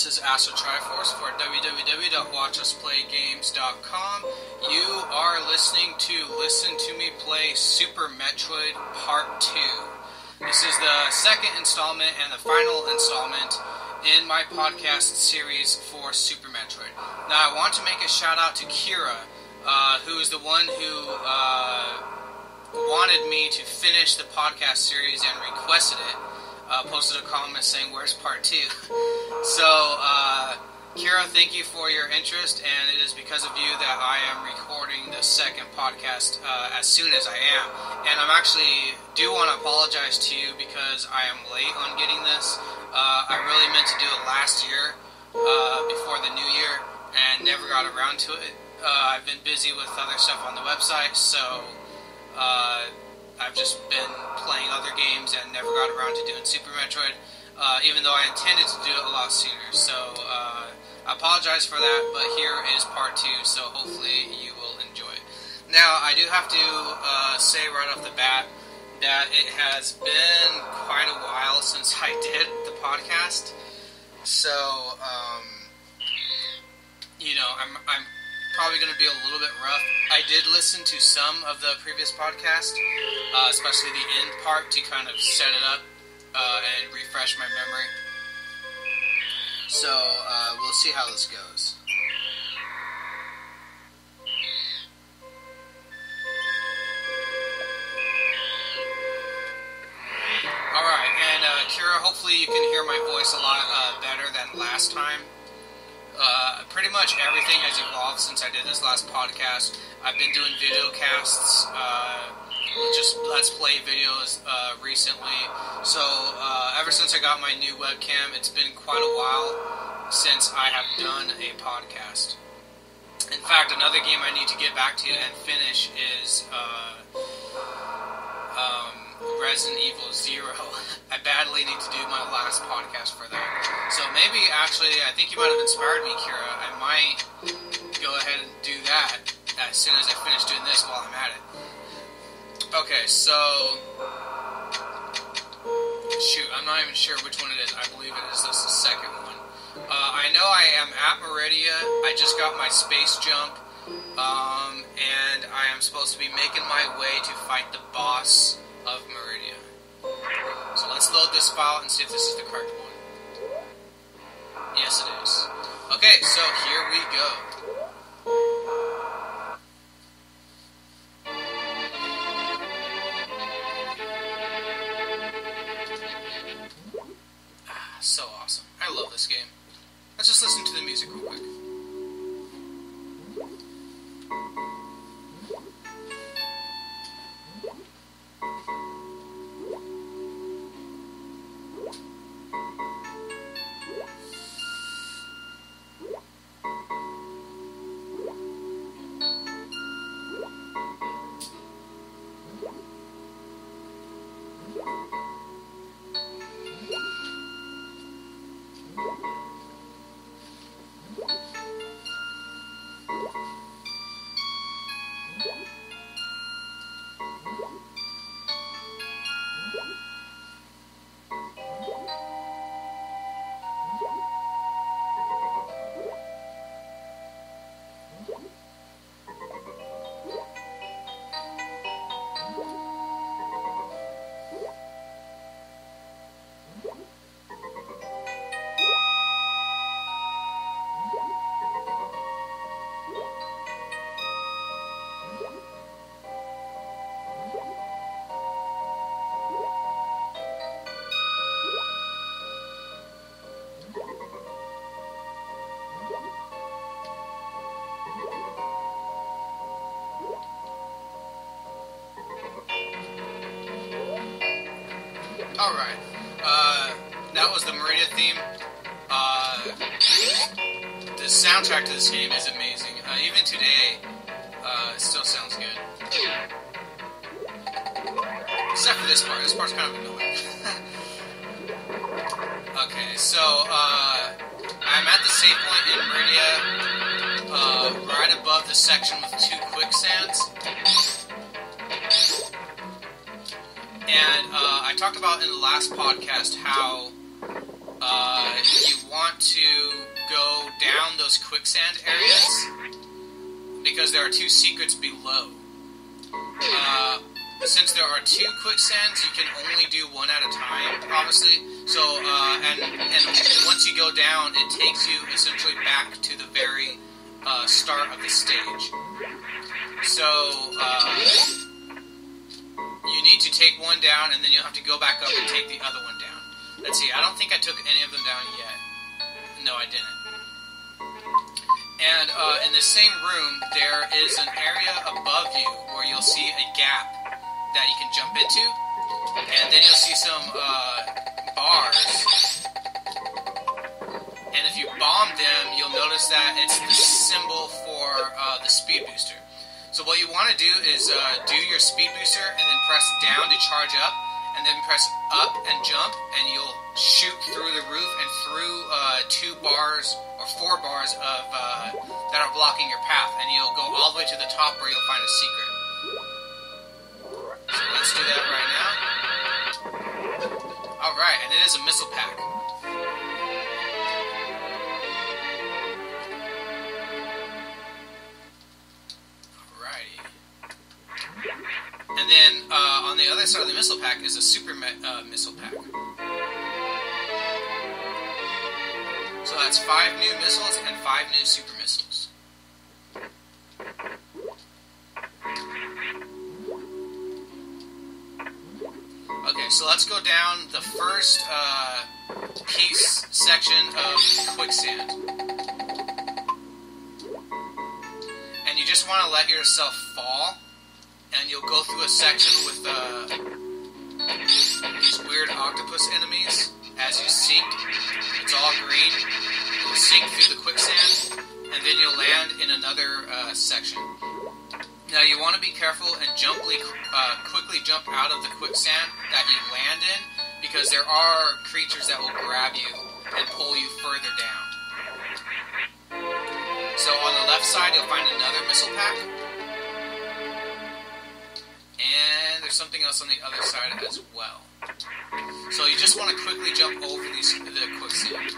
this is Astro Triforce for www.WatchUsPlayGames.com. You are listening to ListenToMePlay Super Metroid Part 2. This is the second installment and the final installment in my podcast series for Super Metroid. Now, I want to make a shout out to Kira, who is the one who wanted me to finish the podcast series and requested it. Posted a comment saying, "Where's part 2?" So, Kira, thank you for your interest, and it is because of you that I am recording the second podcast as soon as I am. And I'm actually do want to apologize to you because I am late on getting this. I really meant to do it last year, before the new year, and never got around to it. I've been busy with other stuff on the website, so I've just been playing other games and never got around to doing Super Metroid, even though I intended to do it a lot sooner. So I apologize for that, but here is part 2, so hopefully you will enjoy it. Now, I do have to say right off the bat that it has been quite a while since I did the podcast, so I'm probably going to be a little bit rough. I did listen to some of the previous podcast, especially the end part, to kind of set it up and refresh my memory. So we'll see how this goes. Alright, and Kira, hopefully you can hear my voice a lot better than last time. Pretty much everything has evolved since I did this last podcast. I've been doing video casts, just Let's Play videos recently. So ever since I got my new webcam, it's been quite a while since I have done a podcast. In fact, another game I need to get back to and finish is Resident Evil 0. I badly need to do my last podcast for that. So maybe, actually, I think you might have inspired me, Kira. I might go ahead and do that as soon as I finish doing this while I'm at it. Okay, so... shoot, I'm not even sure which one it is. I believe it is the second one. I know I am at Meridia. I just got my space jump. And I am supposed to be making my way to fight the boss of Meridia. So let's load this file and see if this is the correct one. Yes, it is. Okay, so here we go. So awesome. I love this game. Let's just listen to the music real quick. Alright, that was the Meridia theme. The soundtrack to this game is amazing. Even today, it still sounds good. Except for this part. This part's kind of annoying. Okay, so, I'm at the save point in Meridia, right above the section with 2 quicksands. And I talked about in the last podcast how you want to go down those quicksand areas because there are 2 secrets below. Since there are 2 quicksands, you can only do 1 at a time, obviously. So, and once you go down, it takes you essentially back to the very start of the stage. So, you need to take 1 down, and then you'll have to go back up and take the other one down. Let's see, I don't think I took any of them down yet. No, I didn't. And in the same room, there is an area above you where you'll see a gap that you can jump into, and then you'll see some bars, and if you bomb them, you'll notice that it's the symbol for the speed booster. So what you want to do is do your speed booster, and then press down to charge up, and then press up and jump, and you'll shoot through the roof and through 2 bars or 4 bars of that are blocking your path, and you'll go all the way to the top where you'll find a secret. So let's do that right now. Alright, and it is a missile pack. Alrighty. And then on the other side of the missile pack is a super missile pack. So that's 5 new missiles and 5 new super missiles. Okay, so let's go down the first section of quicksand. And you just want to let yourself fall, and you'll go through a section with these weird octopus enemies as you sink. It's all green. You'll sink through the quicksand, and then you'll land in another section. Now you want to be careful and quickly jump out of the quicksand that you land in, because there are creatures that will grab you and pull you further down. So on the left side you'll find another missile pack, and there's something else on the other side as well. So you just want to quickly jump over the quicksand.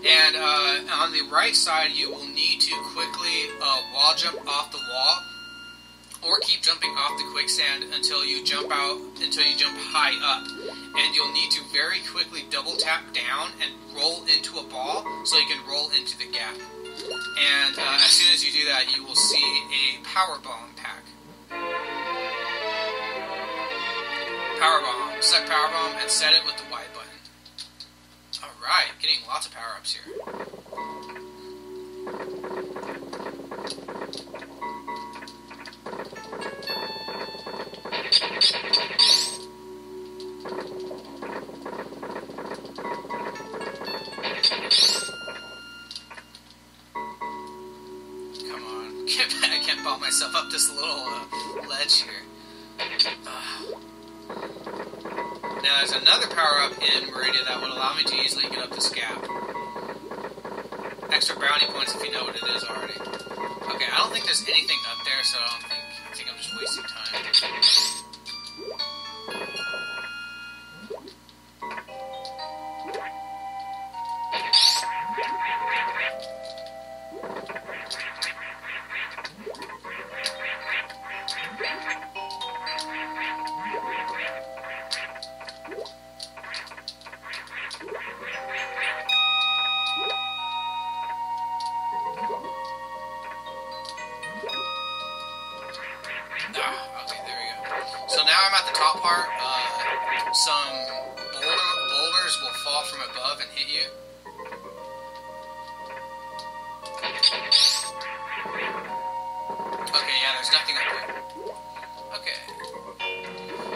And on the right side, you will need to quickly wall jump off the wall, or keep jumping off the quicksand until you jump high up. And you'll need to very quickly double tap down and roll into a ball so you can roll into the gap. And as soon as you do that, you will see a power bomb pack. Power bomb. Select power bomb and set it with the Y button. Alright, getting lots of power-ups here. Come on, get back. I can't ball myself up this little ledge here. Now there's another power-up in Meridia that would allow me to easily get up this gap. Extra brownie points if you know what it is already. Okay, I don't think there's anything up there, so I think I'm just wasting time. Okay, there we go. So now I'm at the top part. Some boulders will fall from above and hit you. Okay, yeah, there's nothing up there. Okay.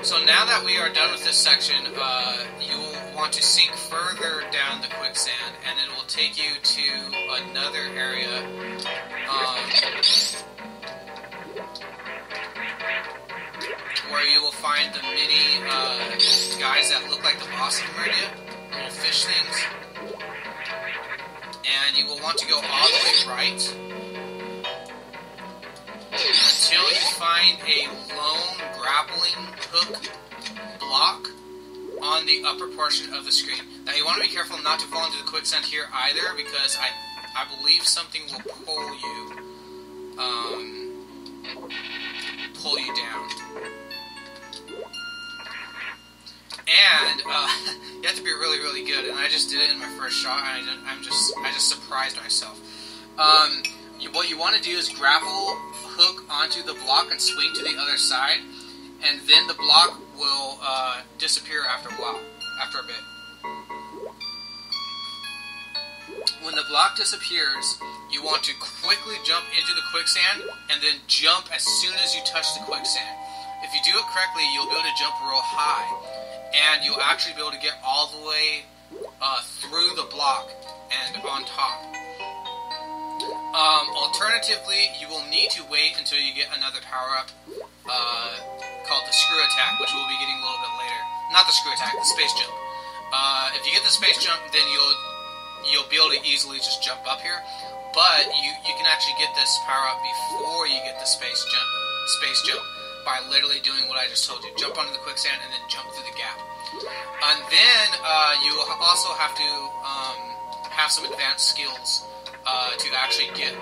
So now that we are done with this section, you will want to sink further down the quicksand, and it will take you to another area. Where you will find the mini guys that look like the boss of Meridia, little fish things. And you will want to go all the way right until you find a lone grappling hook block on the upper portion of the screen. Now you want to be careful not to fall into the quicksand here either, because I believe something will pull you down. And you have to be really, really good. And I just did it in my first shot, and I just surprised myself. What you want to do is grapple hook onto the block and swing to the other side, and then the block will disappear after a while, after a bit. When the block disappears, you want to quickly jump into the quicksand, and then jump as soon as you touch the quicksand. If you do it correctly, you'll be able to jump real high, and you'll actually be able to get all the way through the block and on top. Alternatively, you will need to wait until you get another power-up called the screw attack, which we'll be getting a little bit later. Not the screw attack, the space jump. If you get the space jump, then you'll be able to easily just jump up here. But you can actually get this power-up before you get the space jump by literally doing what I just told you. Jump onto the quicksand and then jump through the gap. And then you also have to have some advanced skills to actually get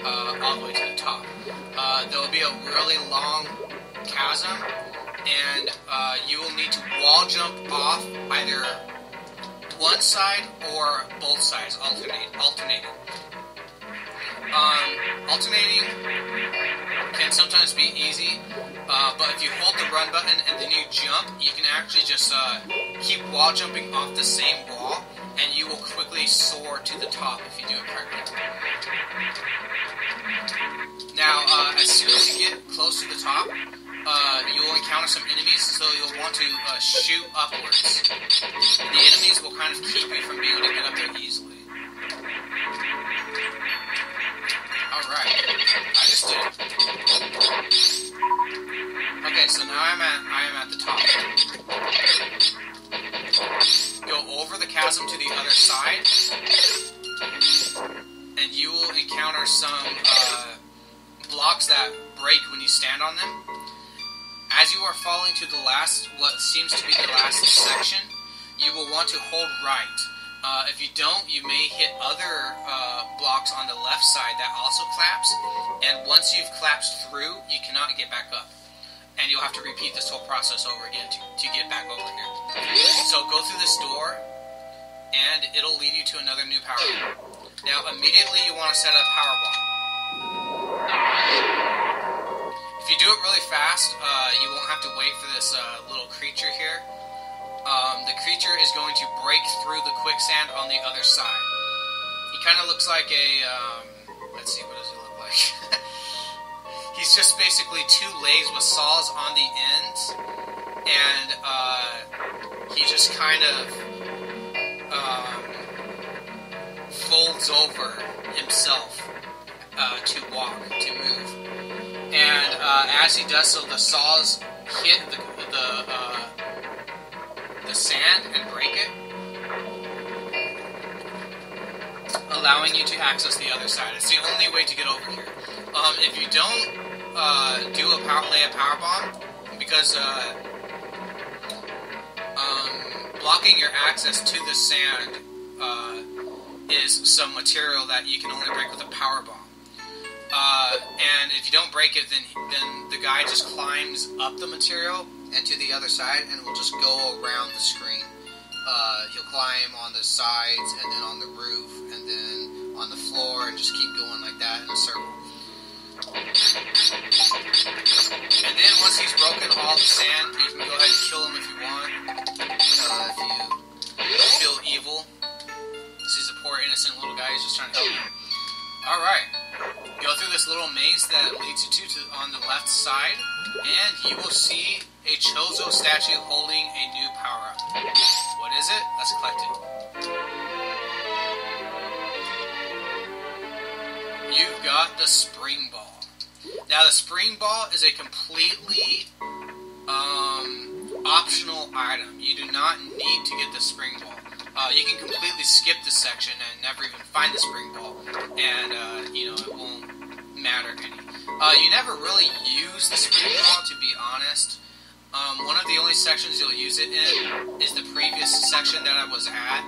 all the way to the top. There will be a really long chasm, and you will need to wall jump off either one side or both sides, alternating. Alternating can sometimes be easy, but if you hold the run button and then you jump, you can actually just keep wall jumping off the same wall, and you will quickly soar to the top if you do it correctly. Now, as soon as you get close to the top, you will encounter some enemies, so you'll want to shoot upwards. And the enemies will kind of keep you from being able to get up there easily. Alright, I just did it. Okay, so now I am at the top. Go over the chasm to the other side, and you will encounter some blocks that break when you stand on them. As you are falling to the last, what seems to be the last section, you will want to hold right. If you don't, you may hit other blocks on the left side that also collapse, and once you've collapsed through, you cannot get back up. And you'll have to repeat this whole process over again to get back over here. So go through this door, and it'll lead you to another new power bomb. Now, immediately you want to set a power bomb. If you do it really fast, you won't have to wait for this little creature here. The creature is going to break through the quicksand on the other side. He kind of looks like a, let's see, what does he look like? He's just basically two legs with saws on the ends, and he just kind of folds over himself to walk, to move. And as he does so, the saws hit the sand and break it, allowing you to access the other side. It's the only way to get over here. If you don't lay a power bomb, because blocking your access to the sand is some material that you can only break with a power bomb. And if you don't break it, then the guy just climbs up the material and to the other side, and will just go around the screen. He'll climb on the sides, and then on the roof, and then on the floor, and just keep going like that in a circle. And then once he's broken all the sand, you can go ahead and kill him if you want. If you feel evil. This is a poor innocent little guy who's just trying to help you. Alright. Go through this little maze that leads you to on the left side, and you will see a Chozo statue holding a new power-up. What is it? Let's collect it. You've got the spring ball. Now, the spring ball is a completely optional item. You do not need to get the spring ball. You can completely skip this section and never even find the spring ball, and it won't matter any. You never really use the spring ball, to be honest. One of the only sections you'll use it in is the previous section that I was at,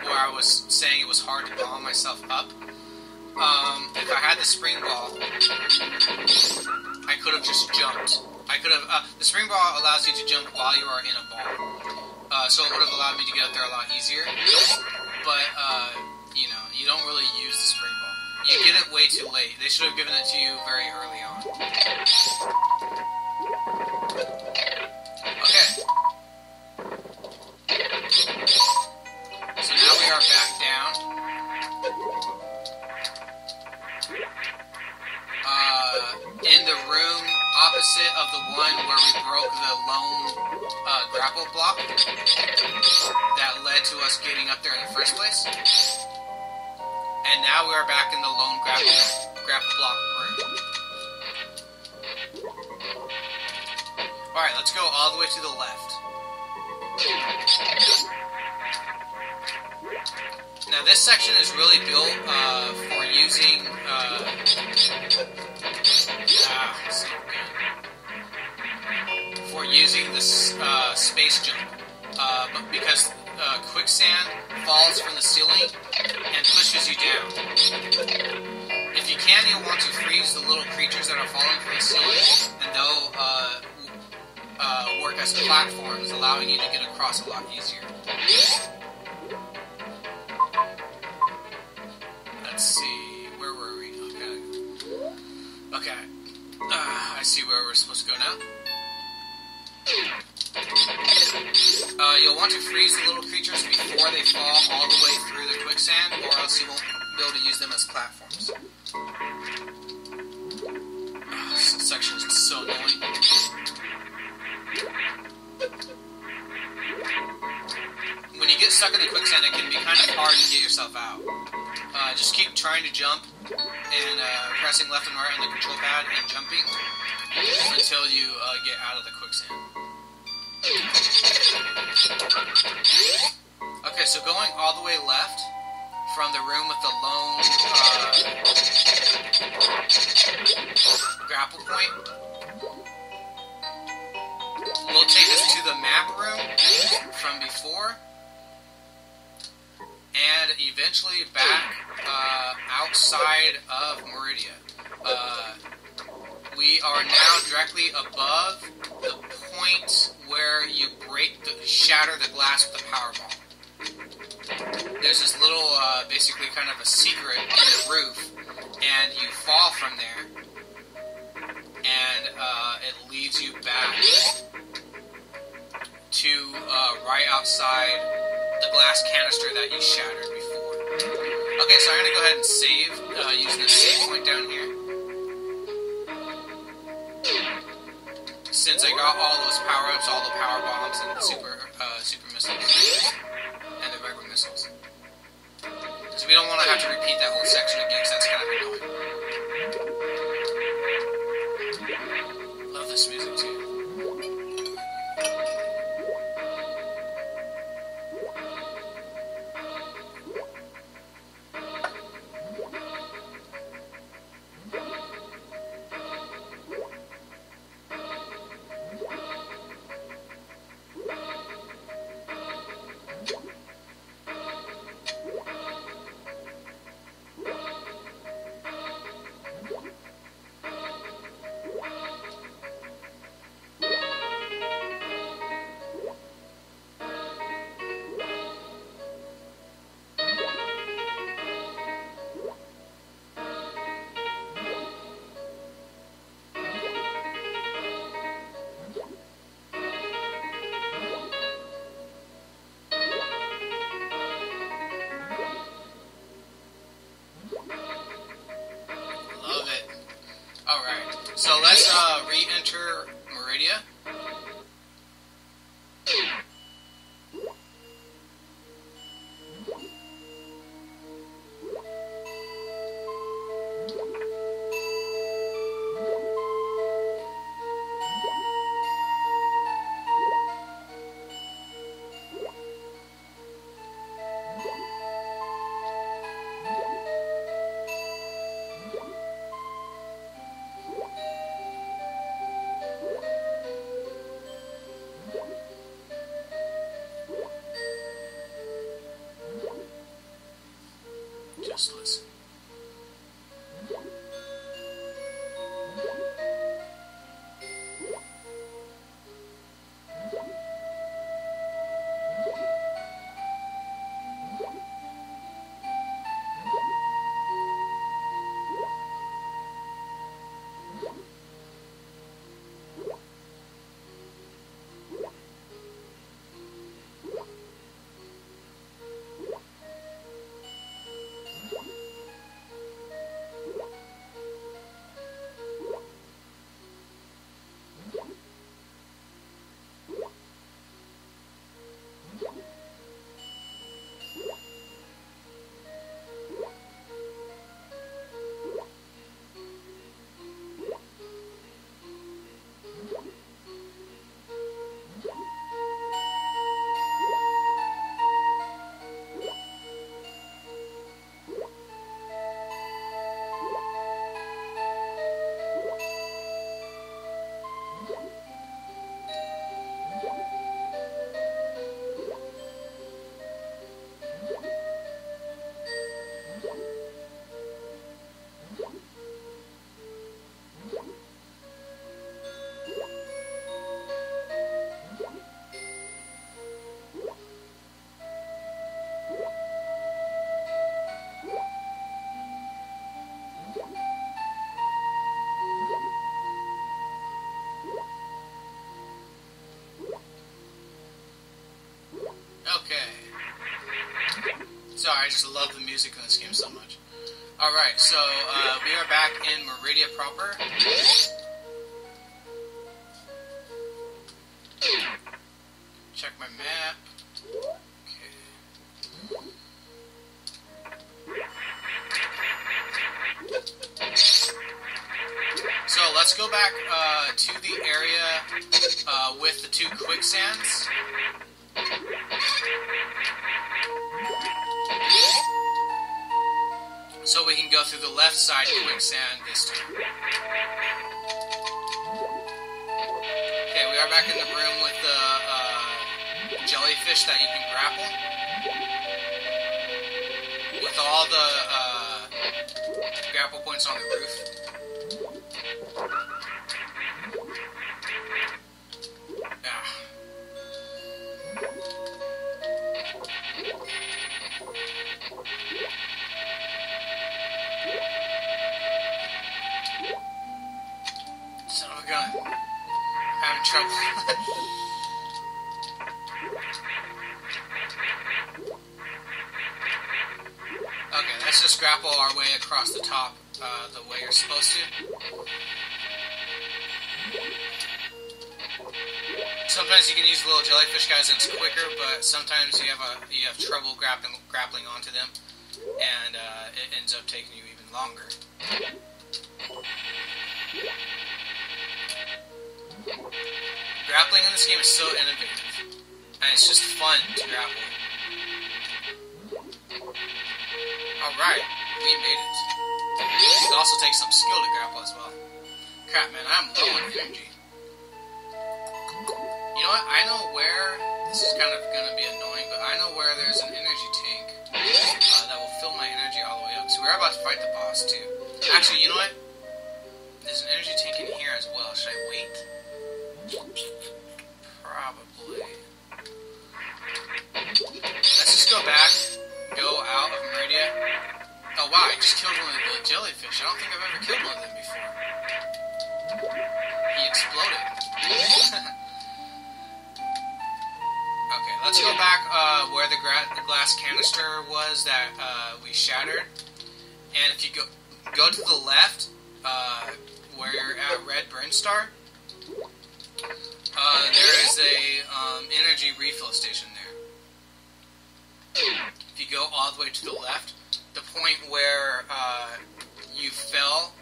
where I was saying it was hard to bomb myself up. If I had the spring ball, I could have just jumped. The spring ball allows you to jump while you are in a ball. So it would have allowed me to get up there a lot easier. But, you don't really use the spring ball. You get it way too late. They should have given it to you very early on. Okay. So now we are back down. In the room opposite of the one where we broke the lone grapple block that led to us getting up there in the first place. And now we are back in the lone grapple block room. Alright, let's go all the way to the left. Now this section is really built for using the space jump, but because quicksand falls from the ceiling and pushes you down. If you can, you'll want to freeze the little creatures that are falling from the ceiling, and they'll work as platforms, allowing you to get across a lot easier. Let's see, where were we? Okay. I see where we're supposed to go now. You'll want to freeze the little creatures before they fall all the way through the quicksand, or else you won't be able to use them as platforms. This section is so annoying. When you get stuck in the quicksand, it can be kind of hard to get yourself out. Just keep trying to jump and pressing left and right on the control pad and jumping until you get out of the quicksand. Okay, so going all the way left from the room with the lone grapple point will take us to the map room from before, and eventually back outside of Meridia. We are now directly above the point where you shatter the glass with a power bomb. There's this little, basically kind of a secret in the roof, and you fall from there, and it leads you back to right outside the glass canister that you shattered before. Okay, so I'm going to go ahead and save using the save point down here. Since I got all those power-ups, all the power bombs, and the super missiles, and the regular missiles. So we don't want to have to repeat that whole section again, because that's kind of annoying. Love this music too. Just listen. Sorry, I just love the music in this game so much. Alright, so we are back in Meridia proper. Check my map. Okay. So let's go back to the area with the 2 quicksands. So we can go through the left side quicksand this time. Okay, we are back in the room with the jellyfish that you can grapple. With all the grapple points on the roof. Having trouble. Okay, let's just grapple our way across the top the way you're supposed to. Sometimes you can use little jellyfish guys and it's quicker, but sometimes you have trouble grappling onto them, and it ends up taking you even longer. Grappling in this game is so innovative, and it's just fun to grapple. Alright, we made it. It also takes some skill to grapple as well. Crap, man, I'm low on energy. You know what, I know where, this is kind of going to be annoying, but I know where there's an energy tank that will fill my energy all the way up. So we're about to fight the boss, too. Actually, you know what? There's an energy tank in here as well. Should I wait? Probably. Let's just go back, go out of Meridia. Oh wow, I just killed one of the jellyfish. I don't think I've ever killed one of them before. He exploded. Okay, let's go back where the glass canister was that we shattered. And if you go to the left, where you're at Red Brinstar, there is a energy refill station there. If you go all the way to the left, the point where you fell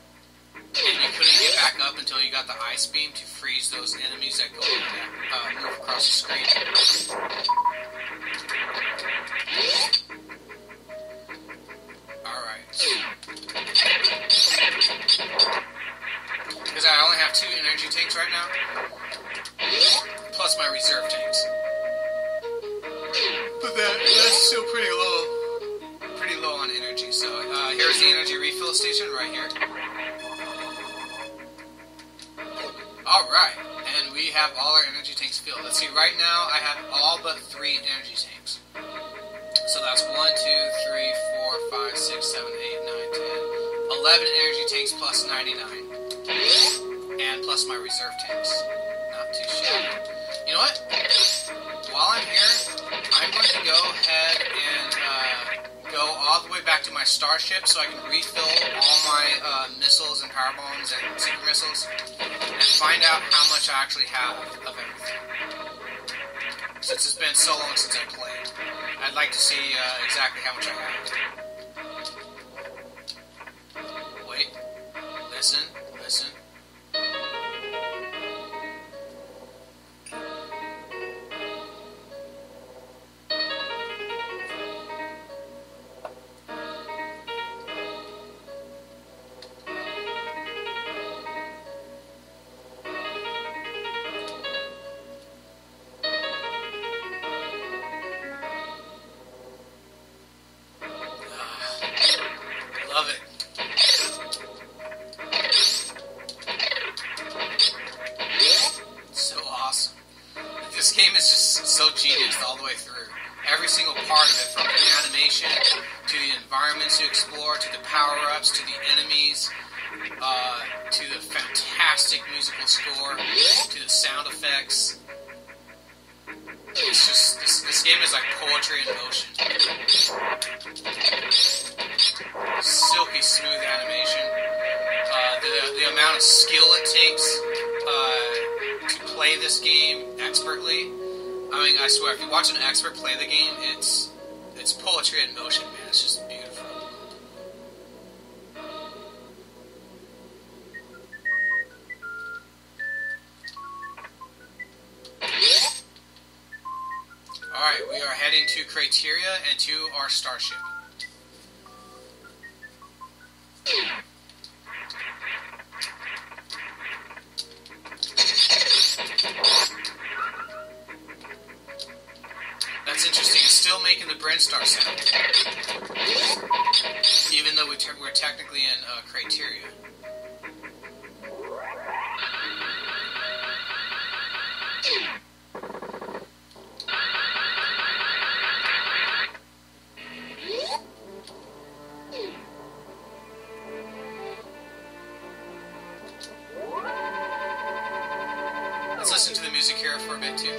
and you couldn't get back up until you got the ice beam to freeze those enemies that go move across the screen. Alright. Because I only have 2 energy tanks right now, plus my reserve tanks. But that's still pretty low on energy. energy. So here's the energy refill station right here. Alright, and we have all our energy tanks filled. Let's see, right now I have all but 3 energy tanks. So that's 1, 2, 3, 4, 5, 6, 7, 8, 9, 10, 11 energy tanks plus 99. And plus my reserve tanks. Not too shabby. You know what? While I'm here, I'm going to go ahead and go all the way back to my starship so I can refill all my missiles and power bombs and super missiles and find out how much I actually have of everything. Since it's been so long since I played, I'd like to see exactly how much I have. Wait. Listen. Love it. So awesome. This game is just so genius all the way through. Every single part of it, from the animation, to the environments you explore, to the power-ups, to the enemies, to the fantastic musical score, to the sound effects. It's just, this game is like poetry in motion. Silky smooth animation. The amount of skill it takes to play this game expertly. I mean, I swear, if you watch an expert play the game, it's poetry in motion, man. It's just beautiful. Alright, we are heading to Crateria and to our starship. That's interesting. It's still making the Brinstar sound, even though we're technically in Crateria. Let's listen to the music here for a bit too.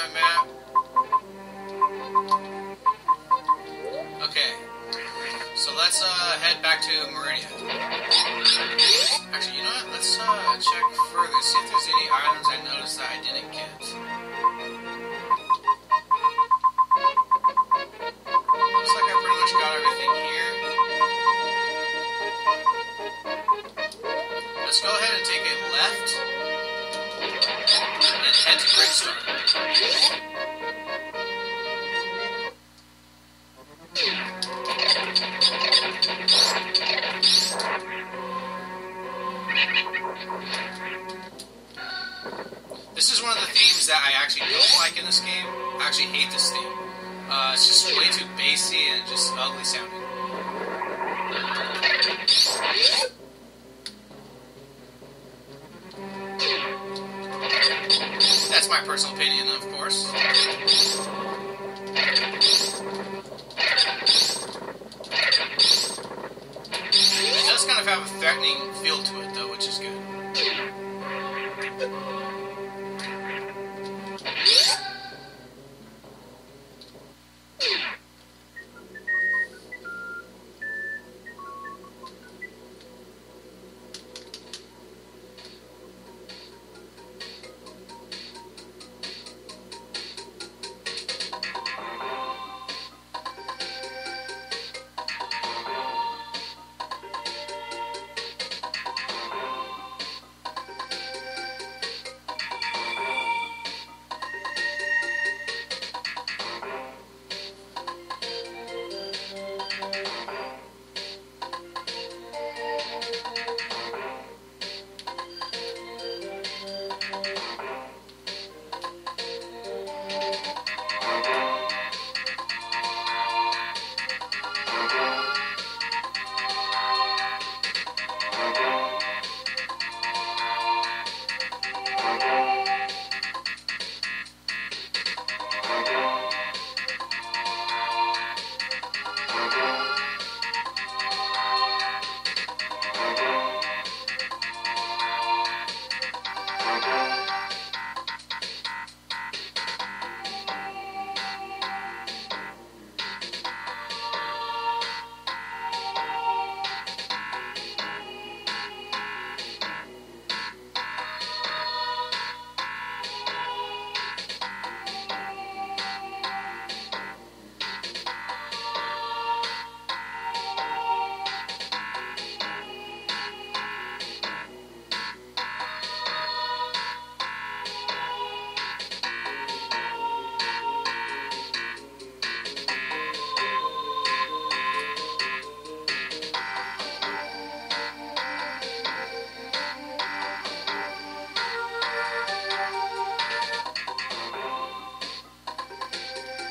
my map. Okay, so let's head back to Meridia. Actually, you know what? Let's check further, see if there's any items I noticed that I didn't get. Looks like I pretty much got everything here. Let's go ahead and take a left and head to Brinstar. This is one of the themes that I actually don't like in this game. I actually hate this theme. It's just way too bassy and just ugly sounding. That's my personal opinion, of course. It does kind of have a threatening feel to it, though, which is good.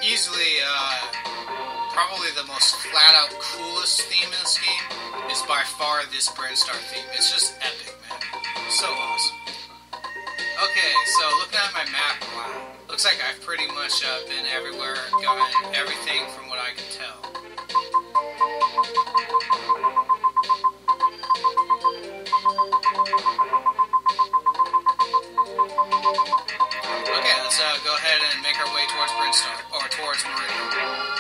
Easily, probably the most flat-out coolest theme in this game is by far this Brinstar theme. It's just epic, man. So awesome. Okay, so looking at my map, wow. Looks like I've pretty much been everywhere and gotten everything from what I can tell. Okay, let's go ahead and make our way towards Brinstar, or towards Meridia.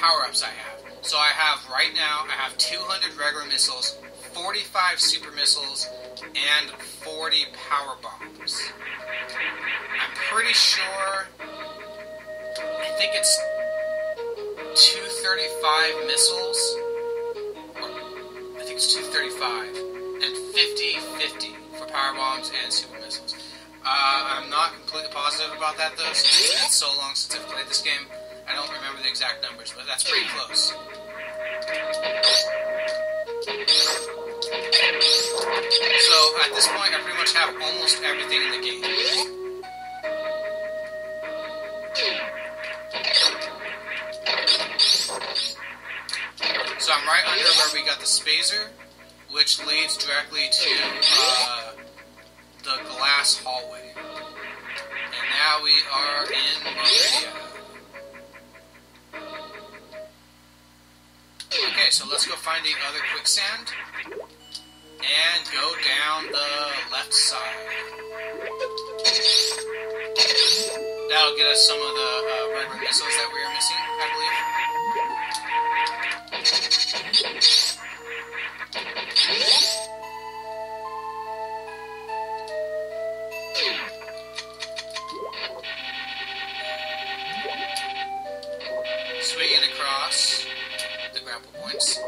power-ups I have. So I have, right now, I have 200 regular missiles, 45 super missiles, and 40 power bombs. I'm pretty sure, I think it's 235 missiles, or I think it's 235, and 50-50 for power bombs and super missiles. I'm not completely positive about that though, since it's been so long since I've played this game. I don't remember the exact numbers, but that's pretty close. So at this point, I pretty much have almost everything in the game. So I'm right under where we got the Spazer, which leads directly to the glass hallway. And now we are in Meridia. Okay, so let's go find the other quicksand and go down the left side. That'll get us some of the regular missiles that we are missing, I believe. Swing it across the grapple points.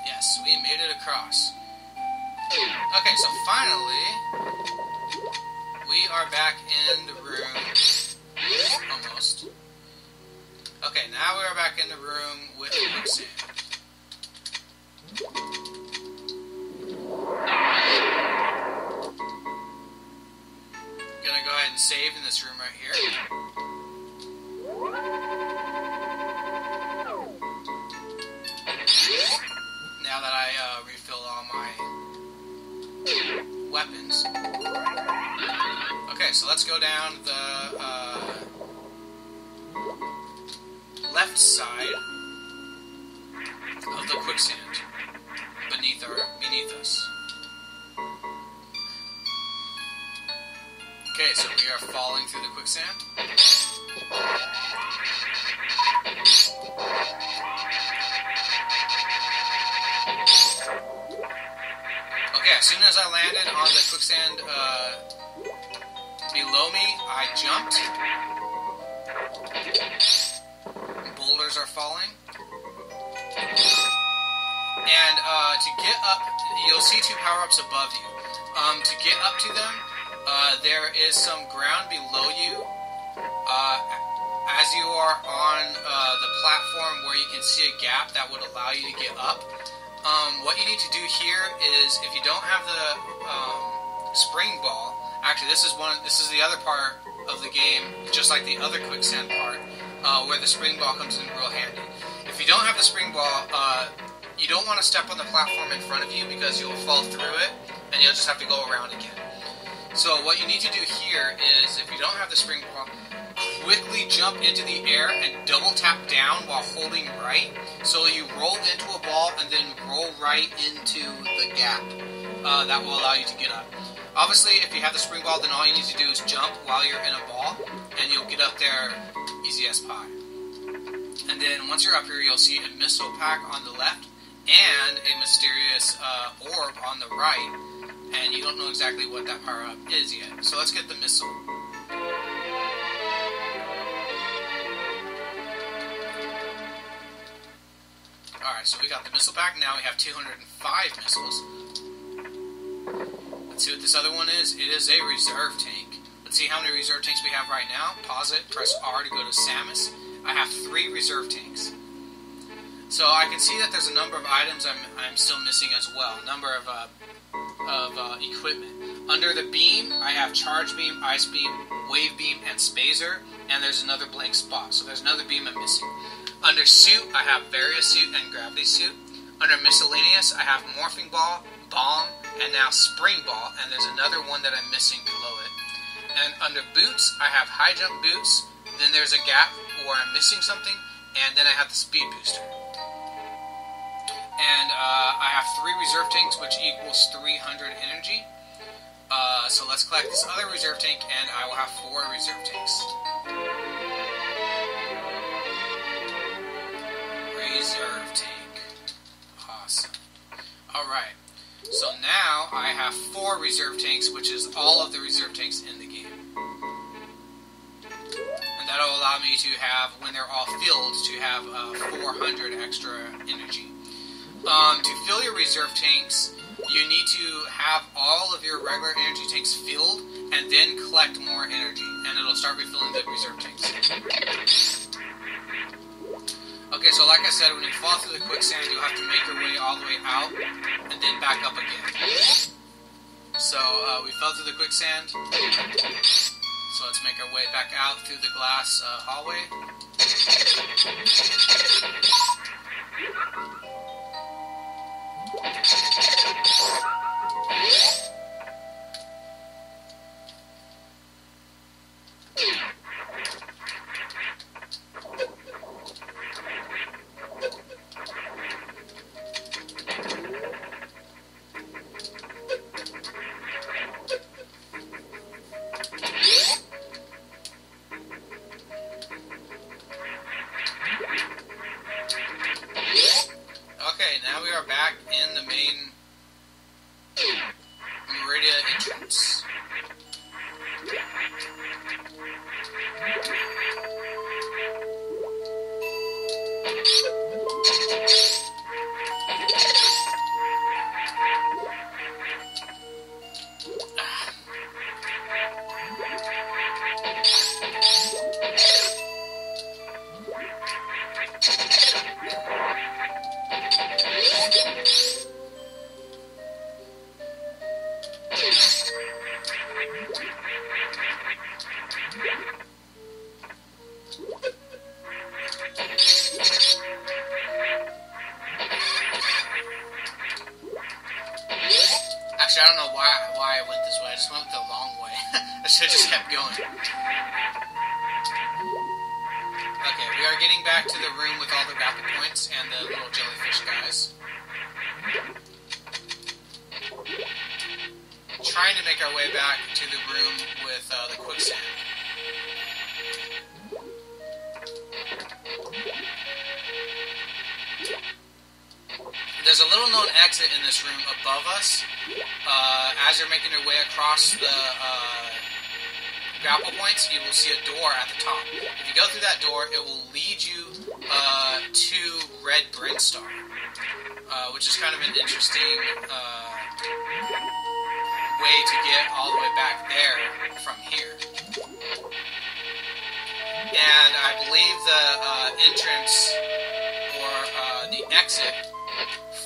Yes, we made it across. Okay, so finally, we are back in the room. Almost. Okay, now we are back in the room with the quicksand. Gonna go ahead and save in this room right here. Now that I refilled all my weapons. Okay, so let's go down the left side of the quicksand beneath us. Okay, so we are falling through the quicksand. Okay, as soon as I landed on the quicksand below me, I jumped. Boulders are falling. And to get up, you'll see two power-ups above you. To get up to them, there is some ground below you. As you are on the platform where you can see a gap that would allow you to get up. What you need to do here is, if you don't have the spring ball, actually this is the other part of the game, just like the other quicksand part, where the spring ball comes in real handy. If you don't have the spring ball, you don't want to step on the platform in front of you because you'll fall through it and you'll just have to go around again. So what you need to do here is, if you don't have the spring ball, quickly jump into the air and double tap down while holding right, so you roll into a ball and then roll right into the gap. That will allow you to get up. Obviously, if you have the spring ball, then all you need to do is jump while you're in a ball, and you'll get up there easy as pie. And then once you're up here, you'll see a missile pack on the left and a mysterious orb on the right, and you don't know exactly what that power-up is yet. So let's get the missile. Alright, so we got the missile pack. Now we have 205 missiles. Let's see what this other one is. It is a reserve tank. Let's see how many reserve tanks we have right now. Pause it, press R to go to Samus. I have 3 reserve tanks. So I can see that there's a number of items I'm still missing as well. A number of equipment. Under the beam, I have Charge Beam, Ice Beam, Wave Beam, and Spazer. And there's another blank spot. So there's another beam I'm missing. Under Suit, I have Various Suit and Gravity Suit. Under Miscellaneous, I have Morphing Ball, Bomb, and now Spring Ball. And there's another one that I'm missing below it. And under Boots, I have High Jump Boots. Then there's a gap or I'm missing something, and then I have the speed booster. And I have 3 reserve tanks, which equals 300 energy. So let's collect this other reserve tank, and I will have 4 reserve tanks. Reserve tank. Awesome. Alright. So now I have 4 reserve tanks, which is all of the reserve tanks in the game. And that'll allow me to have, when they're all filled, to have 400 extra energy. To fill your reserve tanks, you need to have all of your regular energy tanks filled, and then collect more energy, and it'll start refilling the reserve tanks. Okay, so like I said, when you fall through the quicksand, you'll have to make your way all the way out, and then back up again. So, we fell through the quicksand, so let's make our way back out through the glass hallway. Now we are back in the main Meridia entrance. Actually, I don't know why I went this way. I just went the long way. I should have just kept going. Okay, we are getting back to the room with all the grapple points and the little jellyfish guys. Trying to make our way back to the room with the quicksand. There's a little known exit in this room above us. As you're making your way across the grapple points, you will see a door at the top. If you go through that door, it will lead you to Red Brinstar, which is kind of an interesting way to get all the way back there from here. And I believe the entrance or the exit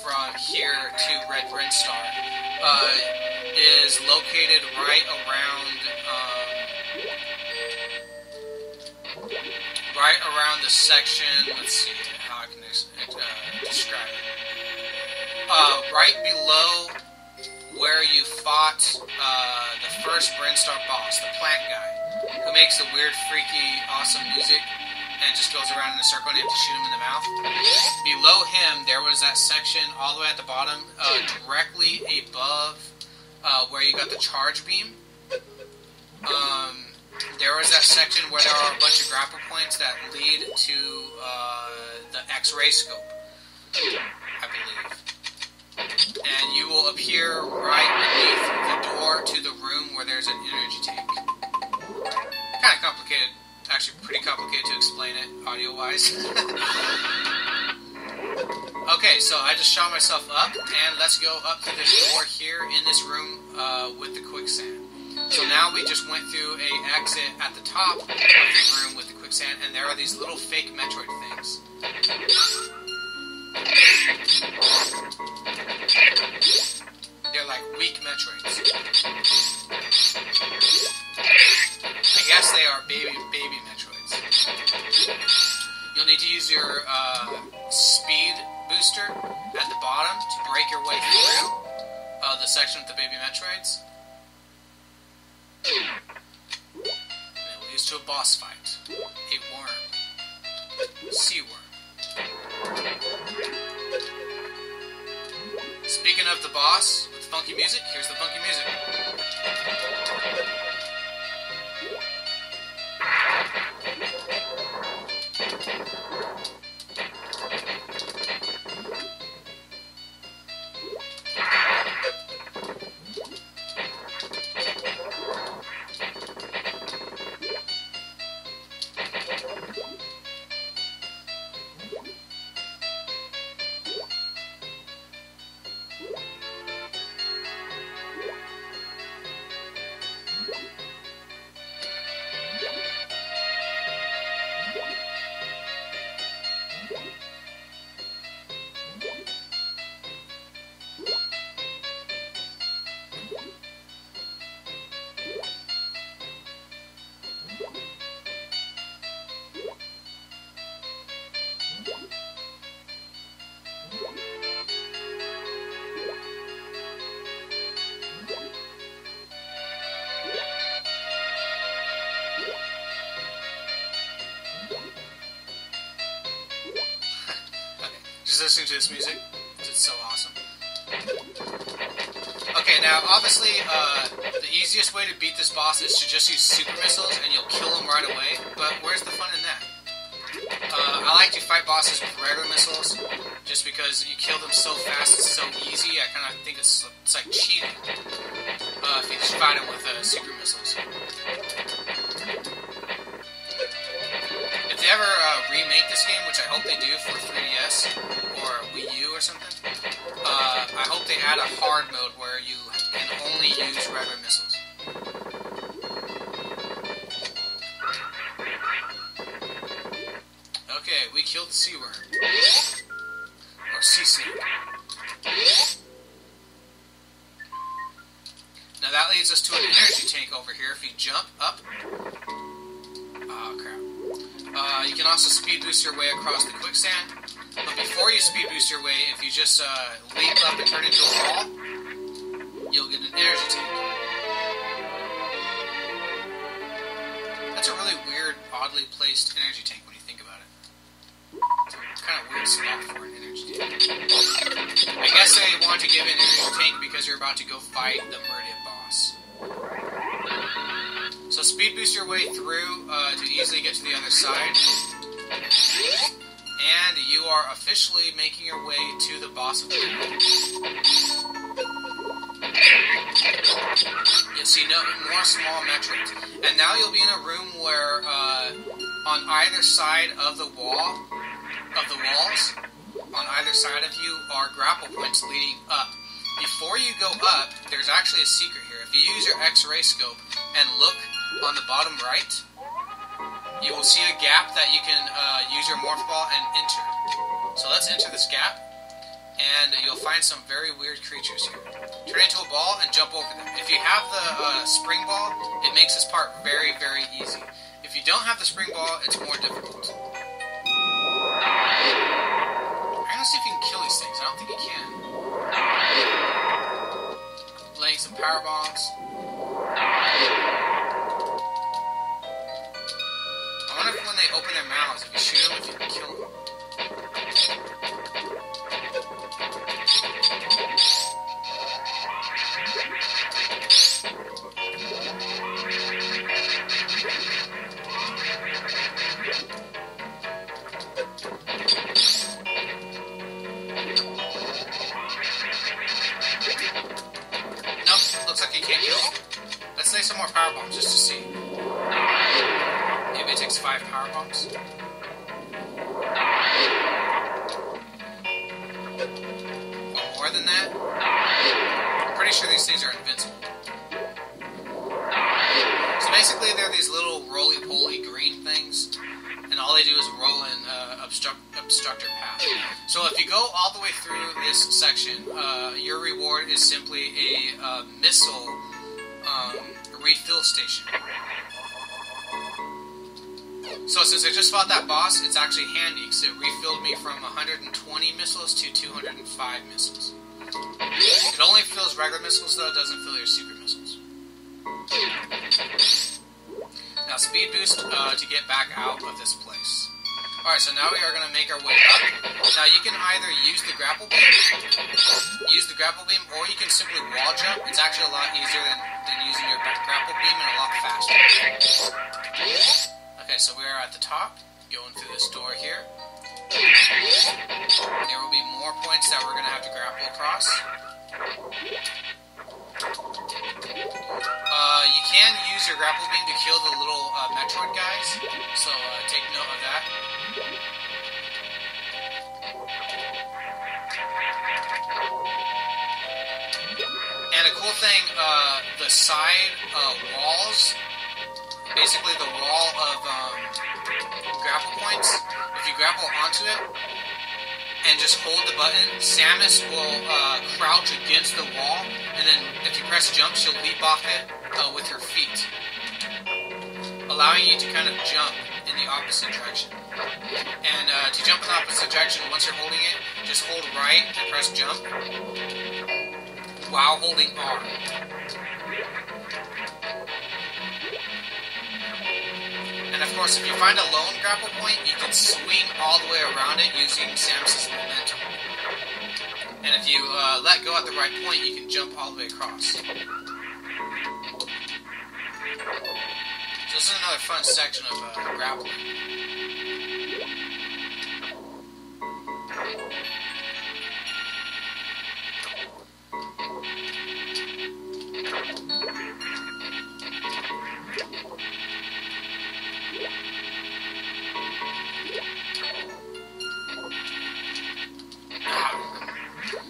from here to Red Brinstar is located right around the section. Let's see how I can describe it. Right below where you fought the first Brinstar boss, the plant guy, who makes the weird, freaky, awesome music and just goes around in a circle and you have to shoot him in the mouth. Below him, there was that section all the way at the bottom, directly above where you got the charge beam. There was that section where there are a bunch of grapple points that lead to the X-ray scope, I believe. And you will appear right beneath the door to the room where there's an energy tank. Kind of complicated. Actually, pretty complicated to explain it audio-wise. Okay, so I just shot myself up, and let's go up to this door here in this room with the quicksand. So now we just went through a exit at the top of the room with the quicksand, and there are these little fake Metroid things. They're like weak Metroids. I guess they are baby Metroids. You'll need to use your speed booster at the bottom to break your way through the section with the baby Metroids. And it will lead to a boss fight. A worm. Seaworm. Speaking of the boss with funky music, here's the funky music. Just listening to this music, it's so awesome. Okay, now obviously the easiest way to beat this boss is to just use super missiles and you'll kill them right away, but where's the fun in that? I like to fight bosses with regular missiles just because you kill them so fast, it's so easy. I kind of think it's like cheating if you just fight them with super missiles. If they ever remake this game, which I hope they do for 3DS or Wii U or something, I hope they add a hard mode where you can only use regular missiles. Okay, we killed the sea worm. Or sea snake. Now that leads us to an energy tank over here. If you jump up... Oh, crap. You can also speed boost your way across the quicksand. But before you speed boost your way, if you just leap up and turn into a ball, you'll get an energy tank. That's a really weird, oddly placed energy tank when you think about it. It's kind of weird spot for an energy tank. I guess they want to give an energy tank because you're about to go fight the Meridian boss. So speed boost your way through to easily get to the other side. And you are officially making your way to the boss of the game. You'll see more small Metroids. And now you'll be in a room where on either side of the walls, on either side of you are grapple points leading up. Before you go up, there's actually a secret here. If you use your X-ray scope and look on the bottom right, you will see a gap that you can use your morph ball and enter. So let's enter this gap, and you'll find some very weird creatures here. Turn into a ball and jump over them. If you have the spring ball, it makes this part very, very easy. If you don't have the spring ball, it's more difficult. I'm gonna see if you can kill these things. I don't think you can. Laying some power bombs. I wonder if when they open their mouths, if you shoot them, if you can kill them. Nope, looks like you can't kill them. Let's lay some more power bombs just to see. Maybe it takes 5 power bombs. Or more than that. I'm pretty sure these things are invincible. So basically they're these little roly-poly green things, and all they do is roll and obstruct your path. So if you go all the way through this section, your reward is simply a missile refill station. So since I just fought that boss, it's actually handy because it refilled me from 120 missiles to 205 missiles. It only fills regular missiles though, it doesn't fill your super missiles. Now speed boost to get back out of this place. Alright, Alright, so now we are going to make our way up. Now you can either use the grapple beam, or you can simply wall jump. It's actually a lot easier than using your grapple beam and a lot faster. Okay, so we are at the top, going through this door here. There will be more points that we're going to have to grapple across. You can use your grapple beam to kill the little Metroid guys, so take note of that. And a cool thing, the side walls, basically the wall of grapple points, if you grapple onto it and just hold the button, Samus will crouch against the wall, and then if you press jump, she'll leap off it with her feet, allowing you to kind of jump in the opposite direction. And to jump in the opposite direction, once you're holding it, just hold right and press jump while holding R. And of course, if you find a lone grapple point, you can swing all the way around it using Samus's momentum. And if you let go at the right point, you can jump all the way across. So this is another fun section of grappling.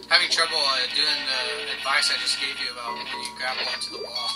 Having trouble doing the advice I just gave you about when you grapple onto the wall.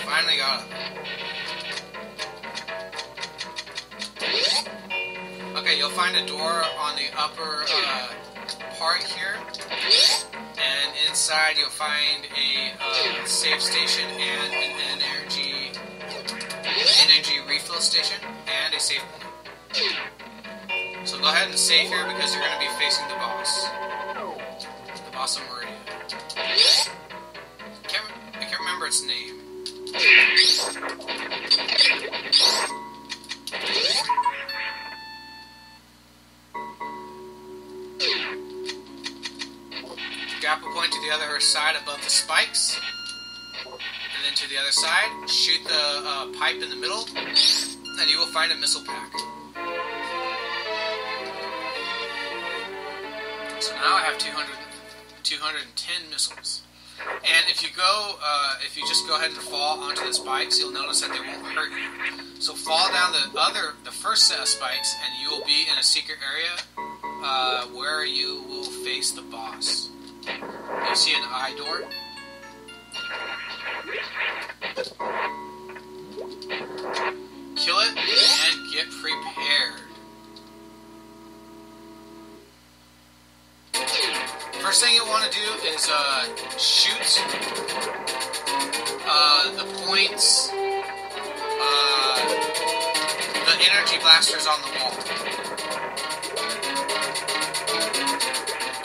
Finally got it. Okay, you'll find a door on the upper part here, and inside you'll find a save station and an energy refill station and a save point. So go ahead and save here because you're going to be facing the boss of Meridia. I can't remember its name. Grapple point to the other side above the spikes, and then to the other side, shoot the pipe in the middle, and you will find a missile pack. So now I have 210 missiles. And if you just go ahead and fall onto the spikes, you'll notice that they won't hurt you. So fall down the first set of spikes, and you will be in a secret area where you will face the boss. You see an eye door? Kill it and get prepared. First thing you want to do is shoot the points, the energy blasters on the wall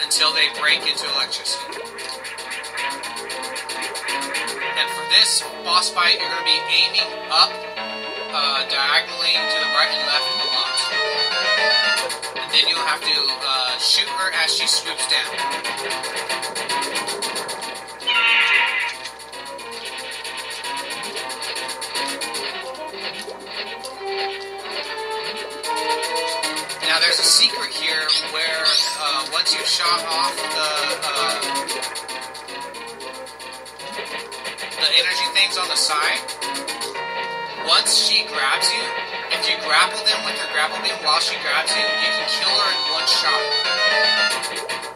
until they break into electricity. And for this boss fight, you're going to be aiming up diagonally to the right and left a lot. And then you'll have to shoot her as she swoops down. Now there's a secret here where once you've shot off the energy things on the side, once she grabs you, if you grapple them with her grapple beam while she grabs you, you can kill her in one shot.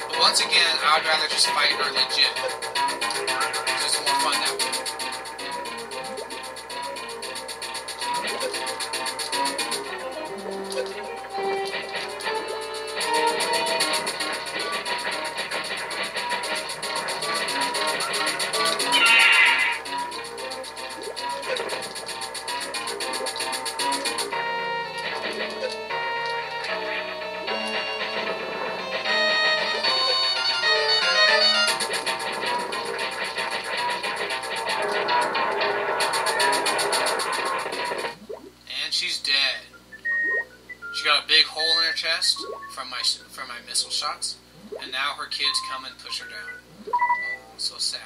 But once again, I would rather just fight her legit. It's just more fun that way. She's dead. She got a big hole in her chest from my missile shots, and now her kids come and push her down. Oh, so sad.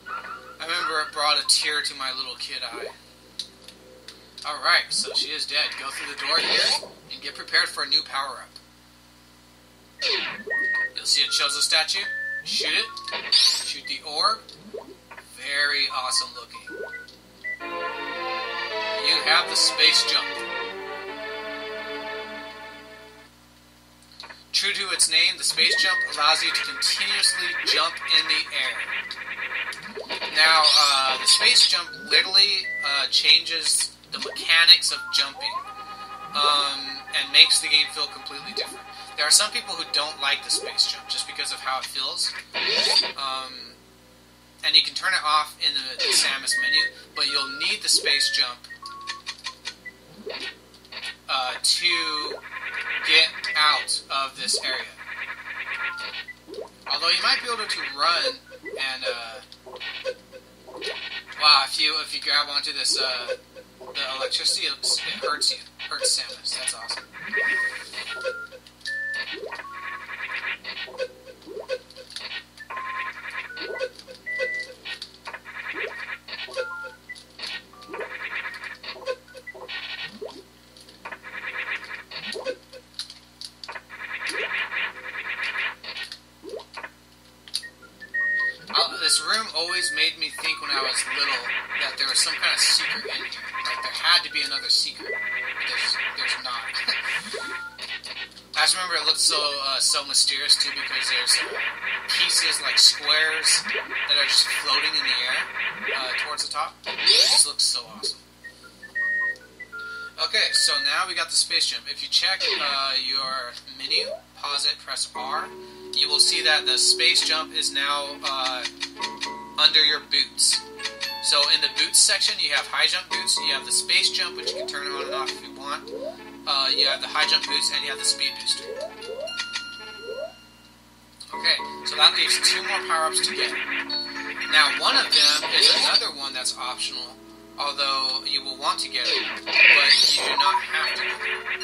I remember it brought a tear to my little kid eye. Alright, so she is dead. Go through the door here and get prepared for a new power-up. You'll see a Chozo statue. Shoot it. Shoot the orb. Very awesome looking. You have the space jump. True to its name, the space jump allows you to continuously jump in the air. Now, the space jump literally changes the mechanics of jumping and makes the game feel completely different. There are some people who don't like the space jump just because of how it feels. And you can turn it off in the Samus menu, but you'll need the space jump to get out of this area. Although you might be able to run and wow, if you grab onto this the electricity, it hurts you. It hurts Samus. That's awesome. This room always made me think when I was little that there was some kind of secret in here. Like there had to be another secret. There's not. I just remember it looked so mysterious too because there's pieces like squares that are just floating in the air towards the top. It just looks so awesome. Okay, so now we got the space jump. If you check your menu, pause it, press R, you will see that the space jump is now under your boots. So in the boots section, you have high jump boots, you have the space jump, which you can turn on and off if you want. You have the high jump boots, and you have the speed booster. Okay, so that leaves 2 more power-ups to get. Now, one of them is another one that's optional, although you will want to get it, but you do not have to get it.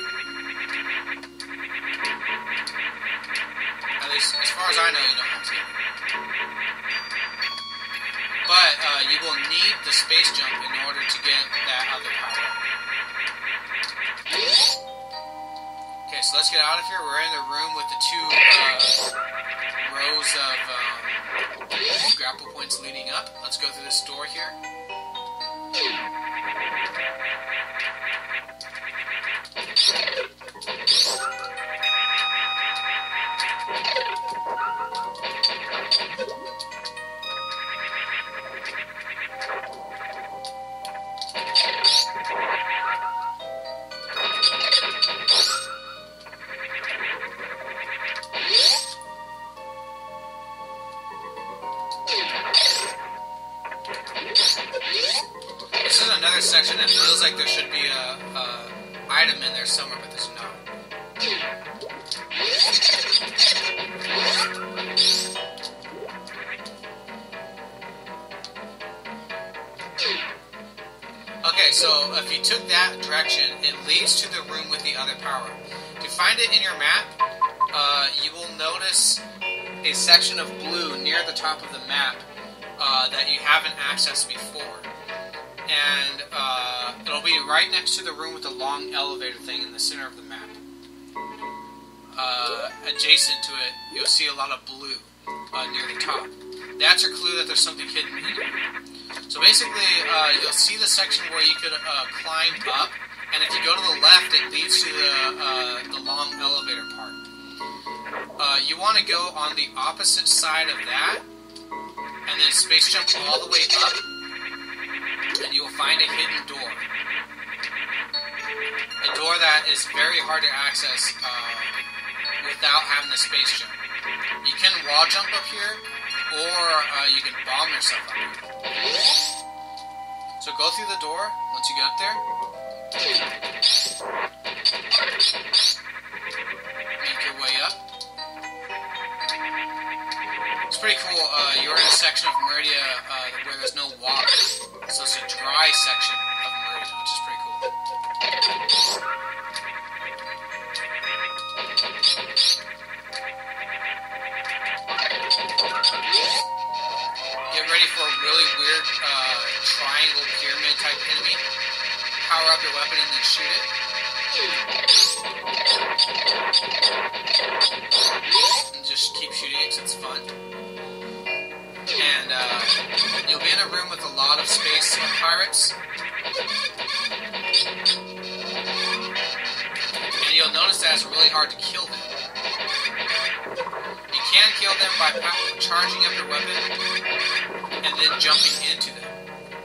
At least, as far as I know, you don't have to get it. But you will need the space jump in order to get that other power-up. Okay, so let's get out of here. We're in the room with the 2 rows of grapple points leading up. Let's go through this door here. This is another section that feels like there should be a item in there somewhere, but there's not. Okay, so if you took that direction, it leads to the room with the other power. To find it in your map, you will notice a section of blue near the top of the map that you haven't accessed before. And it'll be right next to the room with the long elevator thing in the center of the map. Adjacent to it, you'll see a lot of blue near the top. That's your clue that there's something hidden in it. So basically, you'll see the section where you could climb up, and if you go to the left, it leads to the long elevator part. You want to go on the opposite side of that, and then space jump all the way up, and you will find a hidden door. A door that is very hard to access without having the space jump. You can wall jump up here, or you can bomb yourself up here. So go through the door once you get up there. Make your way up. It's pretty cool. You're in a section of Meridia where there's no water. So it's a dry section of Meridia, which is pretty cool. Get ready for a really weird triangle pyramid type enemy. Power up your weapon and then shoot it. And just keep shooting it because it's fun. And you'll be in a room with a lot of space pirates. And you'll notice that it's really hard to kill them. You can kill them by charging up your weapon and then jumping into them.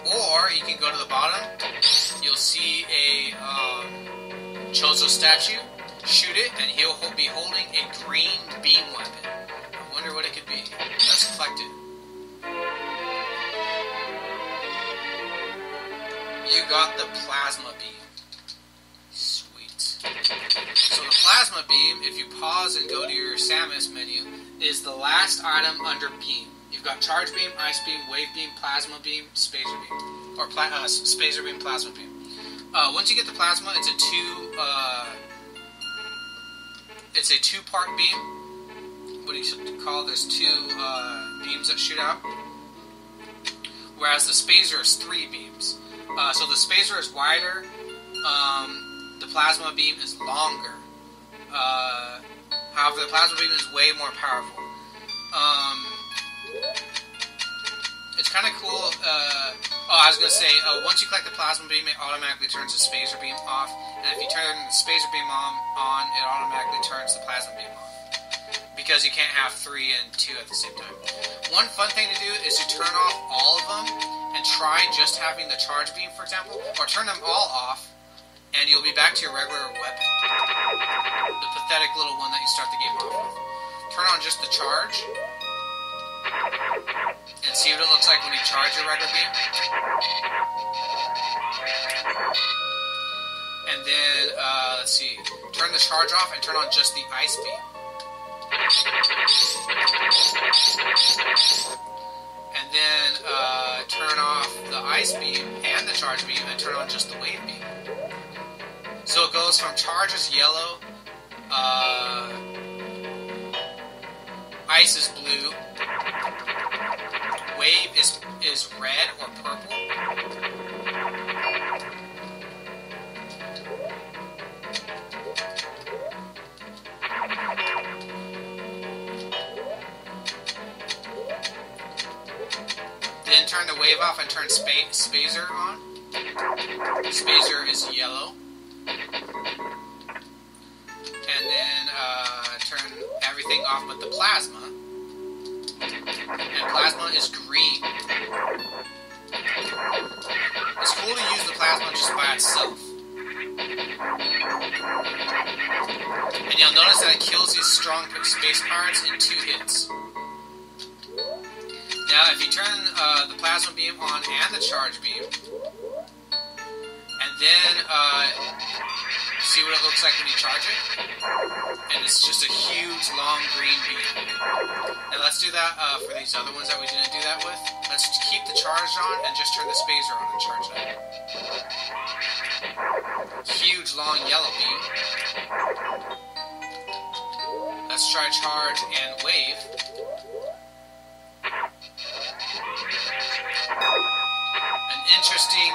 Or you can go to the bottom. You'll see a Chozo statue. Shoot it, and he'll be holding a green beam weapon. I wonder what it could be. Let's collect it. You got the plasma beam. Sweet. So the plasma beam, if you pause and go to your Samus menu, is the last item under beam. You've got charge beam, ice beam, wave beam, plasma beam, spacer beam. Or spacer beam, plasma beam. Once you get the plasma, it's a two-part beam. What do you call? There's two beams that shoot out. Whereas the spacer is 3 beams. So the spacer is wider. The plasma beam is longer. However, the plasma beam is way more powerful. It's kind of cool. I was going to say, once you collect the plasma beam, it automatically turns the spacer beam off. And if you turn the spacer beam on, it automatically turns the plasma beam off. Because you can't have 3 and 2 at the same time. One fun thing to do is to turn off all of them and try just having the charge beam, for example, or turn them all off, and you'll be back to your regular weapon. The pathetic little one that you start the game off with. Turn on just the charge, and see what it looks like when you charge your regular beam. And then, let's see, turn the charge off and turn on just the ice beam. And then turn off the ice beam and the charge beam and turn on just the wave beam. So it goes from charge is yellow, ice is blue, wave is red or purple, then turn the wave off and turn spacer on. Spacer is yellow. And then turn everything off but the plasma. And plasma is green. It's cool to use the plasma just by itself. And you'll notice that it kills these strong space pirates in 2 hits. Now, if you turn the plasma beam on and the charge beam, and then see what it looks like when you charge it, and it's just a huge, long green beam. And let's do that for these other ones that we didn't do that with. Let's keep the charge on and just turn the spacer on and charge that. Huge, long yellow beam. Let's try charge and wave. An interesting,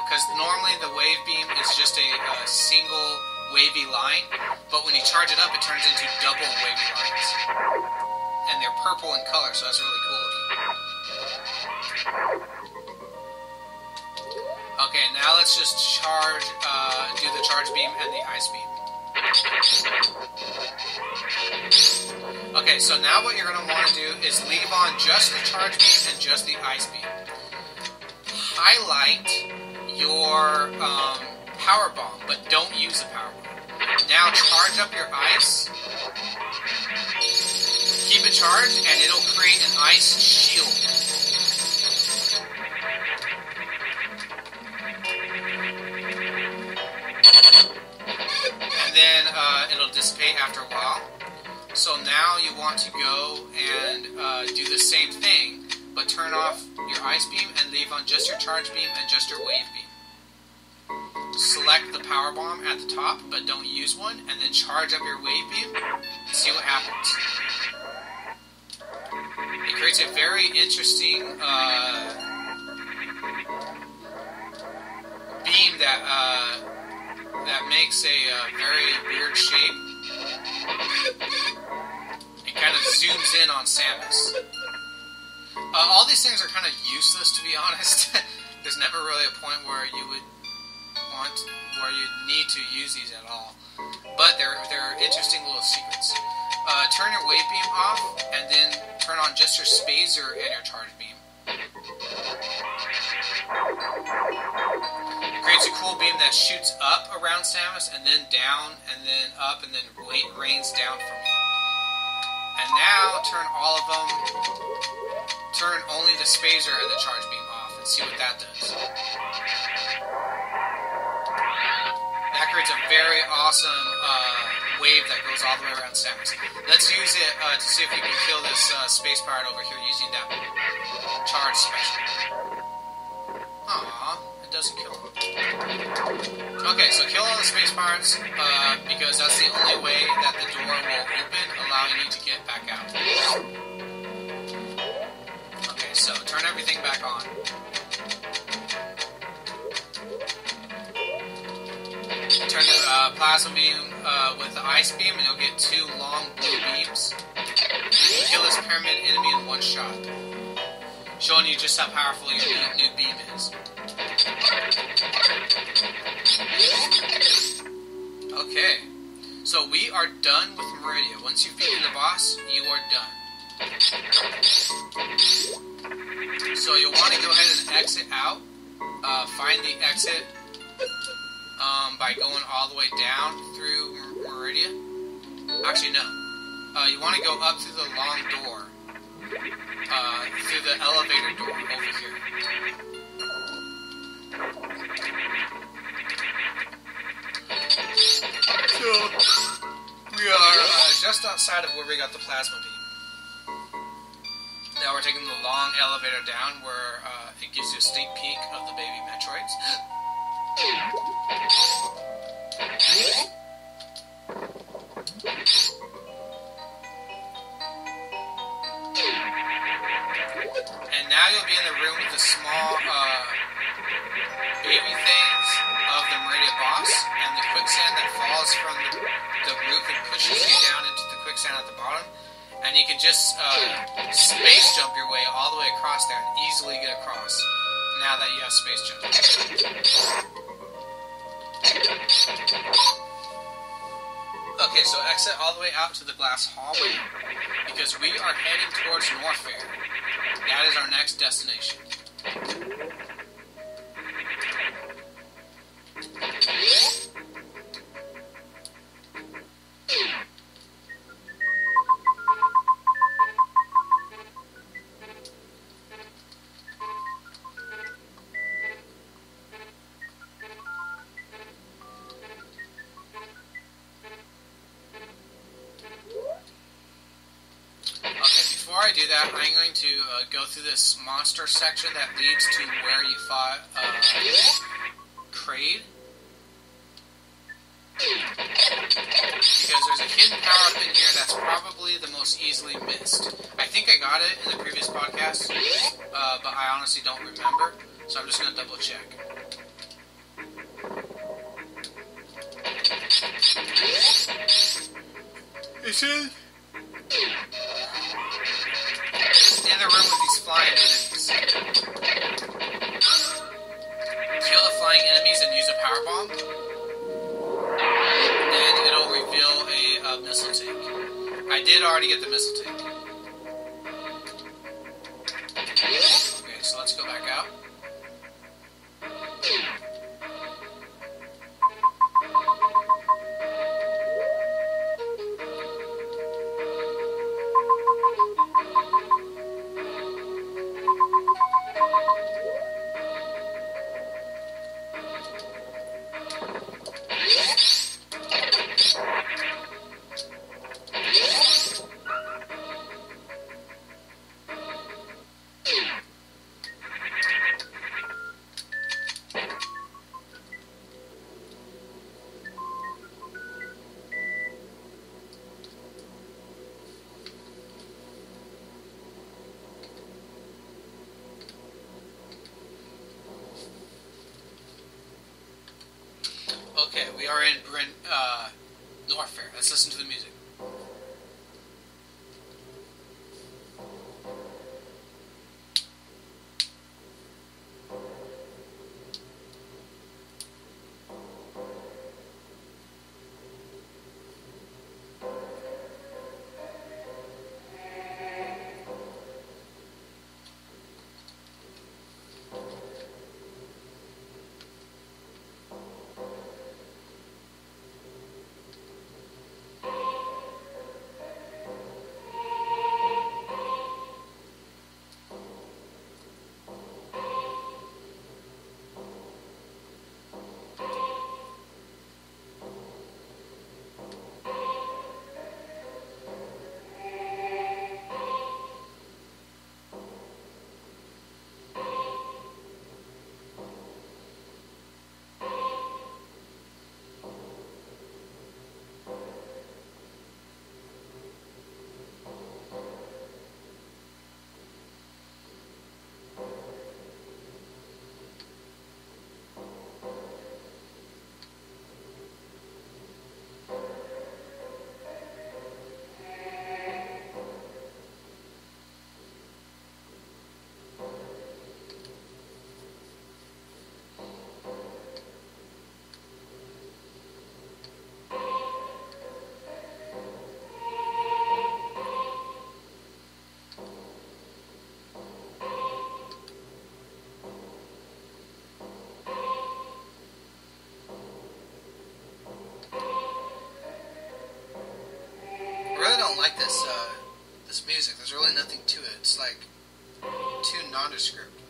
because normally the wave beam is just a single wavy line, but when you charge it up, it turns into double wavy lines. And they're purple in color, so that's really cool looking. now let's just do the charge beam and the ice beam. Okay, so now what you're going to want to do is leave on just the charge beam and just the ice beam. Highlight your power bomb, but don't use the power bomb. Now charge up your ice. Keep it charged, and it'll create an ice shield. And then it'll dissipate after a while. So now you want to go and do the same thing, but turn off your ice beam and leave on just your charge beam and just your wave beam. Select the power bomb at the top, but don't use one, and then charge up your wave beam and see what happens. It creates a very interesting beam that makes a very weird shape. It kind of zooms in on Samus. All these things are kind of useless, to be honest. There's never really a point where you need to use these at all. But they're interesting little secrets. Turn your wave beam off, and then turn on just your spacer and your charge beam. It creates a cool beam that shoots up around Samus, and then down, and then up, and then rains down from you. And now turn all of them. Turn only the spacer and the charge beam off, and see what that does. That creates a very awesome wave that goes all the way around Samus. Let's use it to see if we can kill this space pirate over here using that charge special. Aww, it doesn't kill him. Okay, so kill all the space pirates because that's the only way that the door will open, allowing you to get back out. Okay, so turn everything back on. Turn the plasma beam with the ice beam, and you'll get 2 long blue beams. You can kill this pyramid enemy in one shot, showing you just how powerful your new beam is. Okay, so we are done with Meridia. Once you've beaten the boss, you are done. So you'll want to go ahead and exit out. Find the exit by going all the way down through Meridia. Actually, no. You want to go up through the long door. Through the elevator door over here. So, we are just outside of where we got the plasma beam. Now we're taking the long elevator down where it gives you a sneak peek of the baby Metroids. And now you'll be in the room with the small baby things of the Meridia boss and the quicksand that falls from the roof and pushes you down into the quicksand at the bottom. And you can just space jump your way all the way across there and easily get across now that you have space jump. Okay, so exit all the way out to the glass hallway because we are heading towards Norfair. That is our next destination. Before I do that, I'm going to go through this monster section that leads to where you fought Kraid. Because there's a hidden power-up in here that's probably the most easily missed. I think I got it in the previous podcast, but I honestly don't remember, so I'm just going to double check. It says in the room with these flying enemies. Kill the flying I did already get the missile tank. Okay, so let's go back out. Okay, we are in Norfair. Let's listen to the music. This music. There's really nothing to it. It's like too nondescript.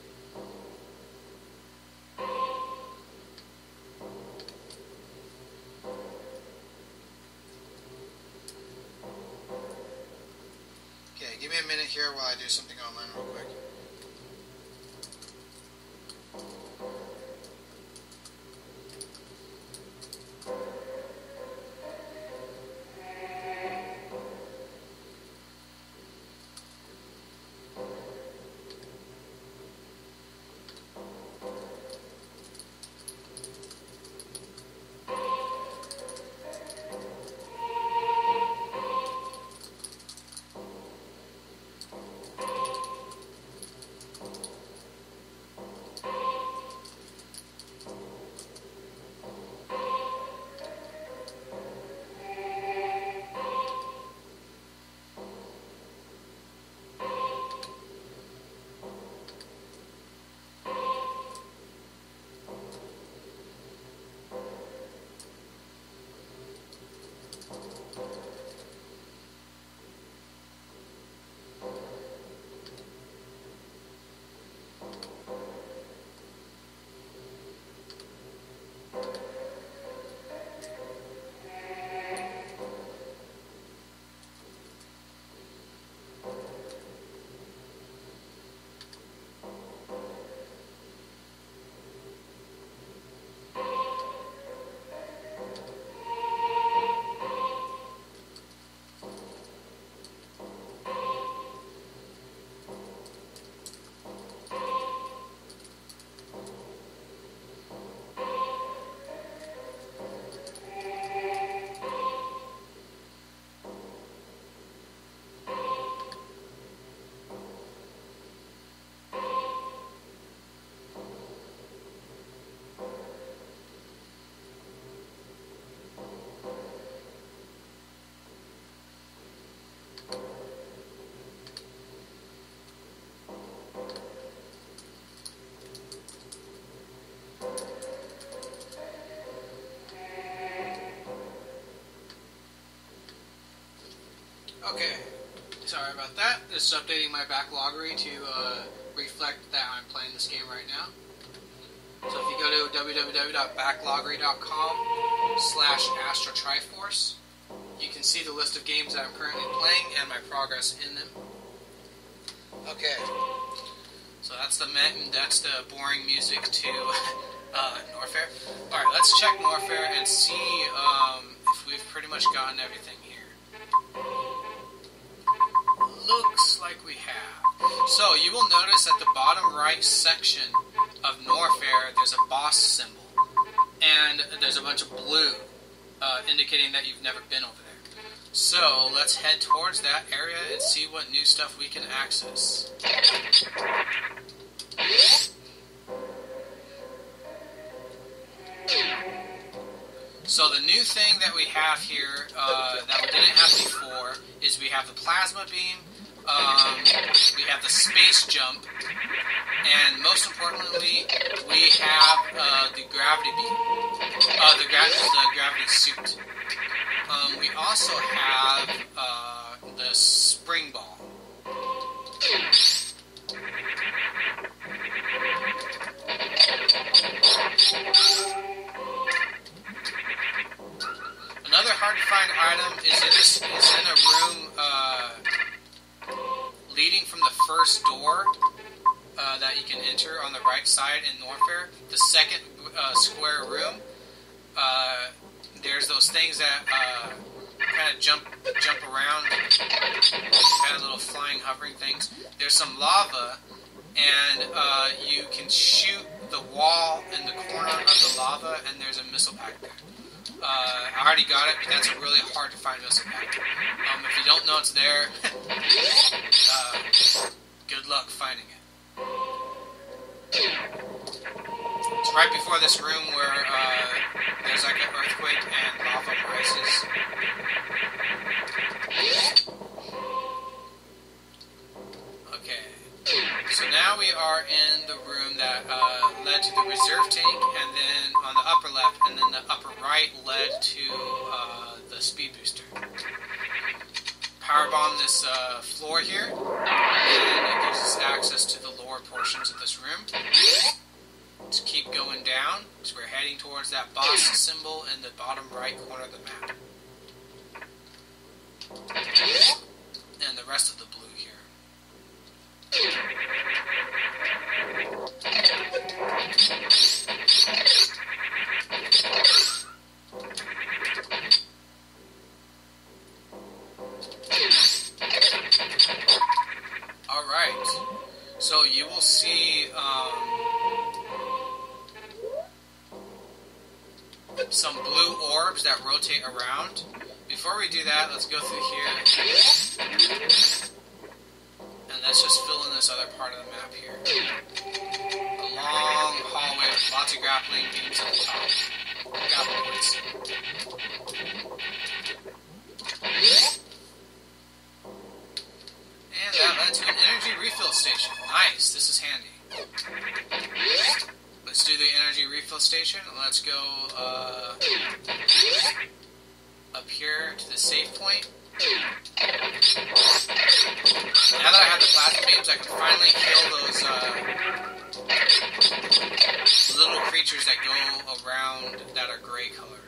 Okay, give me a minute here while I do something online real quick. Okay, sorry about that. Just updating my backloggery to reflect that I'm playing this game right now. So if you go to www.backloggery.com/AstroTriforce, you can see the list of games that I'm currently playing and my progress in them. Okay, so that's the boring music to Norfair. All right, let's check Norfair and see if we've pretty much gotten everything here. Looks like we have. So you will notice at the bottom right section of Norfair, there's a boss symbol, and there's a bunch of blue, indicating that you've never been over there. So let's head towards that area and see what new stuff we can access. So the new thing that we have here that we didn't have before is we have the plasma beam, we have the space jump, and most importantly, we have the gravity beam, the gravity suit. We also have the spring ball. Another hard to find item is in a room leading from the first door that you can enter on the right side in Norfair. The second square room. There's those things that kind of jump around, kind of little flying, hovering things. There's some lava, and you can shoot the wall in the corner of the lava, and there's a missile pack there. I already got it, but that's a really hard to find missile pack. If you don't know it's there, good luck finding it. It's right before this room where there's like an earthquake and lava rises. Okay, so now we are in the room that led to the reserve tank, and then on the upper left, and then the upper right led to the speed booster. Powerbomb this floor here, and it gives us access to the lower portions of this room. Let's keep going down, so we're heading towards that boss symbol in the bottom right corner of the map. And the rest of the blue here. Alright, so you will see some blue orbs that rotate around. Before we do that, let's go through here. And let's just fill in this other part of the map here. A long hallway with lots of grappling beams at the top. Grappling points. And that led to an energy refill station. Nice, this is handy. Let's do the energy refill station. Let's go up here to the save point. Now that I have the plasma beams, I can finally kill those little creatures that go around that are gray colored.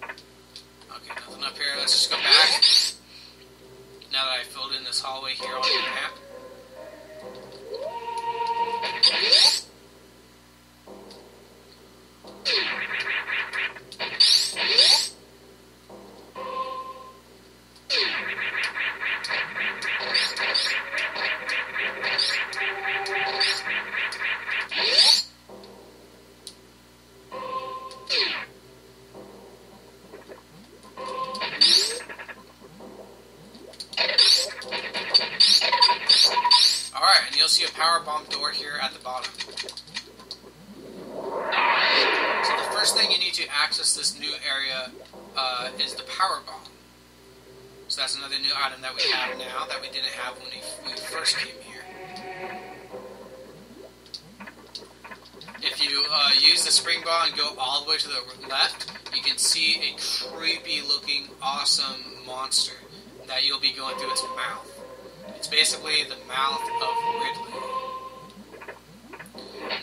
Okay, nothing up here. Let's just go back. Now that I filled in this hallway here on the map. Alright, and you'll see a power bomb door here at the bottom. So the first thing you need to access this new area is the power bomb. So that's another new item that we have now that we didn't have when we first came here. If you use the spring ball and go all the way to the left, you can see a creepy looking awesome monster that you'll be going through its mouth. It's basically the mouth of Ridley.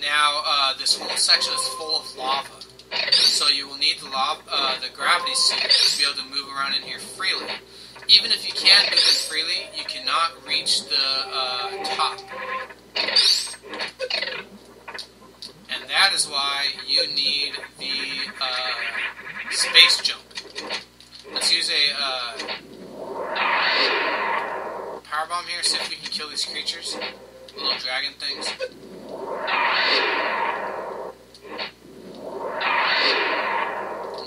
Now, this whole section is full of lava, so you will need the gravity suit to be able to move around in here freely. Even if you can move in freely, you cannot reach the top. And that is why you need the space jump. Let's use a power bomb here, see if we can kill these creatures. Little dragon things.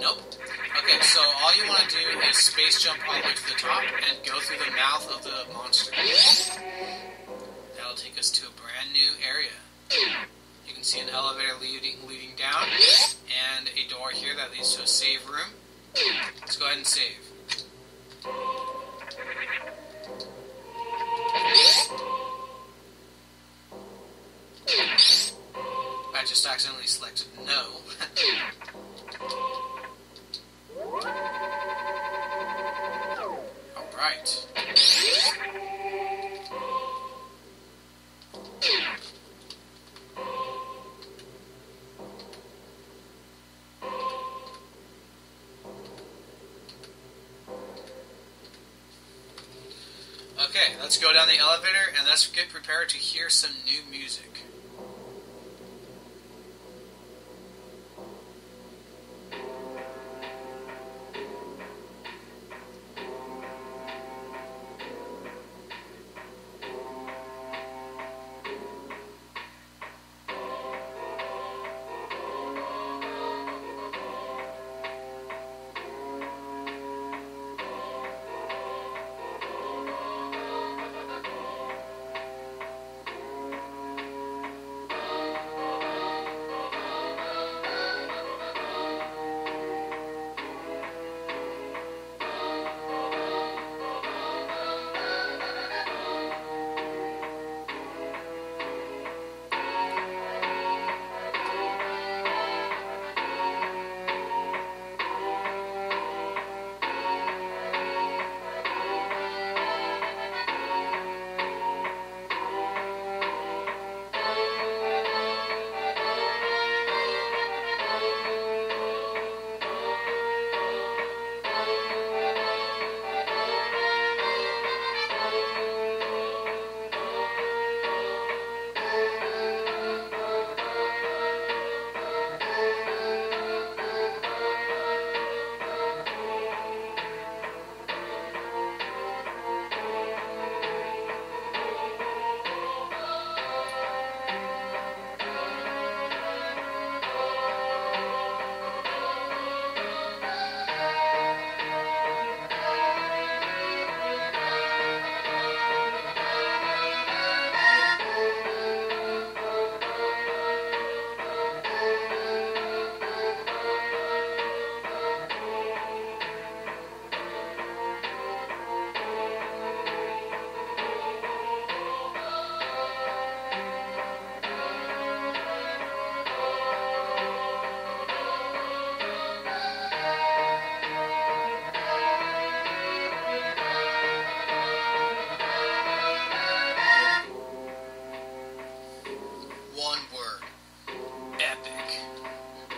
Nope. Okay, so all you want to do is space jump all the way to the top and go through the mouth of the monster. That'll take us to a brand new area. You can see an elevator leading down, and a door here that leads to a save room. Let's go ahead and save. I just accidentally selected no. Alright. Okay, let's go down the elevator and let's get prepared to hear some new music.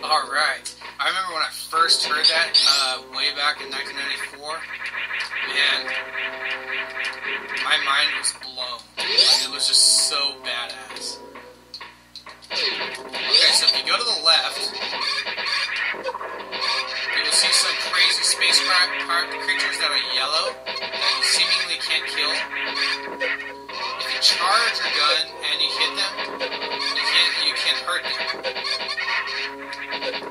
Alright. I remember when I first heard that, way back in 1994, man, my mind was blown. Like, it was just so badass. Okay, so if you go to the left, you will see some crazy spacecraft creatures that are yellow, that you seemingly can't kill. If you charge your gun and you hit them, you can't hurt them.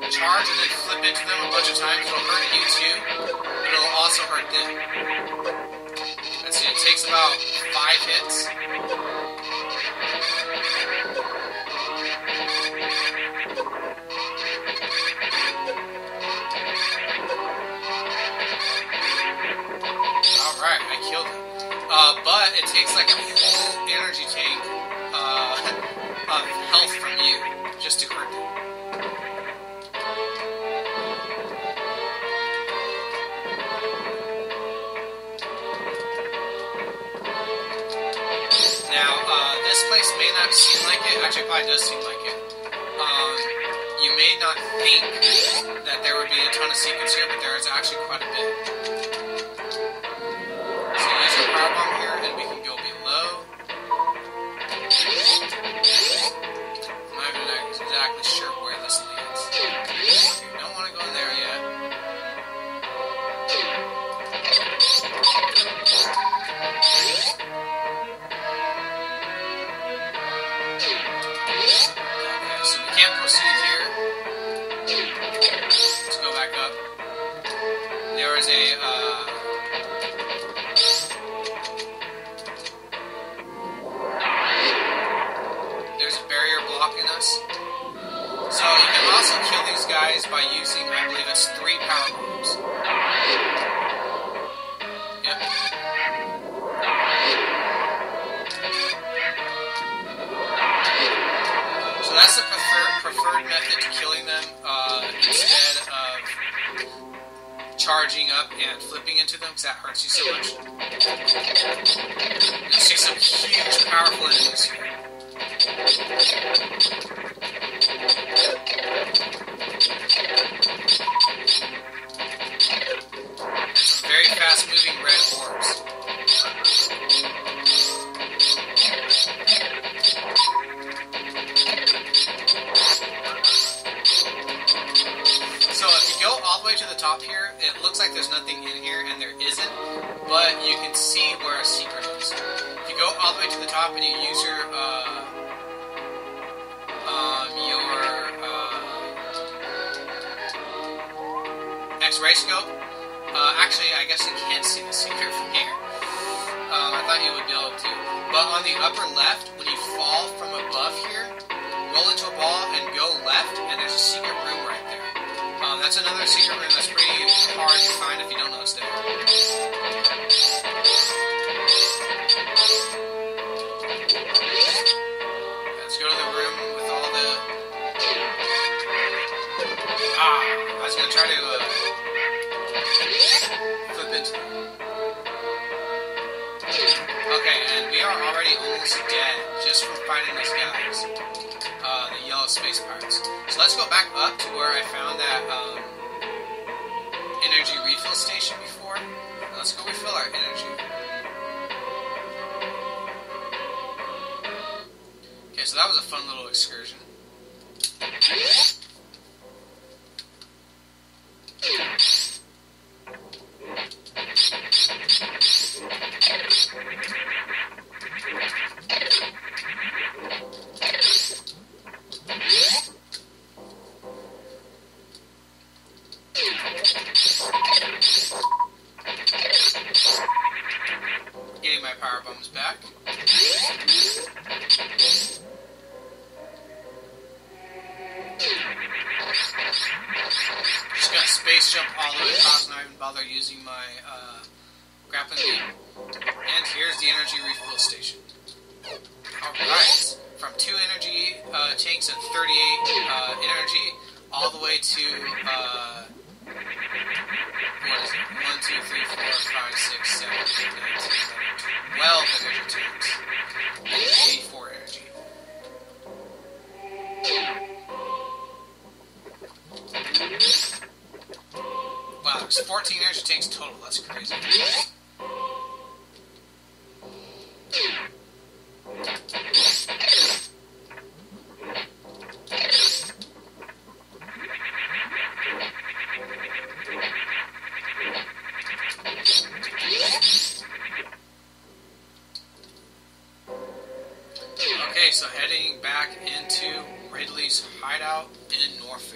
Charge and then flip into them a bunch of times, it'll hurt you too, but it'll also hurt them. Let's see, it takes about 5 hits. Alright, I killed him. But it takes like a whole energy tank of health from you just to hurt them. Actually, it probably does seem like it. You may not think that there would be a ton of secrets here, but there is actually quite a bit. So use your power bomb here, and we can go below. I'm not even exactly sure where this leads. You don't want to go in there yet. Okay, so we can't proceed here. Let's go back up. There is a, there's a barrier blocking us. So you can also kill these guys by using, I believe it's 3 power bombs. Yep. So that's the preferred method to killing them, instead of charging up and flipping into them, because that hurts you so much. You'll see some huge, powerful enemies here. And some very fast-moving red orbs. So if you go all the way to the top here, it looks like there's nothing in here, and there isn't, but you can see where a secret is. If you go all the way to the top and you use your X-ray scope, actually I guess you can't see the secret from here. I thought you would be able to. But on the upper left, when you fall from above here, roll into a ball and go left, and there's a secret room right there. That's another secret room that's pretty hard to find if you don't know it's there. Let's go to the room with all the... I was going to try to flip into them. Okay, and we are already almost dead just from fighting those guys. The yellow space pirates. So let's go back up to where I found that energy refill station before. Let's go refill our energy. Okay, so that was a fun little excursion. Getting my power bombs back. Just gonna space jump all the way across, not even bother using my grappling beam. And here's the energy refill station. Alright, from 2 energy tanks and 38 energy, all the way to, what is it? 1, 2, 3, 4, 5, 6, 7, 8, 9, 10, 11, 12 energy tanks. And 84 energy. Wow, there's 14 energy tanks total. That's crazy. Okay, so heading back into Ridley's hideout in Norfair.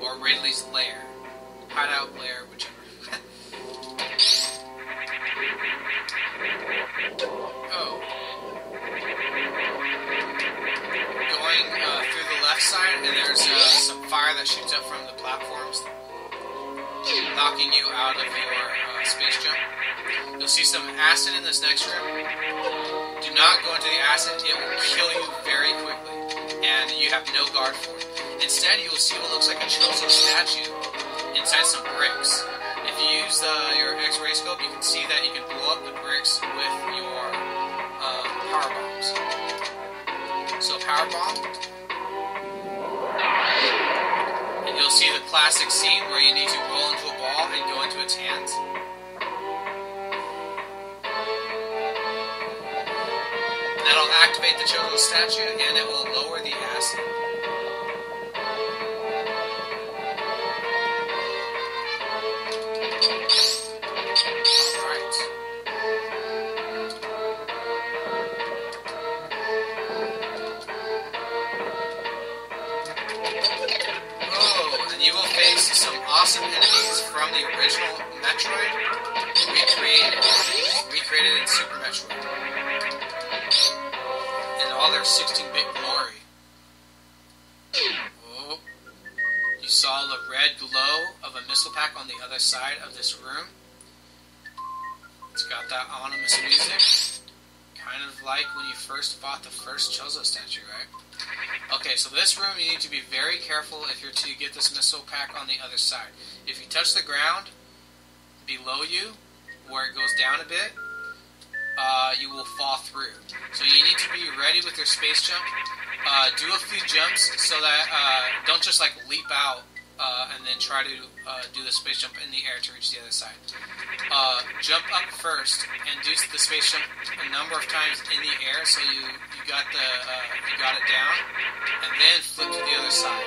Or Ridley's lair. Hideout, lair, whichever. Oh. Going through the left side, and there's some fire that shoots up from the platforms, knocking you out of your space jump. You'll see some acid in this next room. Do not go into the acid, it will kill you very quickly, and you have no guard for it. Instead, you will see what looks like a Chozo statue inside some bricks. If If you use your X-ray scope, you can see that you can blow up the bricks with your power bombs. So power bomb, and you'll see the classic scene where you need to roll into a ball and go into its hands. That'll activate the Chozo statue, and it will lower the acid. Alright. Oh, and you will face some awesome enemies from the original Metroid, recreated in Super Metroid. All their 16-bit glory. Oh, you saw the red glow of a missile pack on the other side of this room. It's got that ominous music, kind of like when you first bought the first Chozo statue, right? Okay, so this room you need to be very careful if you're to get this missile pack on the other side. If you touch the ground below you, where it goes down a bit, you will fall through. So you need to be ready with your space jump. Do a few jumps so that don't just like leap out and then try to do the space jump in the air to reach the other side. Jump up first and do the space jump a number of times in the air so you got it down, and then flip to the other side.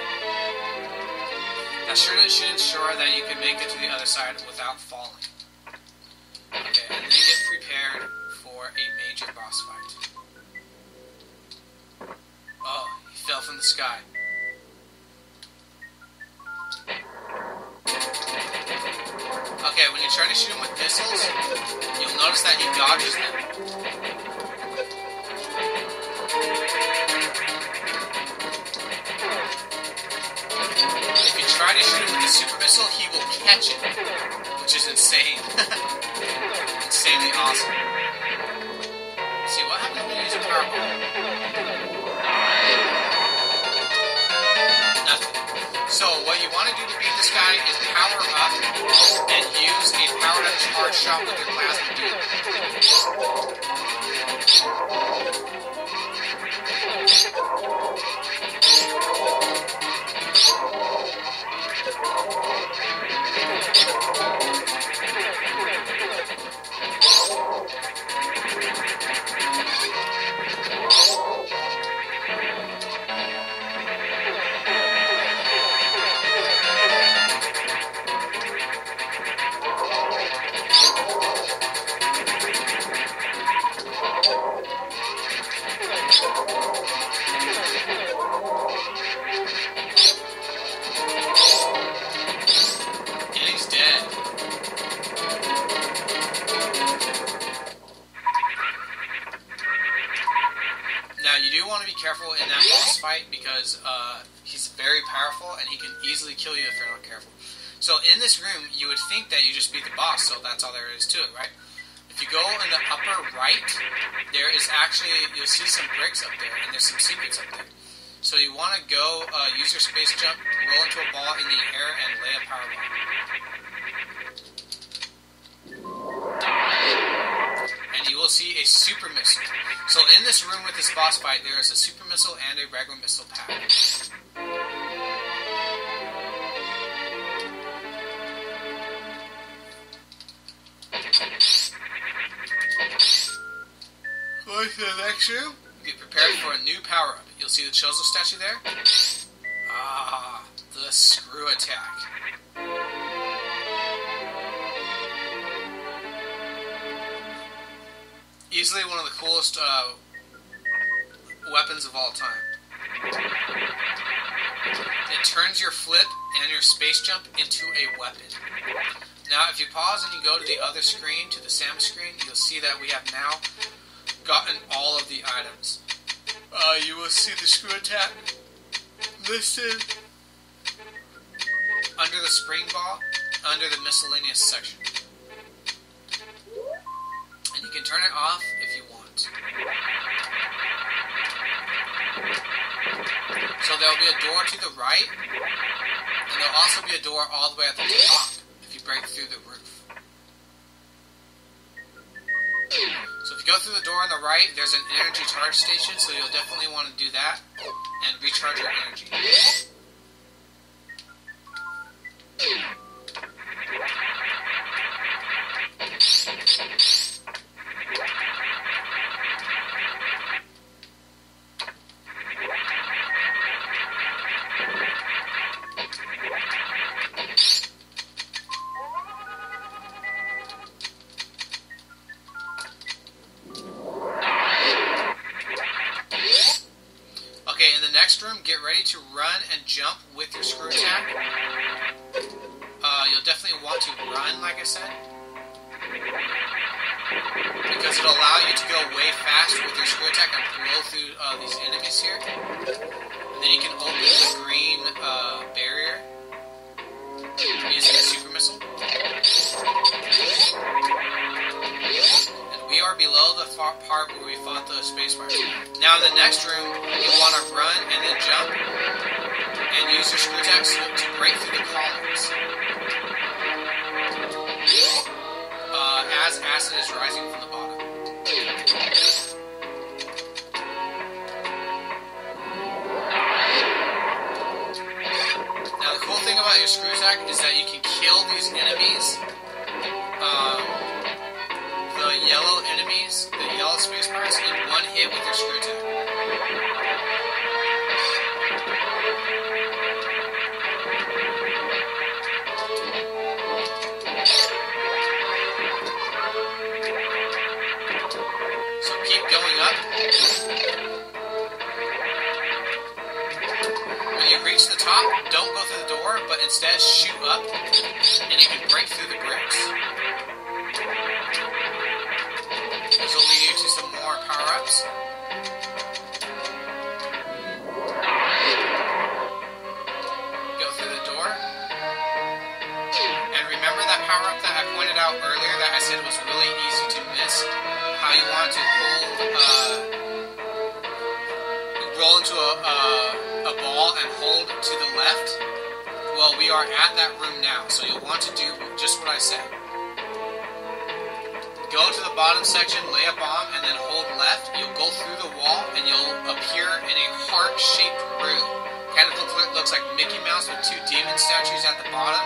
That should ensure that you can make it to the other side without falling. Okay, and then get prepared for a major boss fight. Oh, he fell from the sky. Okay, when you try to shoot him with missiles, you'll notice that he dodges them. If you try to shoot him with a super missile, he will catch it, which is insane. Insanely awesome. Let's see, what happens when you use a power bomb? Nothing. So what you want to do to beat this guy is power up and use a powered up charge shot with your plasma beam. Careful in that boss fight because he's very powerful and he can easily kill you if you're not careful. So in this room, you would think that you just beat the boss, so that's all there is to it, right? If you go in the upper right, there is actually, you'll see some bricks up there, and there's some secrets up there. So you want to go use your space jump, roll into a ball in the air, and lay a power bomb. And you will see a super missile. So in this room with this boss fight, there is a super missile and a regular missile pack. Going to the next room, get prepared for a new power-up. You'll see the Chozo statue there. Ah, the screw attack. Easily one of the coolest weapons of all time. It turns your flip and your space jump into a weapon. Now, if you pause and you go to the other screen, to the SAM screen, you'll see that we have now gotten all of the items. You will see the screw attack listed under the spring ball, under the miscellaneous section. And you can turn it off if you want. So there will be a door to the right, and there will also be a door all the way at the top if you break through the roof. go through the door on the right. There's an energy charge station, so you'll definitely want to do that and recharge your energy. Room, get ready to run and jump with your screw attack. You'll definitely want to run, like I said, because it'll allow you to go way fast with your screw attack and blow through these enemies here. And then you can open the green barrier using a super missile. We are below the part where we fought the space pirates. Now in the next room, you want to run and then jump and use your screw attacks to break through the columns as acid is rising from the bottom. Now the cool thing about your screw attack is that you can kill these enemies. The yellow enemies, the yellow space pirates, in one hit with your screw attack. So keep going up. When you reach the top, don't go through the door, but instead shoot up, and you can break through the bricks. This will lead you to some more power-ups. Go through the door. And remember that power-up that I pointed out earlier that I said was really easy to miss? How you want to roll into a ball and hold to the left? Well, we are at that room now, so you'll want to do just what I said. Go to the bottom section, lay a bomb, and then hold left. You'll go through the wall, and you'll appear in a heart-shaped room. Kind of looks like Mickey Mouse with two demon statues at the bottom,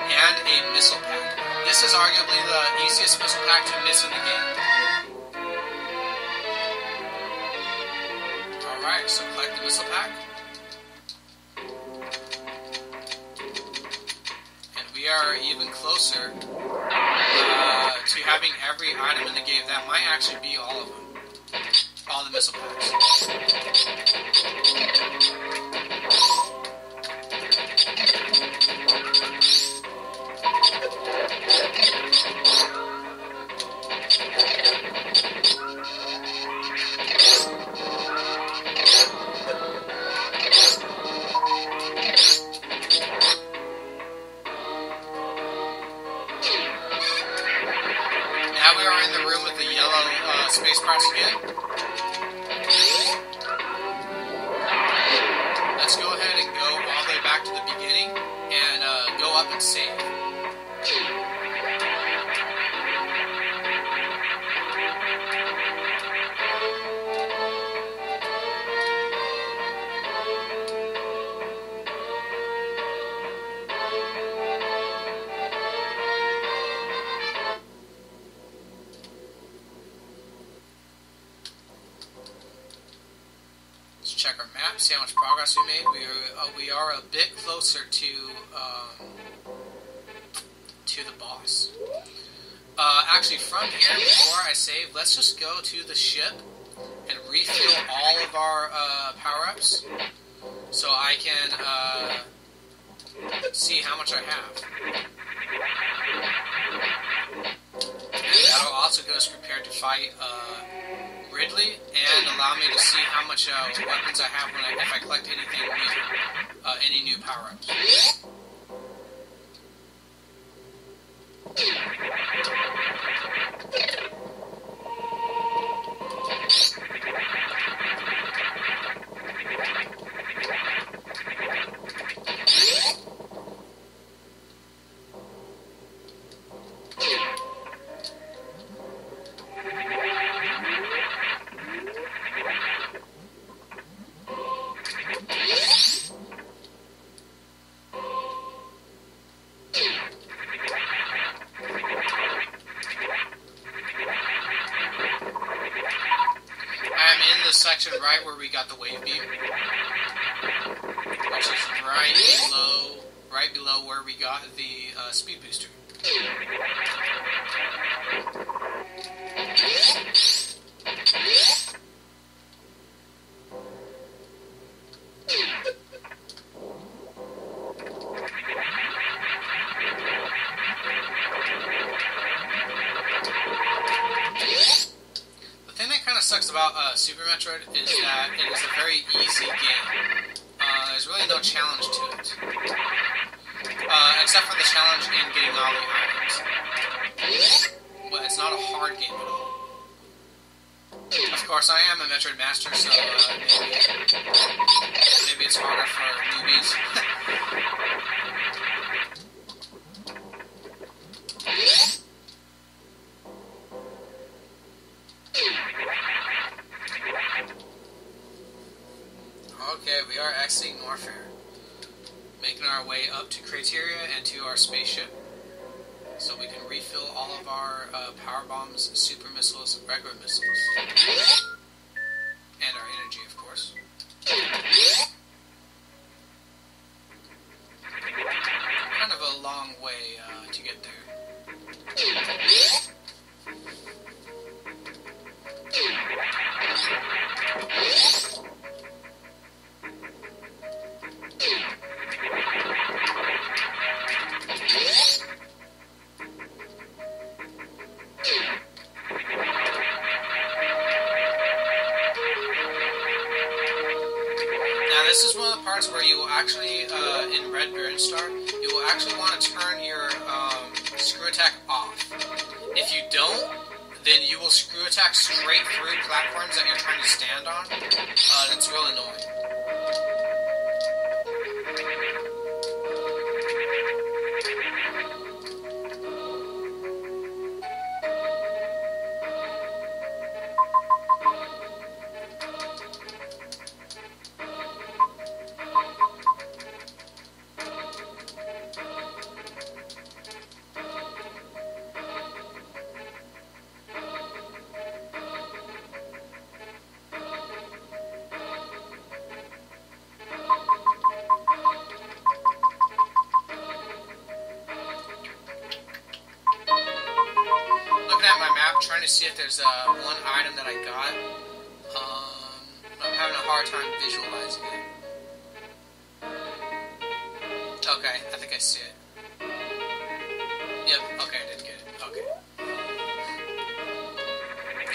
and a missile pack. This is arguably the easiest missile pack to miss in the game. Alright, so collect the missile pack. And we are even closer to having every item in the game. That might actually be all of them. All the missile packs. Now we are in the room with the yellow space parts again. Let's go ahead and go all the way back to the beginning and go up and save. Check our map, see how much progress we made. We are a bit closer to the boss. Actually, from here, before I save, let's just go to the ship and refill all of our power-ups, so I can see how much I have. And that'll also get us prepared to fight Ridley, and allow me to see how much weapons I have if I collect anything new, any new power-ups. right where we got the wave beam, which is right below where we got the speed booster. Sucks about Super Metroid is that it is a very easy game. There's really no challenge to it, except for the challenge in getting all the items. But it's not a hard game at all. Of course, I am a Metroid master, so maybe it's harder for newbies. Okay, we are exiting Norfair, making our way up to Criteria and to our spaceship, so we can refill all of our power bombs, super missiles, regular missiles, and our energy, of course. Kind of a long way to get there. This is one of the parts where you will actually, in Red Baron Star, you will actually want to turn your screw attack off. If you don't, then you will screw attack straight through platforms that you're trying to stand on. It's real annoying. Trying to see if there's one item that I got. I'm having a hard time visualizing it. Okay, I think I see it. Yep, okay, I did get it. Okay.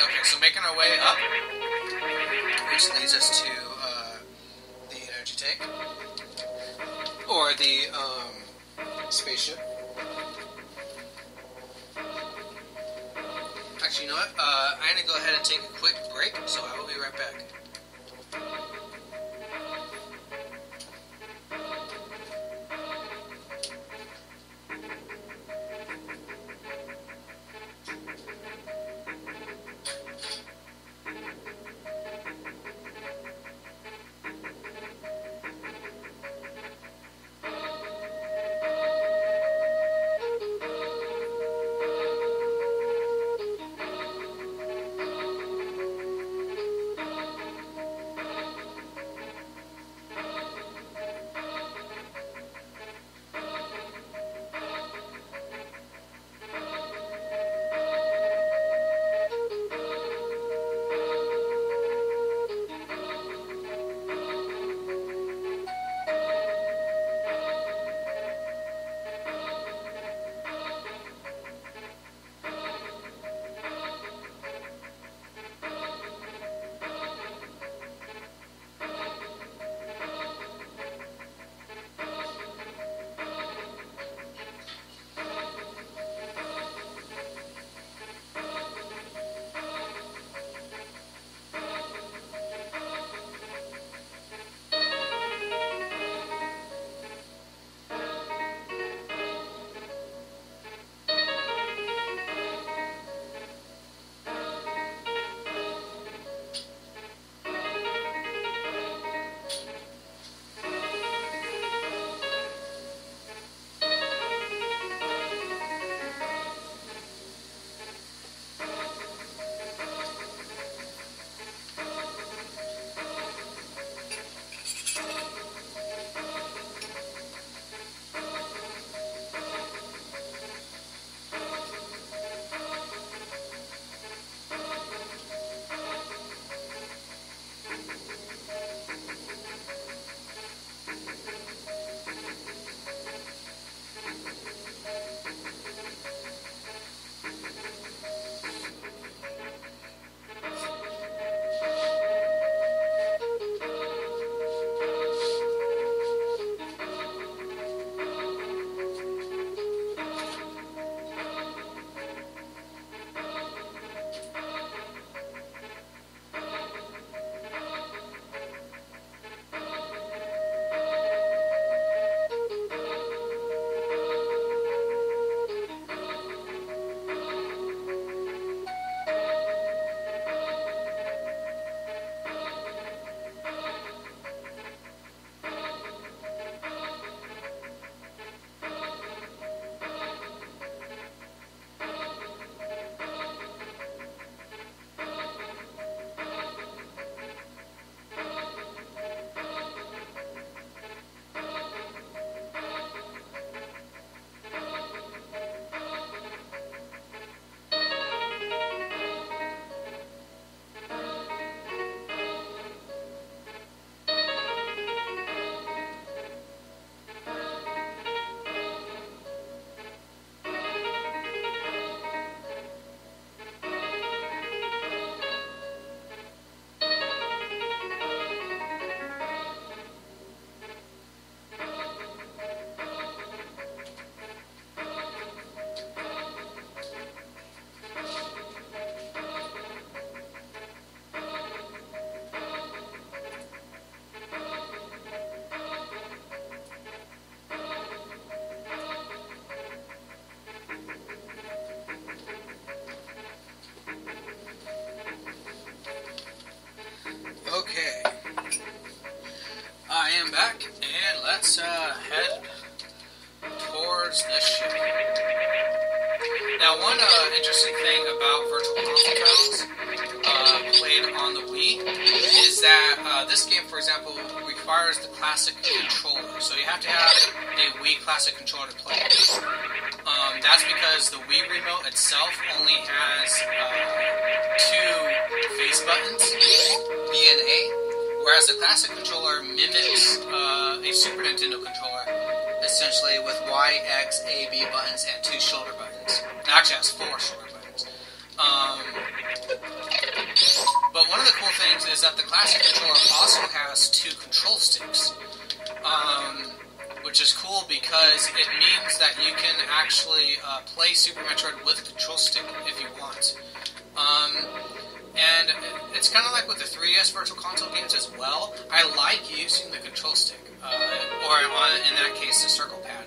Okay, so making our way up, which leads us to the energy tank. Or the spaceship. Actually, you know what? I'm going to go ahead and take a quick break, so I will be right back. let's head towards the ship. Now, one interesting thing about Virtual Console titles played on the Wii is that this game, for example, requires the classic controller. So you have to have a Wii classic controller to play. That's because the Wii remote itself only has two face buttons, B and A, whereas the classic controller mimics a Super Nintendo controller, essentially with Y, X, A, B buttons and two shoulder buttons. It actually has four shoulder buttons. But one of the cool things is that the classic controller also has two control sticks, which is cool because it means that you can actually play Super Metroid with a control stick if you want. And it's kind of like with the 3DS Virtual Console games as well. I like using the control stick, or in that case, the circle pad.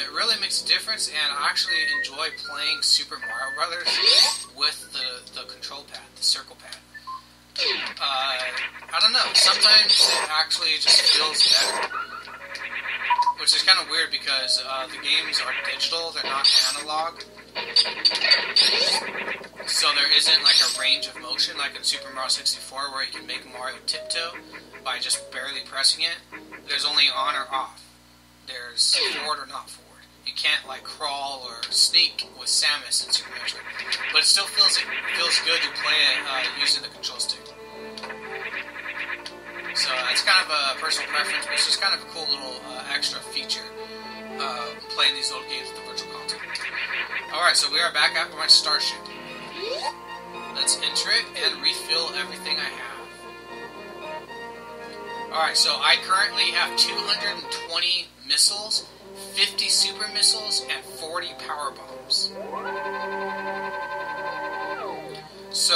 It really makes a difference, and I actually enjoy playing Super Mario Brothers with the control pad, the circle pad. I don't know, sometimes it actually just feels better, which is kind of weird because the games are digital, they're not analog, so there isn't like a range of motion like in Super Mario 64 where you can make Mario tiptoe by just barely pressing it. There's only on or off. There's forward or not forward. You can't like crawl or sneak with Samus in Super Metroid, but it still feels good to play it using the control stick. So it's kind of a personal preference, but it's just kind of a cool little extra feature playing these old games with the Virtual Console. Alright, so we are back at my starship. Let's enter it and refill everything I have. Alright, so I currently have 220 missiles, 50 super missiles, and 40 power bombs. So,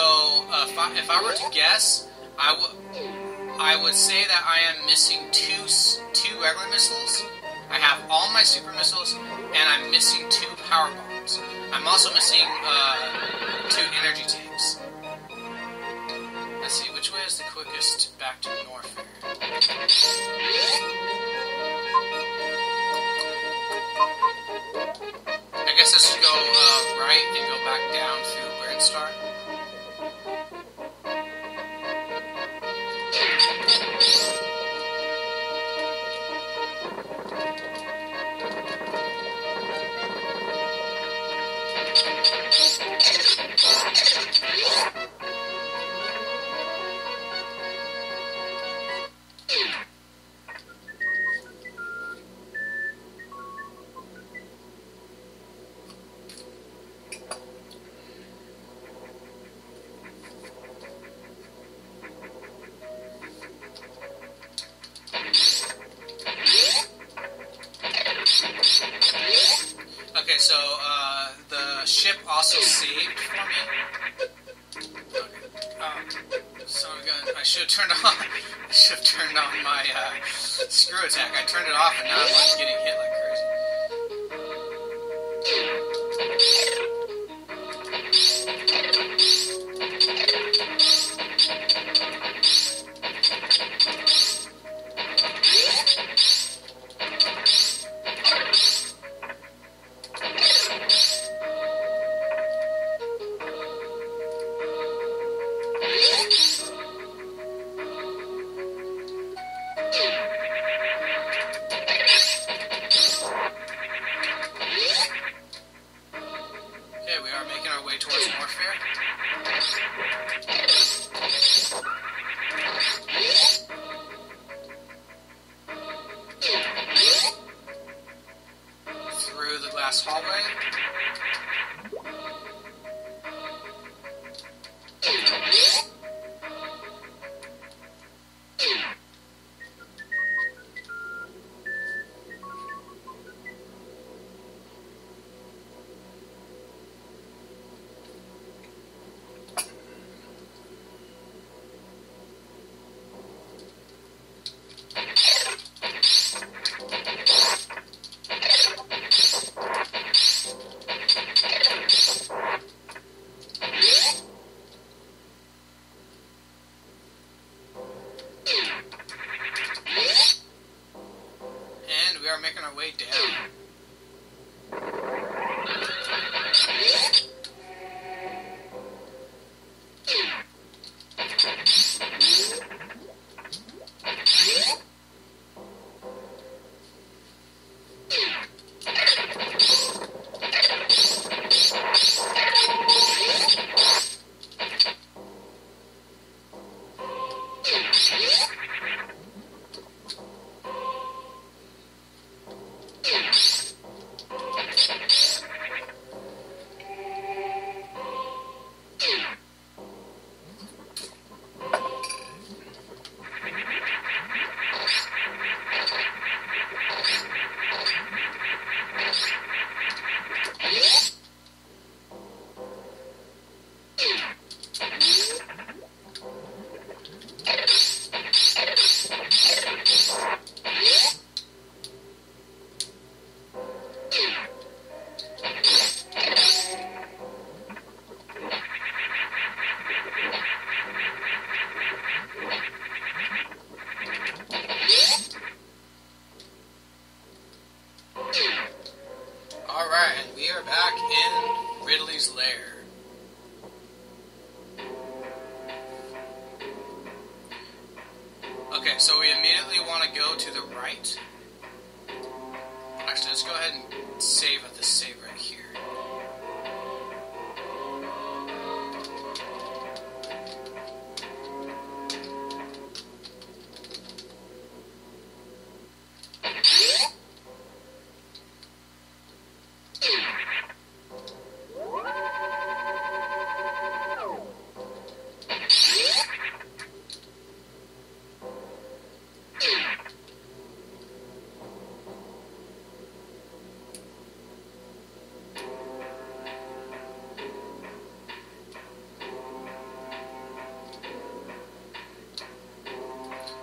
if I were to guess, I would say that I am missing two regular missiles. I have all my super missiles, and I'm missing 2 power bombs. I'm also missing 2 energy tanks. Let's see, which way is the quickest back to Norfair? I guess I should go right and go back down through Brandstar. Okay, so the ship also saved for me. Okay. So again, I should have turned on my screw attack. I turned it off, and now I'm like getting hit like crazy. Okay, so we immediately want to go to the right. Actually, let's go ahead and save at this save right here.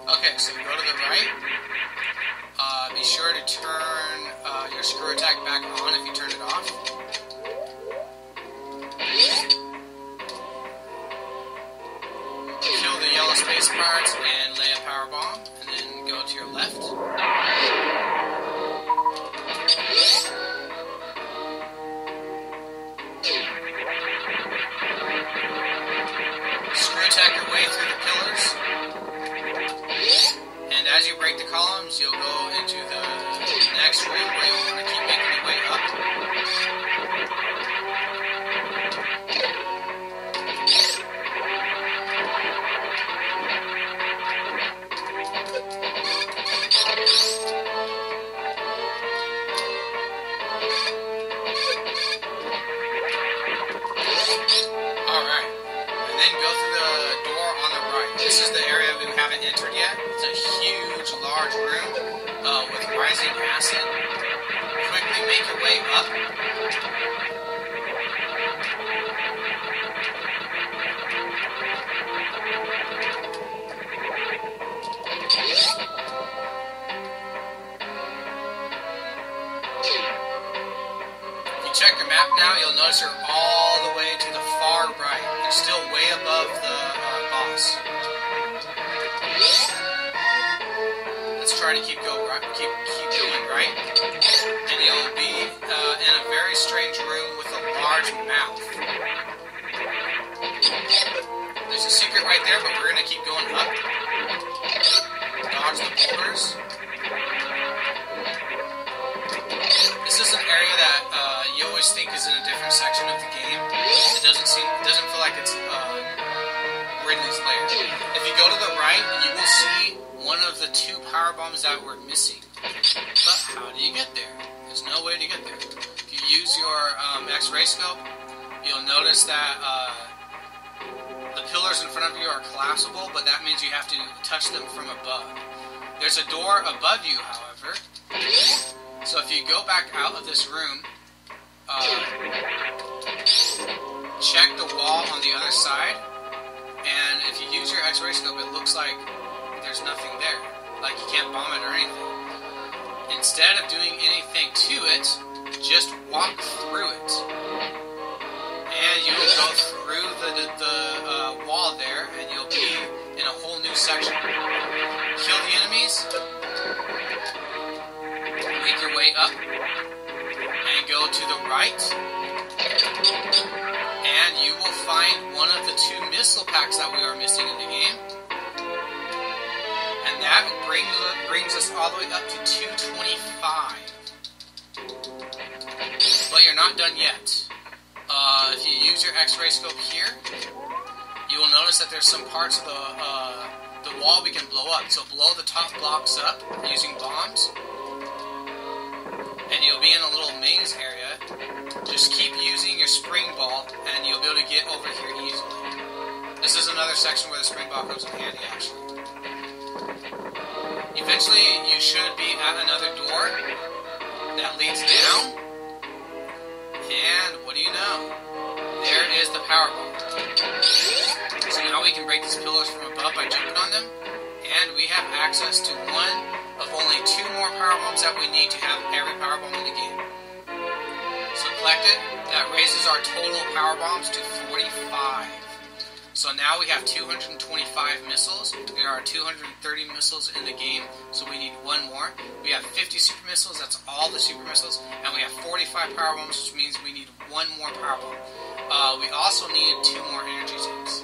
Okay, so go to the right. Be sure to turn your screw attack back on if you turn it off. Kill the yellow space parts and lay a power bomb, and then go to your left. Screw attack your way through the pillars. And as you break the columns, you'll go into the next room where you'll want to keep making your way up. Alright. And then go through the door on the right. This is the area we haven't entered yet. It's a huge, large room with rising acid. Quickly make your way up. If you check your map now, you'll notice you're all the way to the far right. You're still way above the boss. Let's try to keep going right, and you'll be in a very strange room with a large mouth. There's a secret right there, but we're going to keep going up. Dodge the boulders. This is an area that you always think is in a different section of the game. It doesn't feel like it's Ridley's lair. If you go to the right, you will see one of the two power bombs that we're missing. But how do you get there? There's no way to get there. If you use your X-ray scope, you'll notice that the pillars in front of you are collapsible, but that means you have to touch them from above. There's a door above you, however. So if you go back out of this room, check the wall on the other side, and if you use your X-ray scope, it looks like there's nothing there. Like you can't bomb it or anything. Instead of doing anything to it, just walk through it. And you will go through the wall there, and you'll be in a whole new section. Kill the enemies. Make your way up. And go to the right. And you will find one of the two missile packs that we are missing in the game. And that brings us all the way up to 225. But you're not done yet. If you use your X-ray scope here, you will notice that there's some parts of the wall we can blow up. So blow the top blocks up using bombs, and you'll be in a little maze area. Just keep using your spring ball, and you'll be able to get over here easily. This is another section where the spring ball comes in handy, actually. Eventually, you should be at another door that leads down, and what do you know? There is the power bomb. So now we can break these pillars from above by jumping on them, and we have access to one of only 2 more power bombs that we need to have every power bomb in the game. So collect it. That raises our total power bombs to 45. So now we have 225 missiles. There are 230 missiles in the game, so we need 1 more. We have 50 super missiles, that's all the super missiles, and we have 45 power bombs, which means we need 1 more power bomb. We also need 2 more energy tanks.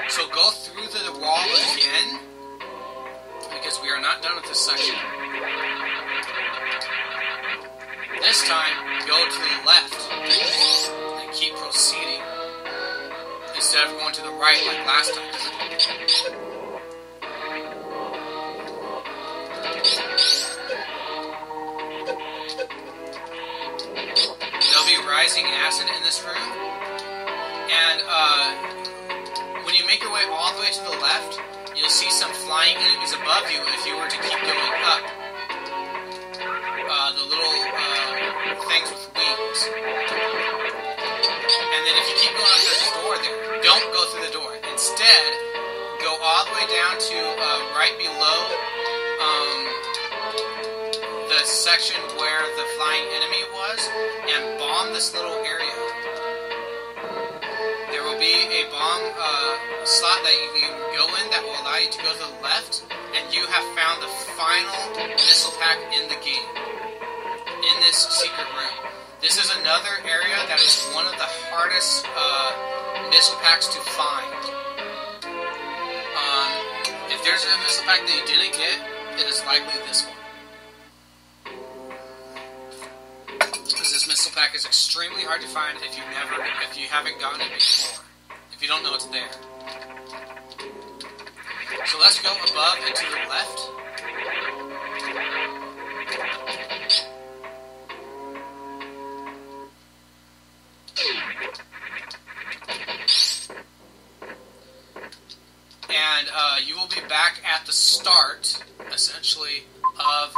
So go through the wall again, because we are not done with this section. This time, go to the left and keep proceeding instead of going to the right like last time. There'll be rising acid in this room, and when you make your way all the way to the left, you'll see some flying enemies above you if you were to keep going up. The little things with wings. And then if you keep going up, there's a door there. Don't go through the door. Instead, go all the way down to right below the section where the flying enemy was, and bomb this little area. There will be a bomb slot that you can go in that will allow you to go to the left, and you have found the final missile pack in the game, in this secret room. This is another area that is one of the hardest missile packs to find. If there's a missile pack that you didn't get, it is likely this one. Because this missile pack is extremely hard to find if you haven't gotten it before. If you don't know it's there. So let's go above and to the left. And you will be back at the start, essentially, of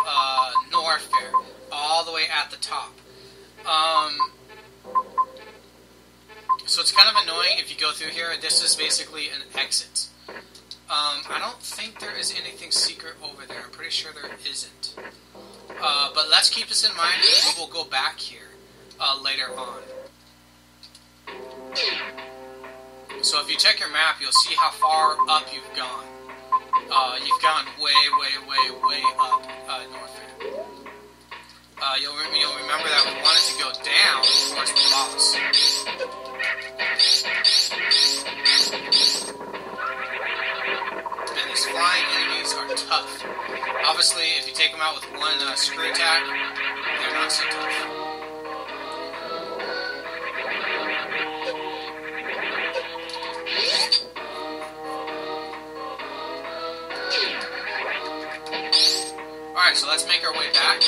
Norfair, all the way at the top. So it's kind of annoying if you go through here. This is basically an exit. I don't think there is anything secret over there. I'm pretty sure there isn't. But let's keep this in mind, and we will go back here later on. So if you check your map, you'll see how far up you've gone. You've gone way, way, way, way up Norfair. You'll remember that we wanted to go down towards the boss. And these flying enemies are tough. Obviously, if you take them out with one screw attack, they're not so tough. Alright, so let's make our way back.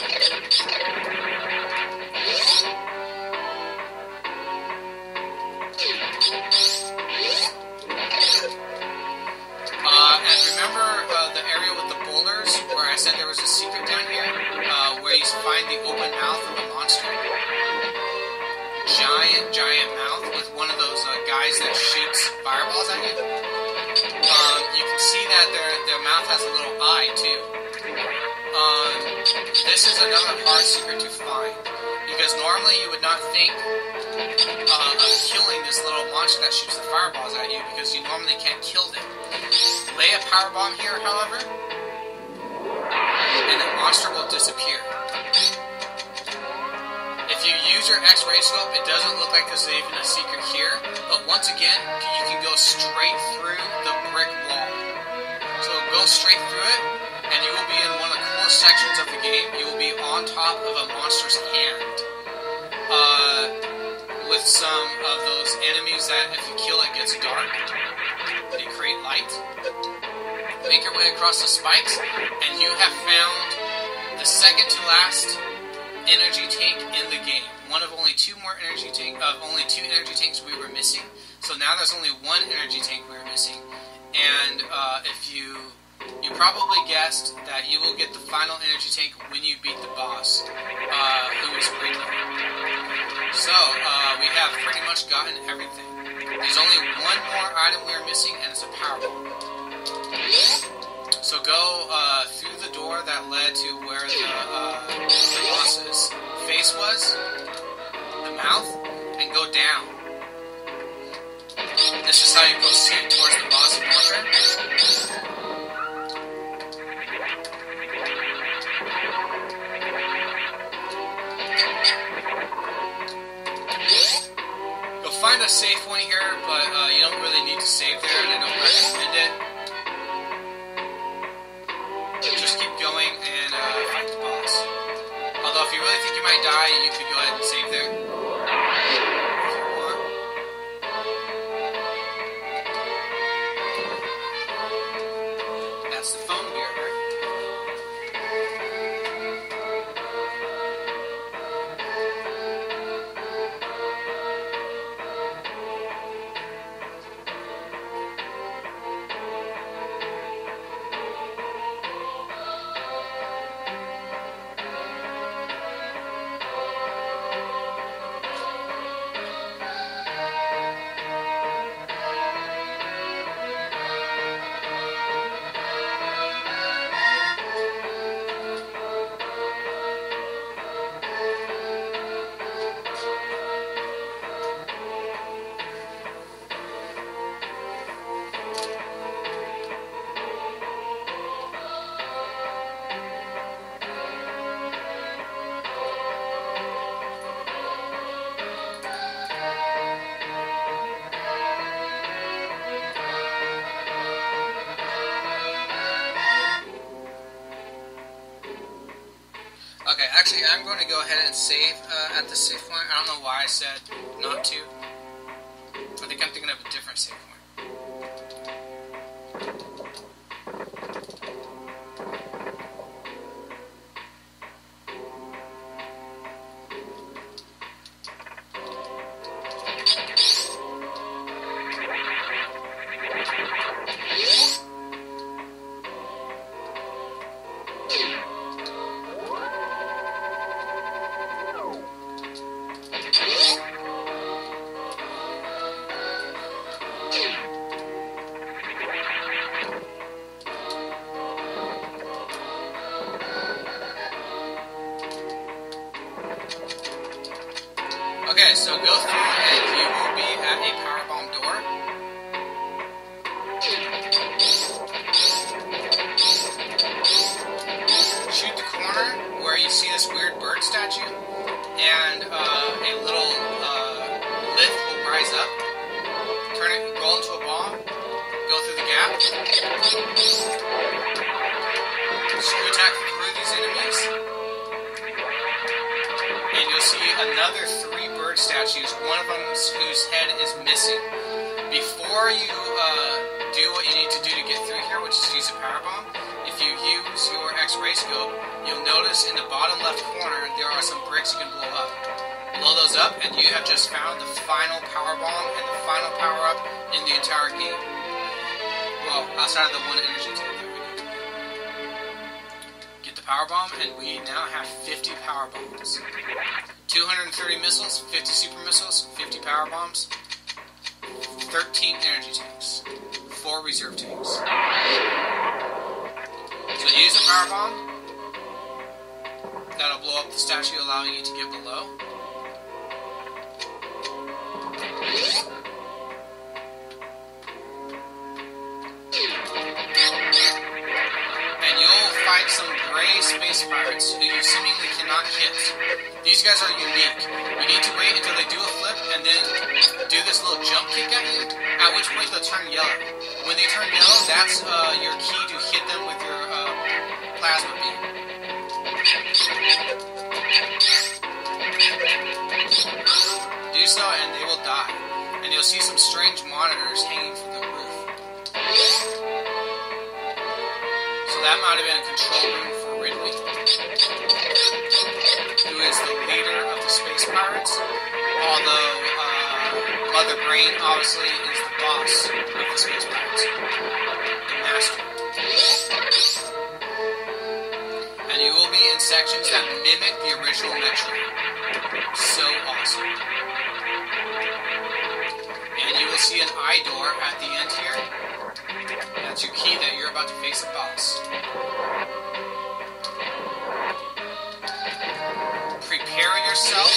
And remember the area with the boulders where I said there was a secret down here? Where you find the open mouth of a monster? Giant mouth with one of those guys that shoots fireballs at you. You can see that their mouth has a little eye too. This is another hard secret to find, because normally you would not think of killing this little monster that shoots the fireballs at you, because you normally can't kill them. Lay a power bomb here, however, and the monster will disappear. If you use your X-ray scope, it doesn't look like there's even a secret here, but once again, you can go straight through the brick wall. So go straight through it, and you will be in one of the core sections of the game. You will be on top of a monster's hand. With some of those enemies that if you kill it gets dark. They create light. make your way across the spikes, and you have found the second to last energy tank in the game. One of only two energy tanks we were missing. So now there's only one energy tank we were missing. And if you probably guessed that you will get the final energy tank when you beat the boss, who is Ricky. So we have pretty much gotten everything. There's only one more item we're missing, and it's a power bomb. So go through the door that led to where the boss's face was, the mouth, and go down. This is how you proceed towards the boss marker. You'll find a safe point here, but you don't really need to save there, and I don't recommend it. Just keep going and fight the boss. Although if you really think you might die, you could go ahead and save there. If you want. That's the phone here, right? Okay, actually, I'm going to go ahead and save at the save point. I don't know why I said not to. I think I'm thinking of a different save point. Okay, so go through and you will be at a powerbomb door. Shoot the corner where you see this weird bird statue, and a little lift will rise up. Turn it, roll into a bomb, go through the gap. Screw attack through these enemies. And you'll see another 3 bird statues, one of them whose head is missing. Before you do what you need to do to get through here, which is use a power bomb, if you use your X-ray scope, you'll notice in the bottom left corner there are some bricks you can blow up. Blow those up, and you have just found the final power bomb and the final power-up in the entire game. Well, outside of the one energy tank that we need. Get the power bomb, and we now have 50 power bombs. 230 missiles, 50 super missiles, 50 power bombs, 13 energy tanks, 4 reserve tanks. So use the power bomb. That'll blow up the statue, allowing you to get below. And you'll fight some gray space pirates who you seemingly cannot hit. These guys are unique. You need to wait until they do a flip and then do this little jump kick at you, at which point they'll turn yellow. When they turn yellow, that's your key to hit them with your plasma beam. Do so and they will die. And you'll see some strange monitors hanging from the roof. that might have been a control room for Ridley, who is the leader of the Space Pirates, although Mother Brain obviously is the boss of the Space Pirates, the master. And you will be in sections that mimic the original Metroid. So awesome. And you will see an eye door at the end here. That's your key that you're about to face a boss. Prepare yourself,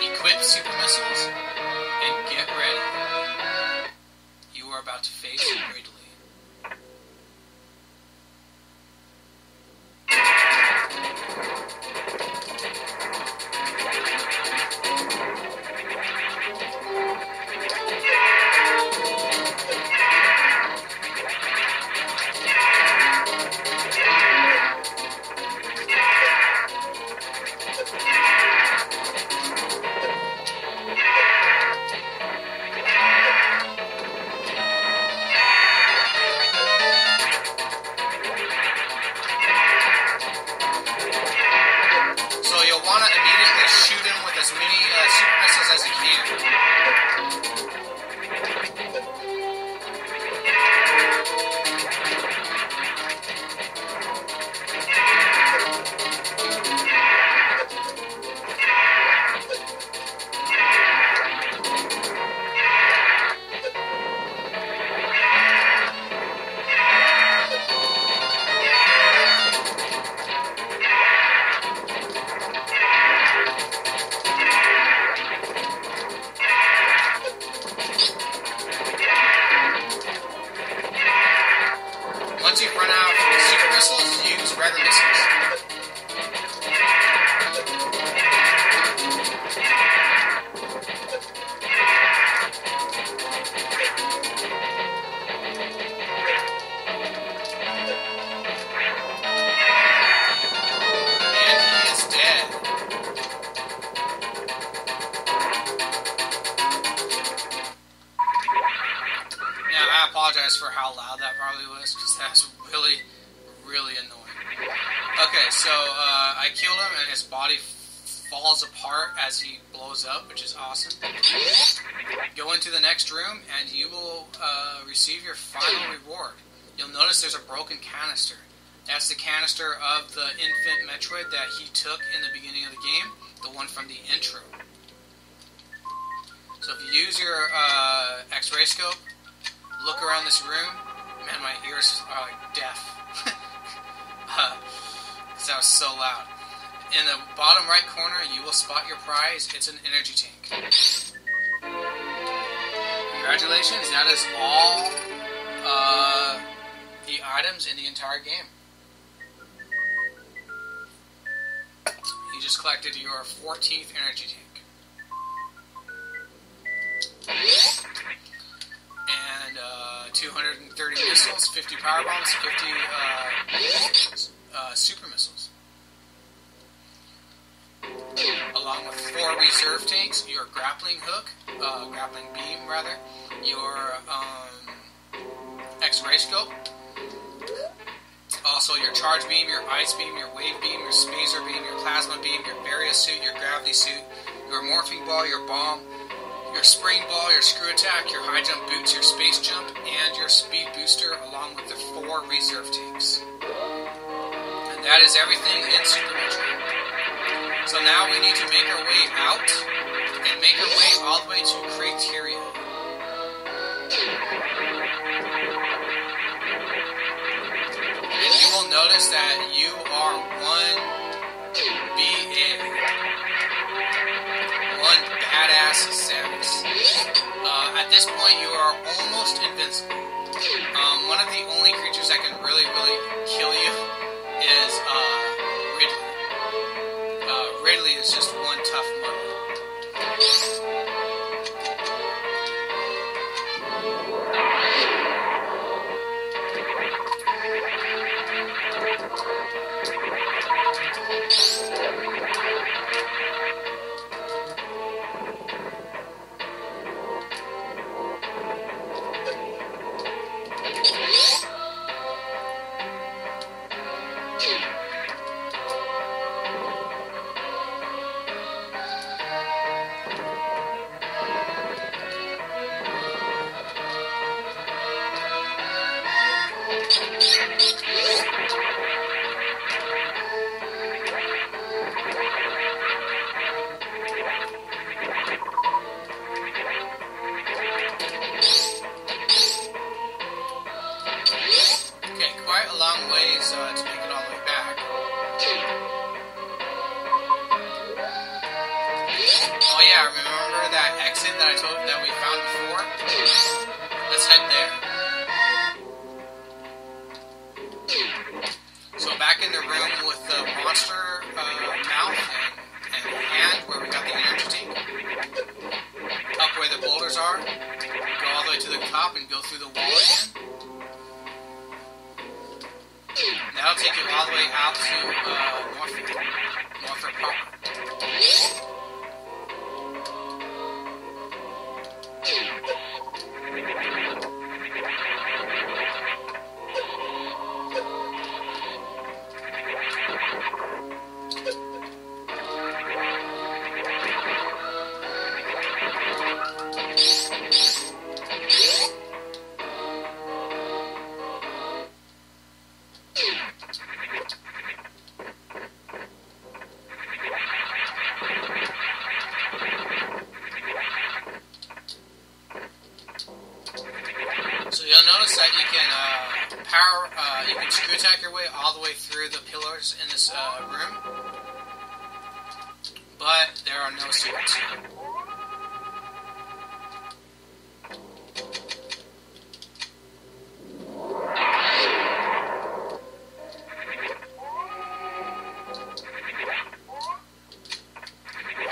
equip super missiles, and get ready. You are about to face Ridley. Once you've run out of super missiles, use regular missiles. And he is dead. Now, I apologize for how loud that probably was, because that's really, really annoying. Okay, so I killed him, and his body falls apart as he blows up, which is awesome. Go into the next room, and you will receive your final reward. You'll notice there's a broken canister. That's the canister of the infant Metroid that he took in the beginning of the game, the one from the intro. So if you use your X-ray scope, look around this room. Man, my ears are like deaf. Because that was so loud. In the bottom right corner, you will spot your prize. It's an energy tank. Congratulations, that is all the items in the entire game. You just collected your 14th energy tank. And 230 missiles, 50 power bombs, 50 super missiles. Along with 4 reserve tanks, your grappling hook, grappling beam rather, your X-ray scope, also your charge beam, your ice beam, your wave beam, your spacer beam, your plasma beam, your barrier suit, your gravity suit, your morphing ball, your bomb, your spring ball, your screw attack, your high jump boots, your space jump, and your speed booster, along with the 4 reserve tanks. And that is everything in Super Metroid. So now we need to make our way out, and make our way all the way to Criteria. And you will notice that you are one BA. One badass Samus. At this point, you are almost invincible. One of the only creatures that can really, really kill you is Ridley. Ridley is just one tough mother. that exit that I told that we found before. Let's head there. So back in the room with the monster mouth and hand where we got the energy tank. Up where the boulders are. Go all the way to the top and go through the wall again. That'll take you all the way out to Norfolk proper. So you'll notice that you can you can screw attack your way all the way through the pillars in this room, but there are no secrets here.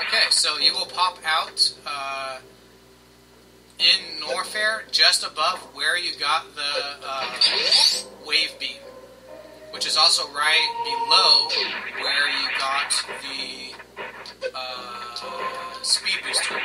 Okay, so you will pop out in Norfair, just above where you got the wave beam, which is also right below where you got the speed booster.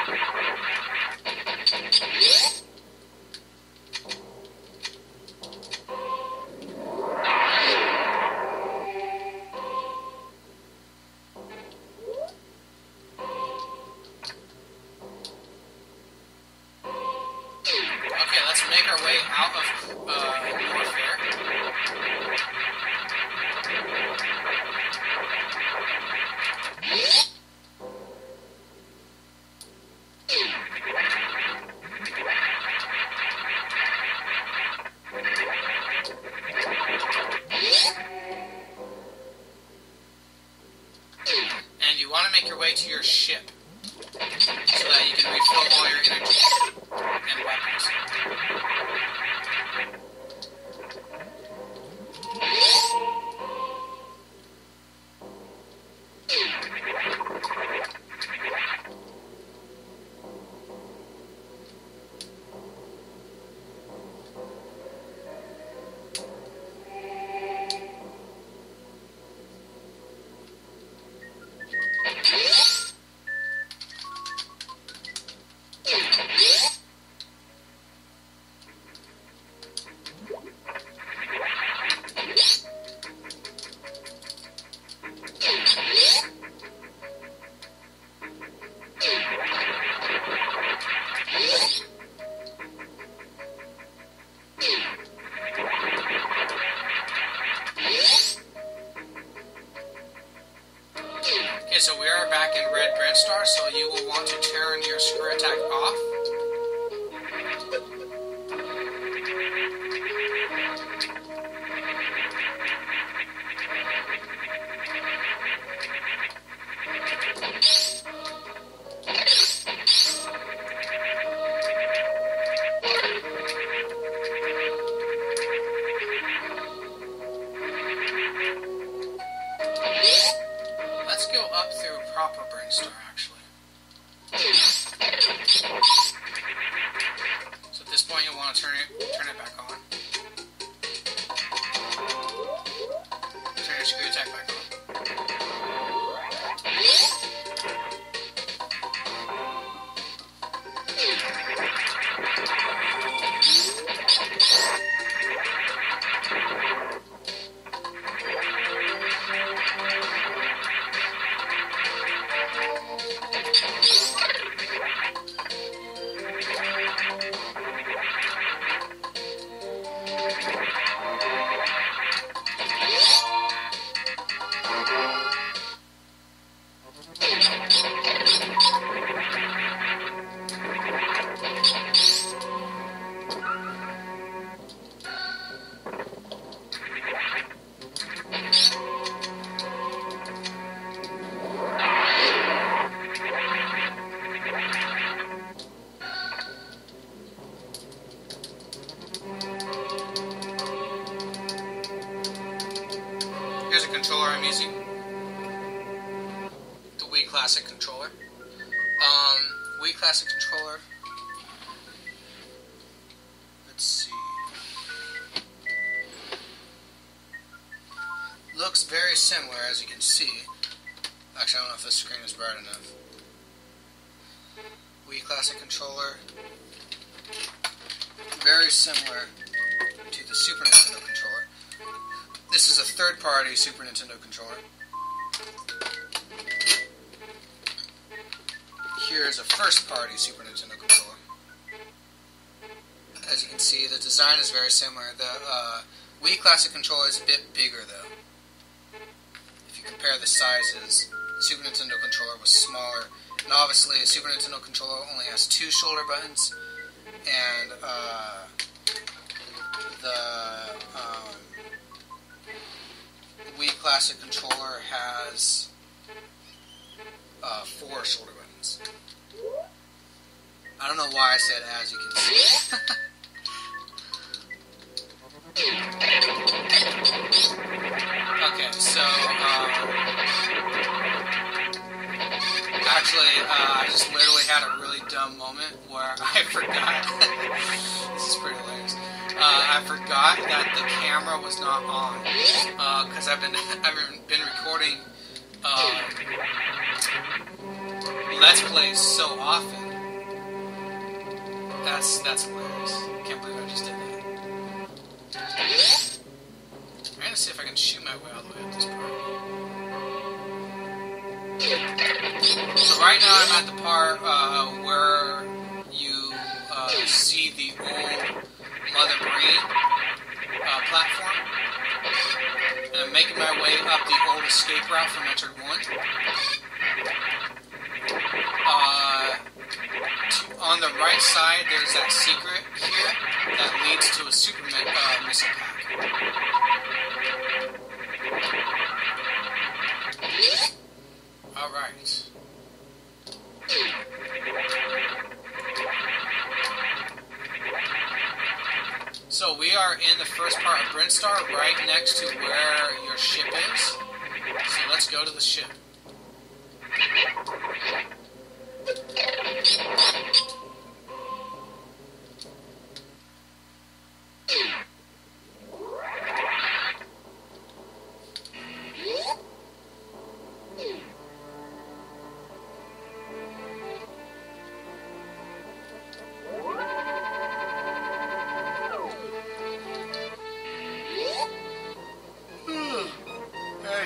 Okay, let's make our way out of Norfair. And you want to make your way to your ship so that you can refill all your energy and weapons. Okay, so we are back in Red Dreadstar, so you will want to turn your screw attack off. Let's go up through proper Brainstar, actually. So at this point, you'll want to turn it back on. Turn your screw attack back on. here's a controller I'm using. The Wii Classic controller. Wii Classic controller. Let's see. Looks very similar, as you can see. Actually, I don't know if the screen is bright enough. Wii Classic controller. Very similar to the Super Nintendo controller. This is a third-party Super Nintendo controller. Here is a first-party Super Nintendo controller. As you can see, the design is very similar. The Wii Classic controller is a bit bigger, though. If you compare the sizes, the Super Nintendo controller was smaller. And obviously, a Super Nintendo controller only has 2 shoulder buttons, and the Wii Classic controller has 4 shoulder buttons. I don't know why I said as you can see. Okay, so actually, I just literally had a really dumb moment where I forgot. This is pretty hilarious. I forgot that the camera was not on because I've been recording Let's Plays so often. That's hilarious. Can't believe I just did that. I'm gonna see if I can shoot my way all the way up this part. So right now I'm at the part where you see the old Mother Brain platform, and I'm making my way up the old escape route from Metroid 1. On the right side, there's that secret here that leads to a super missile pack. Alright. So we are in the first part of Brinstar, right next to where your ship is. So let's go to the ship.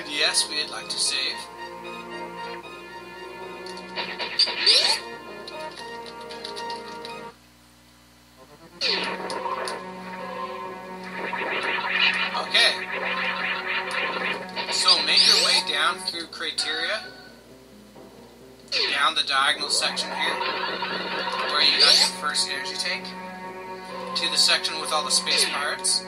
Yes, we'd like to save. Okay. So make your way down through Criteria, down the diagonal section here, where you got your first energy tank, to the section with all the space pirates.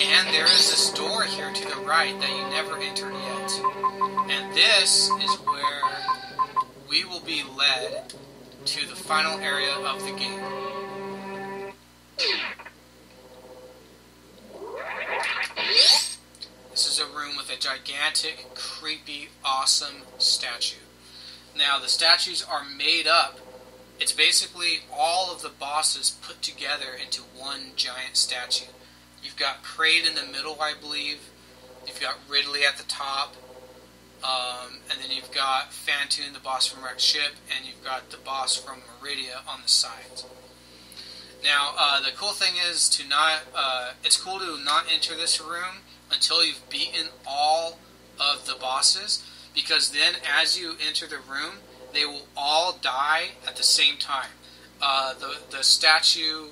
And there is this door here to the right that you never entered yet. And this is where we will be led to the final area of the game. This is a room with a gigantic, creepy, awesome statue. Now, the statues are made up. It's basically all of the bosses put together into one giant statue. You've got Kraid in the middle, I believe. You've got Ridley at the top. And then you've got Phantoon, the boss from Wrecked Ship. And you've got the boss from Meridia on the sides. Now, the cool thing is to not... it's cool to not enter this room until you've beaten all of the bosses. Because then, as you enter the room, they will all die at the same time. The statue...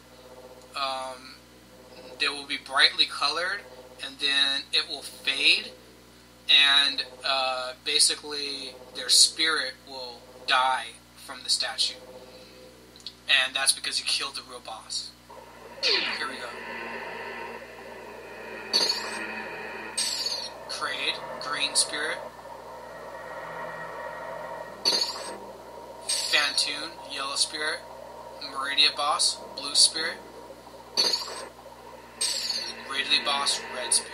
they will be brightly colored, and then it will fade, and basically their spirit will die from the statue. And that's because you killed the real boss. Here we go. Kraid, green spirit. Phantoon, yellow spirit. Meridia boss, blue spirit. Ridley Boss, Red Spear.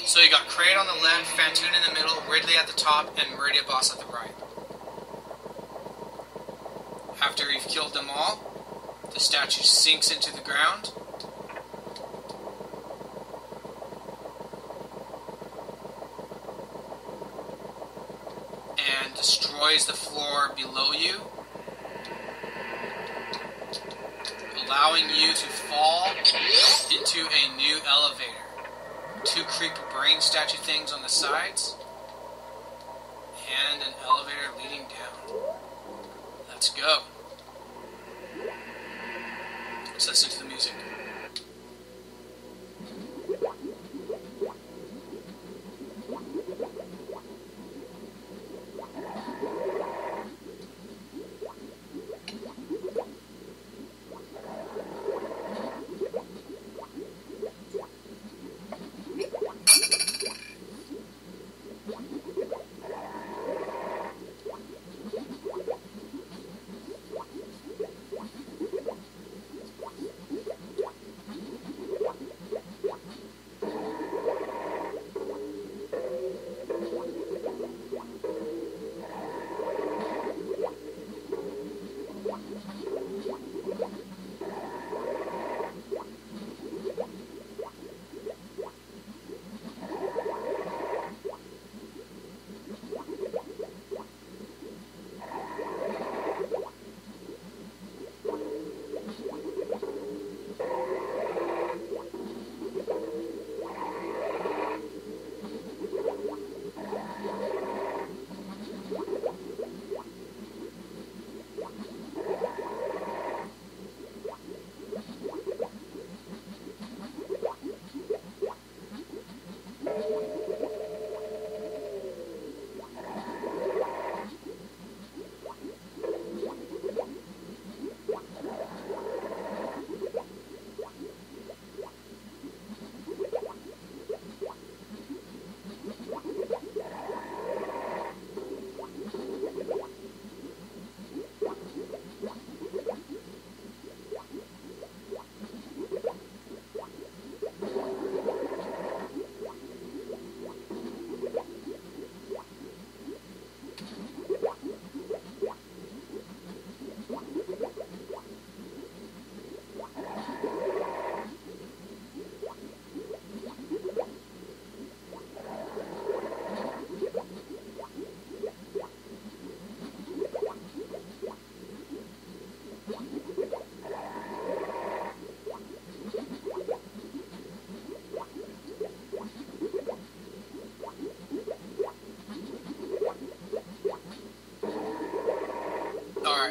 So you got Kraid on the left, Phantoon in the middle, Ridley at the top, and Meridia Boss at the right. After you've killed them all, the statue sinks into the ground. And destroys the floor below you, allowing you to fall into a new elevator. 2 creepy brain statue things on the sides, and an elevator leading down. Let's go. Let's listen to the music.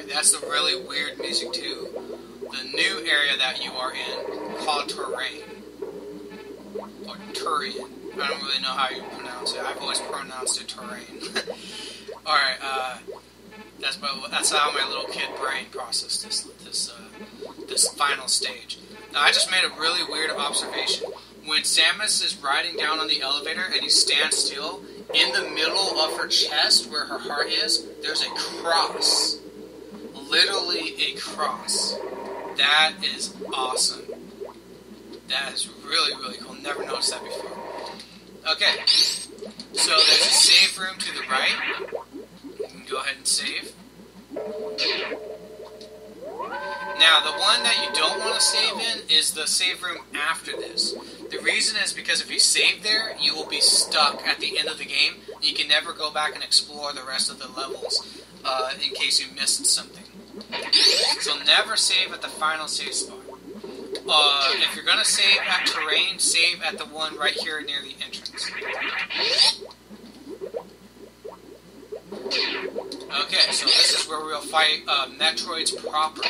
That's the really weird music too. The new area that you are in, called Terrain, or Turian. I don't really know how you pronounce it. I've always pronounced it Terrain. Alright, that's how my little kid brain processed this final stage. Now, I just made a really weird observation. When Samus is riding down on the elevator and he stands still, in the middle of her chest, where her heart is, there's a cross. Literally a cross. That is awesome. That is really, really cool. Never noticed that before. Okay. So there's a save room to the right. You can go ahead and save. Now, the one that you don't want to save in is the save room after this. The reason is because if you save there, you will be stuck at the end of the game. You can never go back and explore the rest of the levels in case you missed something. So never save at the final save spot. If you're going to save at Terrain, save at the one right here near the entrance. Okay, so this is where we'll fight Metroids proper.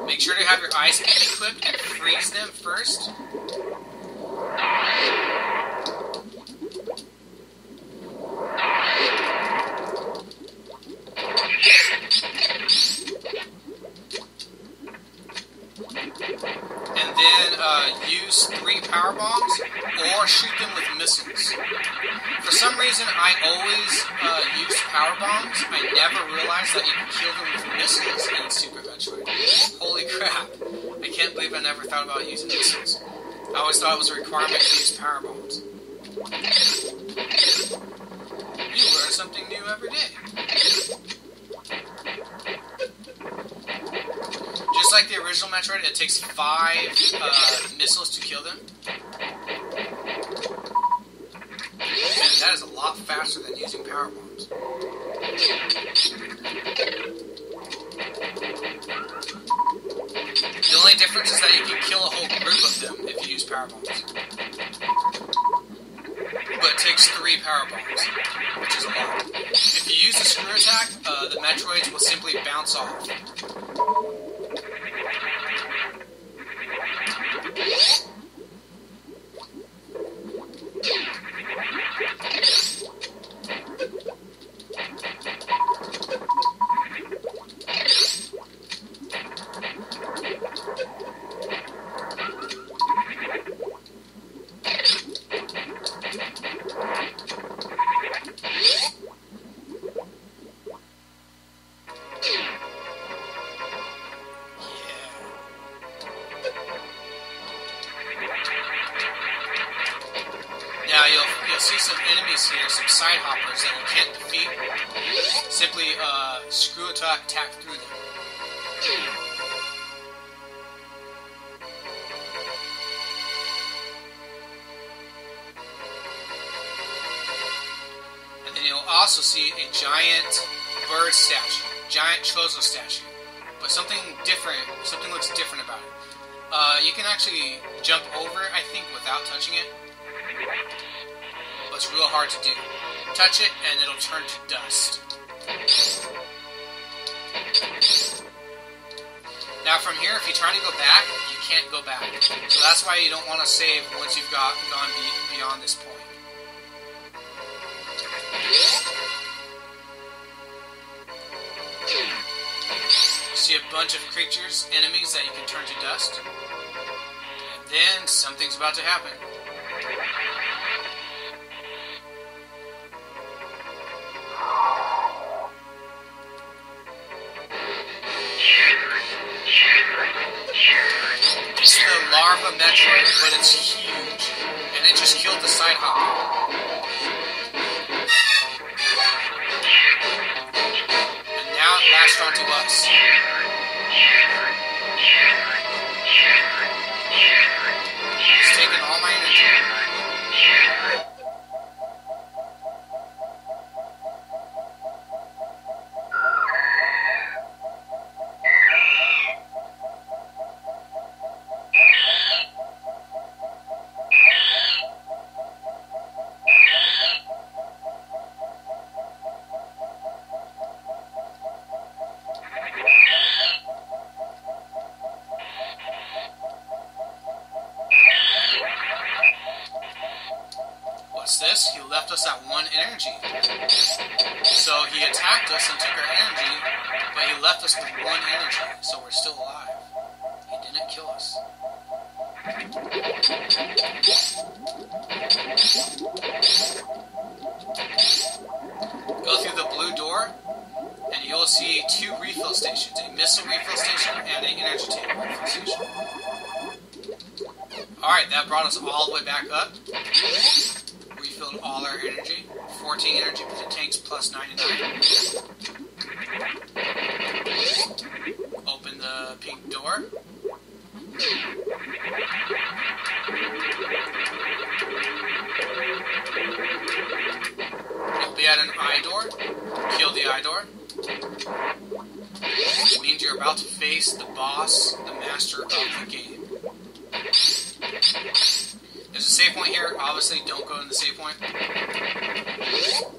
Make sure to have your ice beam equipped and freeze them first. And then use 3 power bombs or shoot them with missiles. For some reason reason I always use power bombs, I never realized that you can kill them with missiles in Super Metroid. Holy crap. I can't believe I never thought about using missiles. I always thought it was a requirement to use power bombs. You learn something new every day. Just like the original Metroid, it takes 5 missiles to kill them. And that is a lot faster than using power bombs. The only difference is that you can kill a whole group of them if you use power bombs. But it takes 3 power bombs, which is a lot. If you use the screw attack, the Metroids will simply bounce off. Now you'll see some enemies here, some side hoppers that you can't defeat. Simply screw attack through them. And then you'll also see a giant bird statue, giant Chozo statue. But something different, something looks different about it. You can actually jump over it, I think, without touching it. But it's real hard to do. Touch it and it'll turn to dust. Now from here, if you try to go back, you can't go back. So that's why you don't want to save once you've gone beyond this point. You see a bunch of creatures, enemies that you can turn to dust. And then something's about to happen. It's the larva Metroid, but it's huge. And it just killed the side hopper. And now it latched onto us. It's taken all my energy. This, he left us at 1 energy. So he attacked us and took our energy, but he left us with 1 energy, so we're still alive. He didn't kill us. Go through the blue door, and you'll see 2 refill stations, a missile refill station and an energy tank refill station. Alright, that brought us all the way back up. Refilled all our energy. 14 energy for the tanks plus 99. Open the pink door. You'll be at an eye door. Kill the eye door. It means you're about to face the boss, the master of the game. There's a save point here. Obviously, don't go in the save point.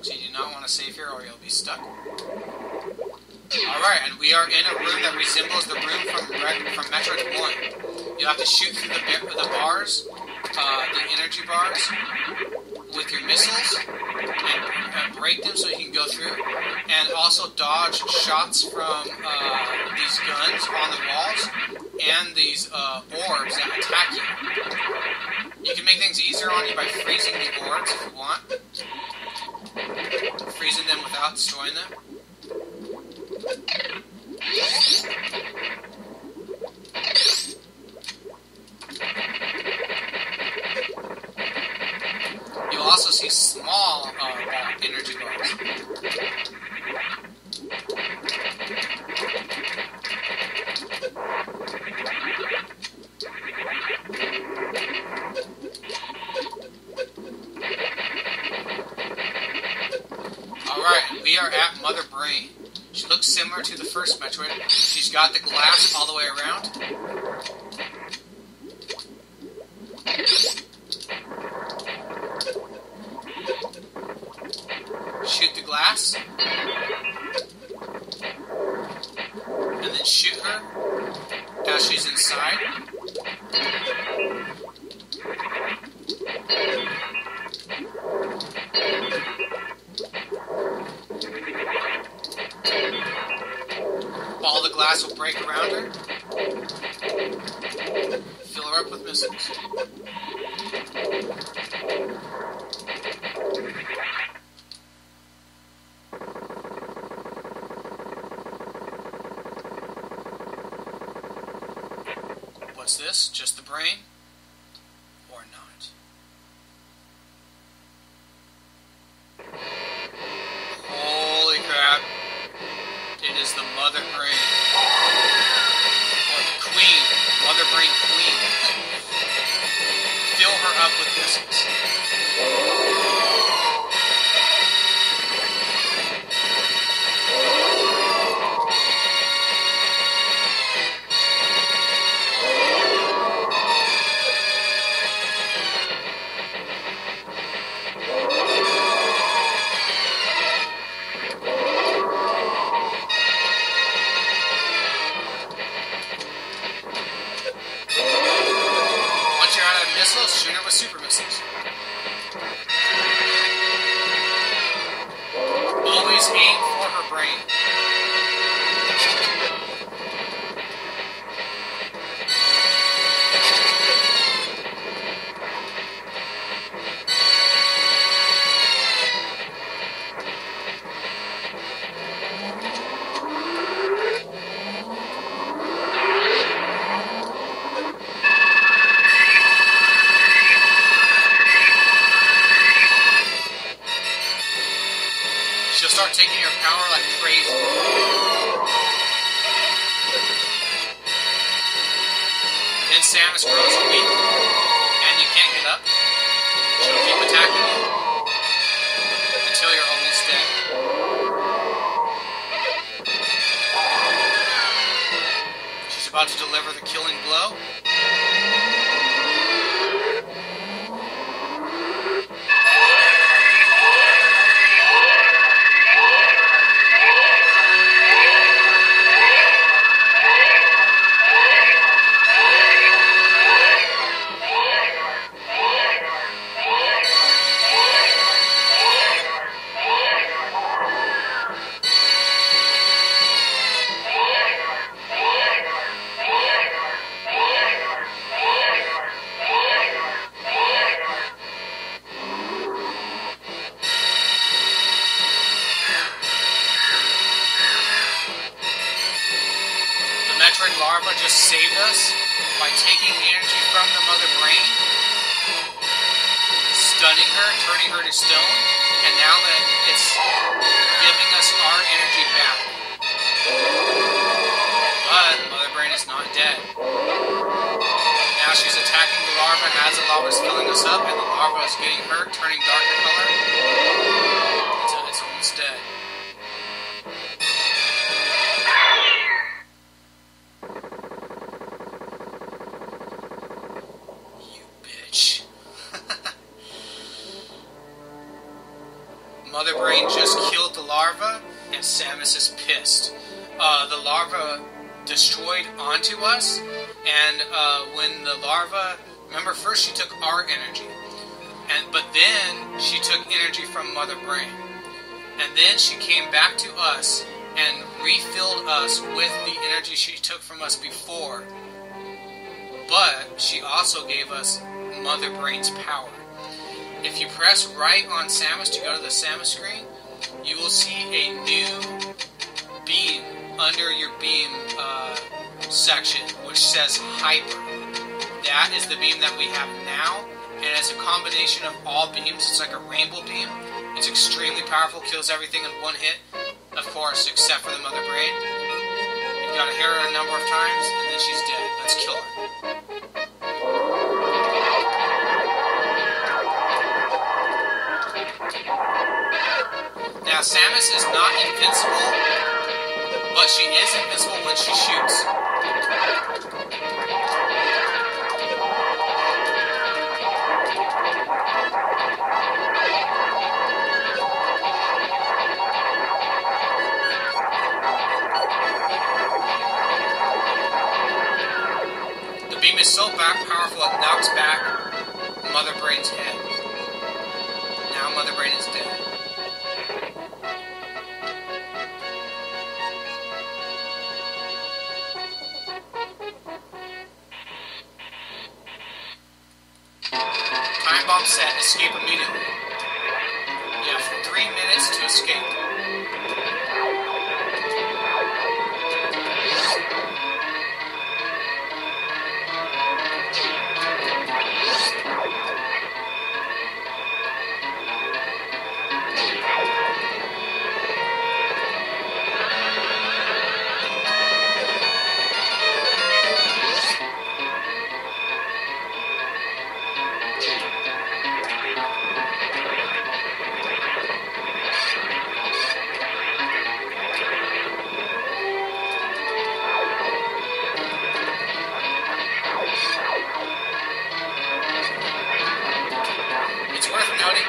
So you do not want to save here or you'll be stuck. Alright, and we are in a room that resembles the room from Metroid 1. You have to shoot through the bars, the energy bars, with your missiles, and break them so you can go through. And also dodge shots from these guns on the walls and these orbs that attack you. You can make things easier on you by freezing the orbs if you want. without destroying them. You'll also see small energy bars. Alright, we are at Mother Brain. She looks similar to the first Metroid. She's got the glass all the way around. Shoot the glass. And then shoot her as she's inside. All the glass will break around her. Fill her up with missiles. What's this? Just the brain? Or not? Holy crap. It is the Mother Brain. Or the Queen. Mother Brain Queen. Fill her up with missiles. Missiles, shoot her with super missiles. Always aim for her brain. She'll start taking your power like crazy. Then Samus grows weak, and you can't get up. She'll keep attacking you until you're almost dead. She's about to deliver the killing blow. Metroid larva just saved us by taking energy from the Mother Brain, stunning her, turning her to stone, and now that it's giving us our energy back. But Mother Brain is not dead. Now she's attacking the larva as the larva is filling us up, and the larva is getting hurt, turning darker color until it's almost dead. Mother Brain just killed the larva, and Samus is pissed. The larva destroyed onto us, and when the larva... Remember, first she took our energy, but then she took energy from Mother Brain. And then she came back to us and refilled us with the energy she took from us before. But she also gave us Mother Brain's power. If you press right on Samus to go to the Samus screen, you will see a new beam under your beam section, which says Hyper. That is the beam that we have now, and it's a combination of all beams. It's like a rainbow beam. It's extremely powerful, kills everything in one hit, of course, except for the Mother Brain. You've got to hit her a number of times, and then she's dead. Let's kill her. Now, Samus is not invincible, but she is invincible when she shoots. The beam is so powerful it knocks back Mother Brain's head. Now Mother Brain is dead. Time bomb set. Escape immediately. You have 3 minutes to escape.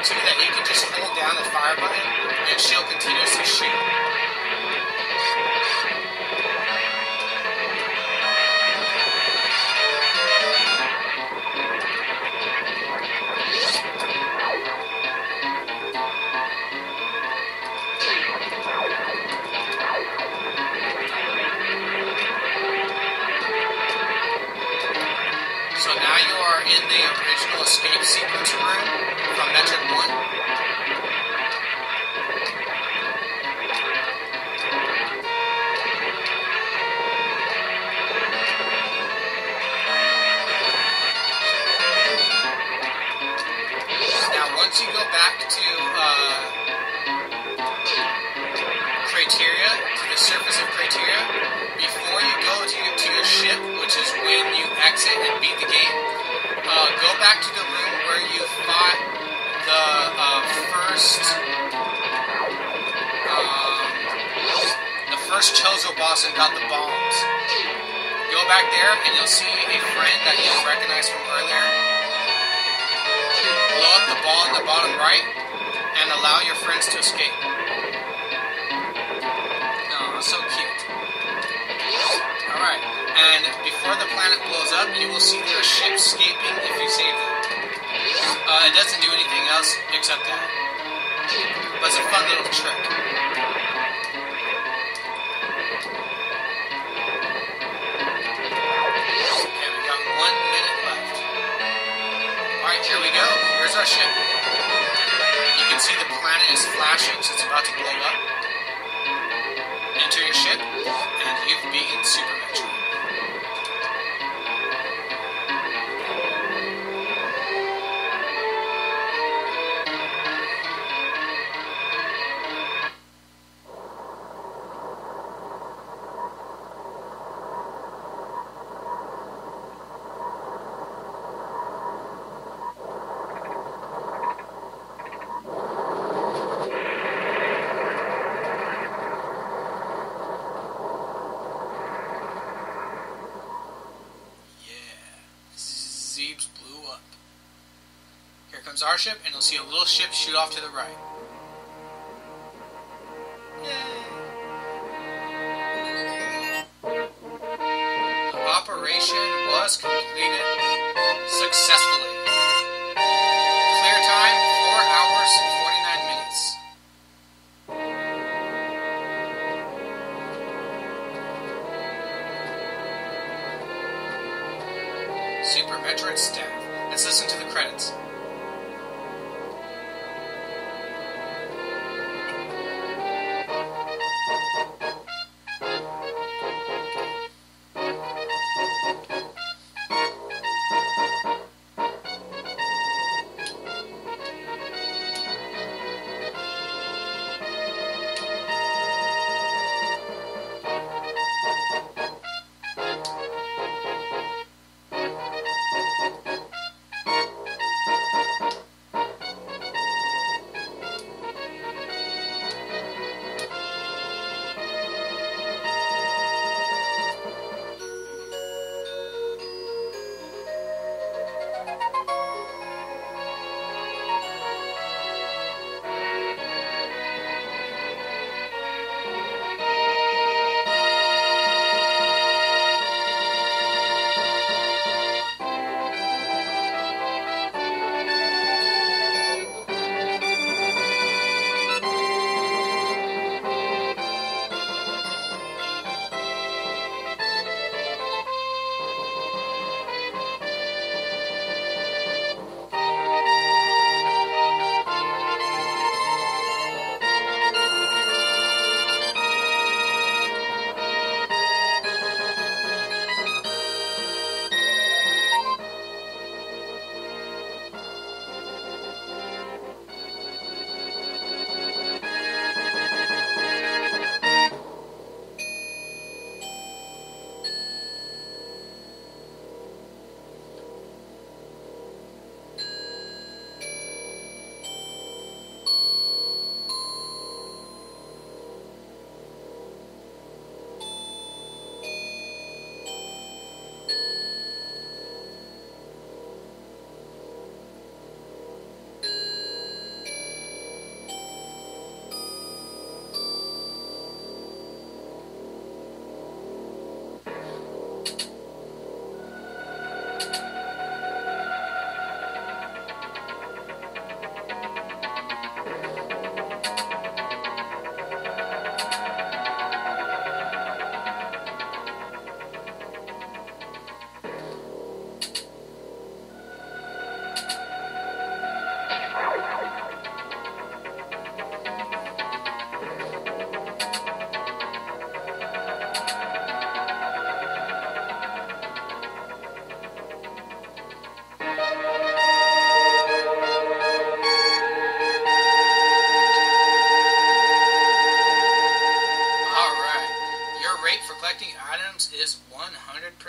Too, that you can just hold down the fire button and she'll continuously shoot. So now you are in the original escape sequence room from Metroid 1. Now once you go back to Criteria, to the surface of Criteria, before you go to your ship, which is when you exit and beat the game, go back to the room where you fought the first Chozo boss and got the bombs. Go back there and you'll see a friend that you recognize from earlier. Blow up the ball in the bottom right and allow your friends to escape. Oh, so cute. Alright, and before the planet blows up, you will see their ship escaping if you save them. It doesn't do anything else except that. But it's a fun little trick. Okay, we got 1 minute left. Alright, here we go. Here's our ship. You can see the planet is flashing, so it's about to blow up. Enter your ship, and you've beaten Super Metroid. Zeebs blew up. Here comes our ship, and you'll see a little ship shoot off to the right. Yay! The operation was completed successfully. Clear time, 4 hours and 49 minutes. Super Metroid staff. Let's listen to the credits.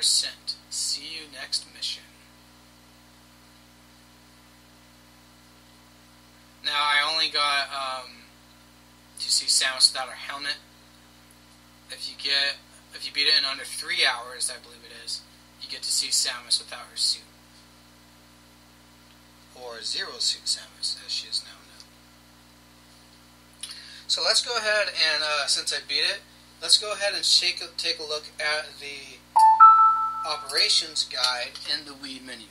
100%. See you next mission. Now, I only got to see Samus without her helmet. If you beat it in under 3 hours, I believe it is, you get to see Samus without her suit. Or Zero Suit Samus, as she is now known. So let's go ahead and, since I beat it, let's go ahead and take a look at the operations guide in the Wii menu.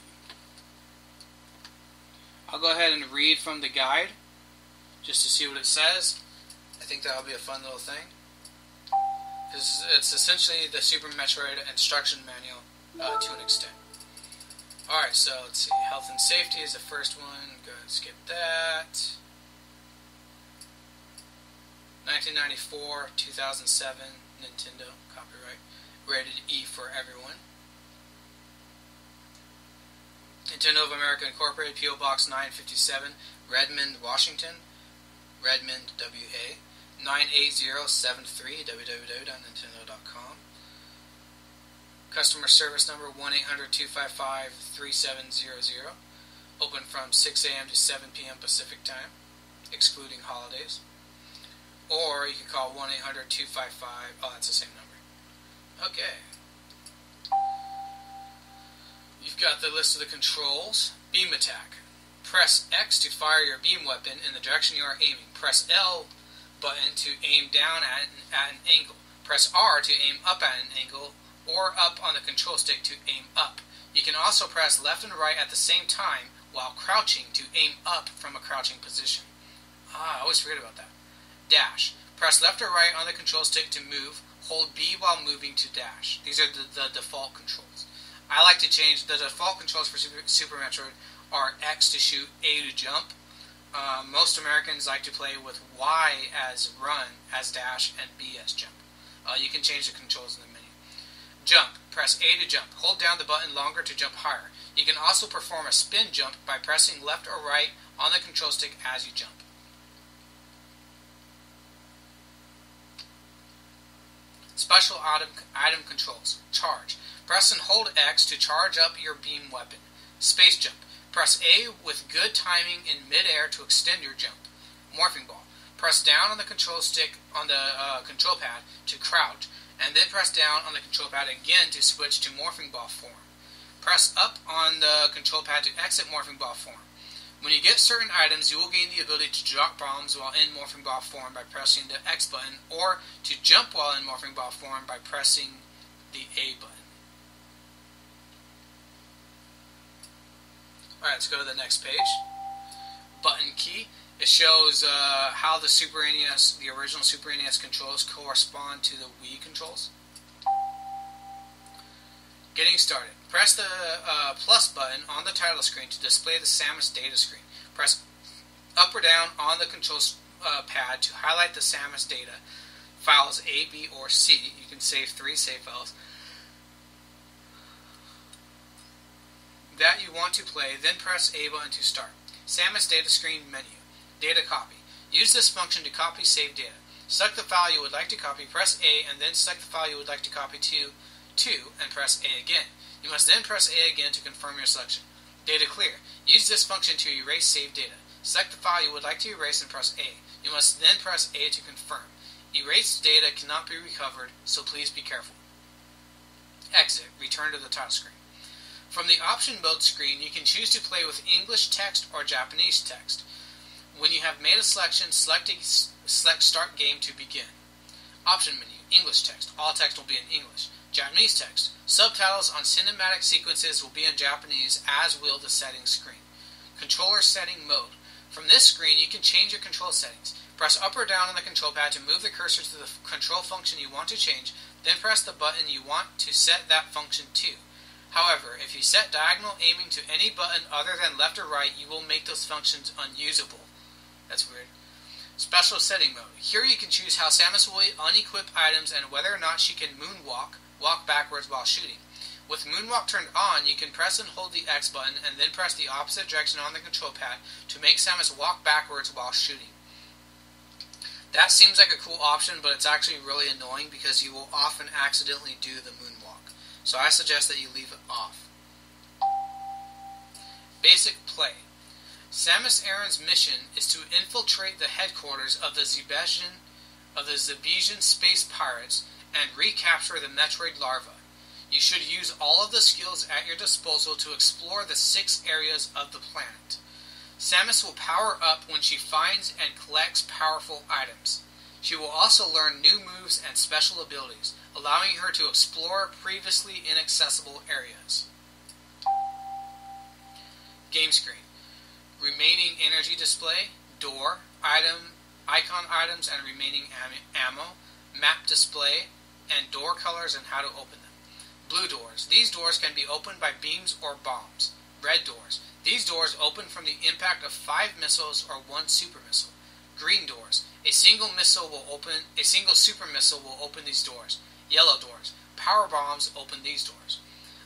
I'll go ahead and read from the guide, just to see what it says. I think that'll be a fun little thing. It's essentially the Super Metroid instruction manual to an extent. Alright, so let's see. Health and safety is the first one. Go ahead and skip that. 1994, 2007, Nintendo, copyright. Rated E for everyone. Nintendo of America Incorporated, P.O. Box 957, Redmond, Washington. Redmond, WA. 98073, www.nintendo.com. Customer service number 1-800-255-3700. Open from 6 a.m. to 7 p.m. Pacific Time, excluding holidays. Or you can call 1-800-255... Oh, that's the same number. Okay. You've got the list of the controls. Beam attack. Press X to fire your beam weapon in the direction you are aiming. Press L button to aim down at an angle. Press R to aim up at an angle, or up on the control stick to aim up. You can also press left and right at the same time while crouching to aim up from a crouching position. I always forget about that. Dash. Press left or right on the control stick to move. Hold B while moving to dash. These are the default controls. I like to change the default controls for Super Metroid are X to shoot, A to jump. Most Americans like to play with Y as run, as dash, and B as jump. You can change the controls in the menu. Jump. Press A to jump. Hold down the button longer to jump higher. You can also perform a spin jump by pressing left or right on the control stick as you jump. Special item controls. Charge. Press and hold X to charge up your beam weapon. Space jump. Press A with good timing in mid-air to extend your jump. Morphing ball. Press down on the control stick on the control pad to crouch, and then press down on the control pad again to switch to morphing ball form. Press up on the control pad to exit morphing ball form. When you get certain items, you will gain the ability to drop bombs while in morphing ball form by pressing the X button, or to jump while in morphing ball form by pressing the A button. Alright, let's go to the next page. Button key. It shows how the Super NES, the original Super NES controls correspond to the Wii controls. Getting started. Press the plus button on the title screen to display the Samus data screen. Press up or down on the control pad to highlight the Samus data files A, B, or C. You can save 3 save files that you want to play, then press A button to start. Samus data screen menu. Data copy. Use this function to copy saved data. Select the file you would like to copy, press A, and then select the file you would like to copy to, and press A again. You must then press A again to confirm your selection. Data clear. Use this function to erase saved data. Select the file you would like to erase and press A. You must then press A to confirm. Erased data cannot be recovered, so please be careful. Exit. Return to the title screen. From the option mode screen, you can choose to play with English text or Japanese text. When you have made a selection, select Start Game to begin. Option menu. English text. All text will be in English. Japanese text. Subtitles on cinematic sequences will be in Japanese, as will the settings screen. Controller setting mode. From this screen, you can change your control settings. Press up or down on the control pad to move the cursor to the control function you want to change, then press the button you want to set that function to. However, if you set diagonal aiming to any button other than left or right, you will make those functions unusable. That's weird. Special setting mode. Here you can choose how Samus will unequip items and whether or not she can moonwalk, walk backwards while shooting. With moonwalk turned on, you can press and hold the X button and then press the opposite direction on the control pad to make Samus walk backwards while shooting. That seems like a cool option, but it's actually really annoying because you will often accidentally do the moonwalk. so I suggest that you leave it off. Basic play. Samus Aran's mission is to infiltrate the headquarters of the Zebesian space pirates and recapture the Metroid larva. You should use all of the skills at your disposal to explore the 6 areas of the planet. Samus will power up when she finds and collects powerful items. She will also learn new moves and special abilities, allowing her to explore previously inaccessible areas. Game screen. Remaining energy display, door, icon items and remaining ammo, map display, and door colors and how to open them. Blue doors. These doors can be opened by beams or bombs. Red doors. These doors open from the impact of 5 missiles or 1 super missile. Green doors. A single super missile will open these doors. Yellow doors. Power bombs open these doors.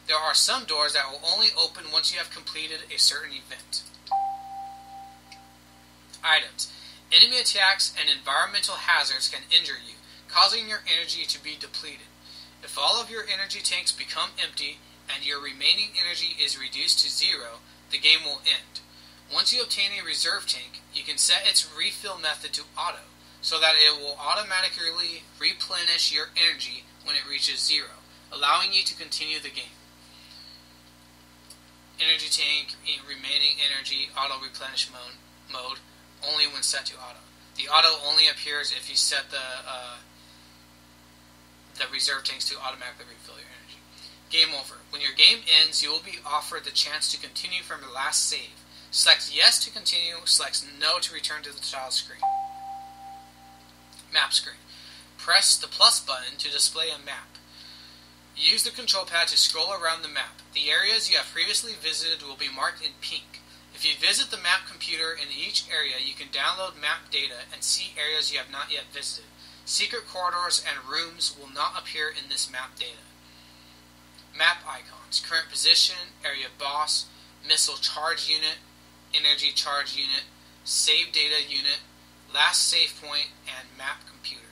There are some doors that will only open once you have completed a certain event. Items. Enemy attacks and environmental hazards can injure you, causing your energy to be depleted. If all of your energy tanks become empty and your remaining energy is reduced to 0, the game will end. Once you obtain a reserve tank, you can set its refill method to auto, so that it will automatically replenish your energy when it reaches 0, allowing you to continue the game. Energy tank, remaining energy, auto replenish mode, only when set to auto. The auto only appears if you set the reserve tanks to automatically refill your energy. Game over. When your game ends, you will be offered the chance to continue from the last save. Select yes to continue, select no to return to the title screen. Map screen. Press the plus button to display a map. Use the control pad to scroll around the map. The areas you have previously visited will be marked in pink. If you visit the map computer in each area, you can download map data and see areas you have not yet visited. Secret corridors and rooms will not appear in this map data. Map icons. Current position, area boss, missile charge unit, energy charge unit, save data unit, last save point, and map computer.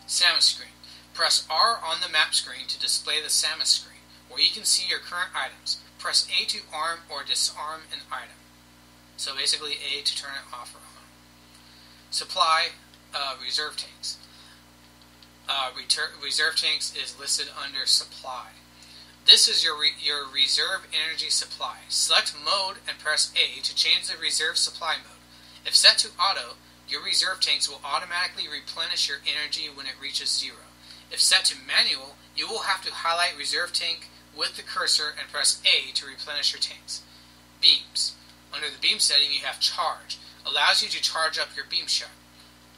Samus screen. Press R on the map screen to display the Samus screen, where you can see your current items. Press A to arm or disarm an item. So basically A to turn it off or on. Supply reserve tanks. Reserve tanks is listed under supply. This is your reserve energy supply. Select mode and press A to change the reserve supply mode. If set to auto, your reserve tanks will automatically replenish your energy when it reaches 0. If set to manual, you will have to highlight reserve tank with the cursor and press A to replenish your tanks. Beams. Under the beam setting, you have charge. Allows you to charge up your beam shot.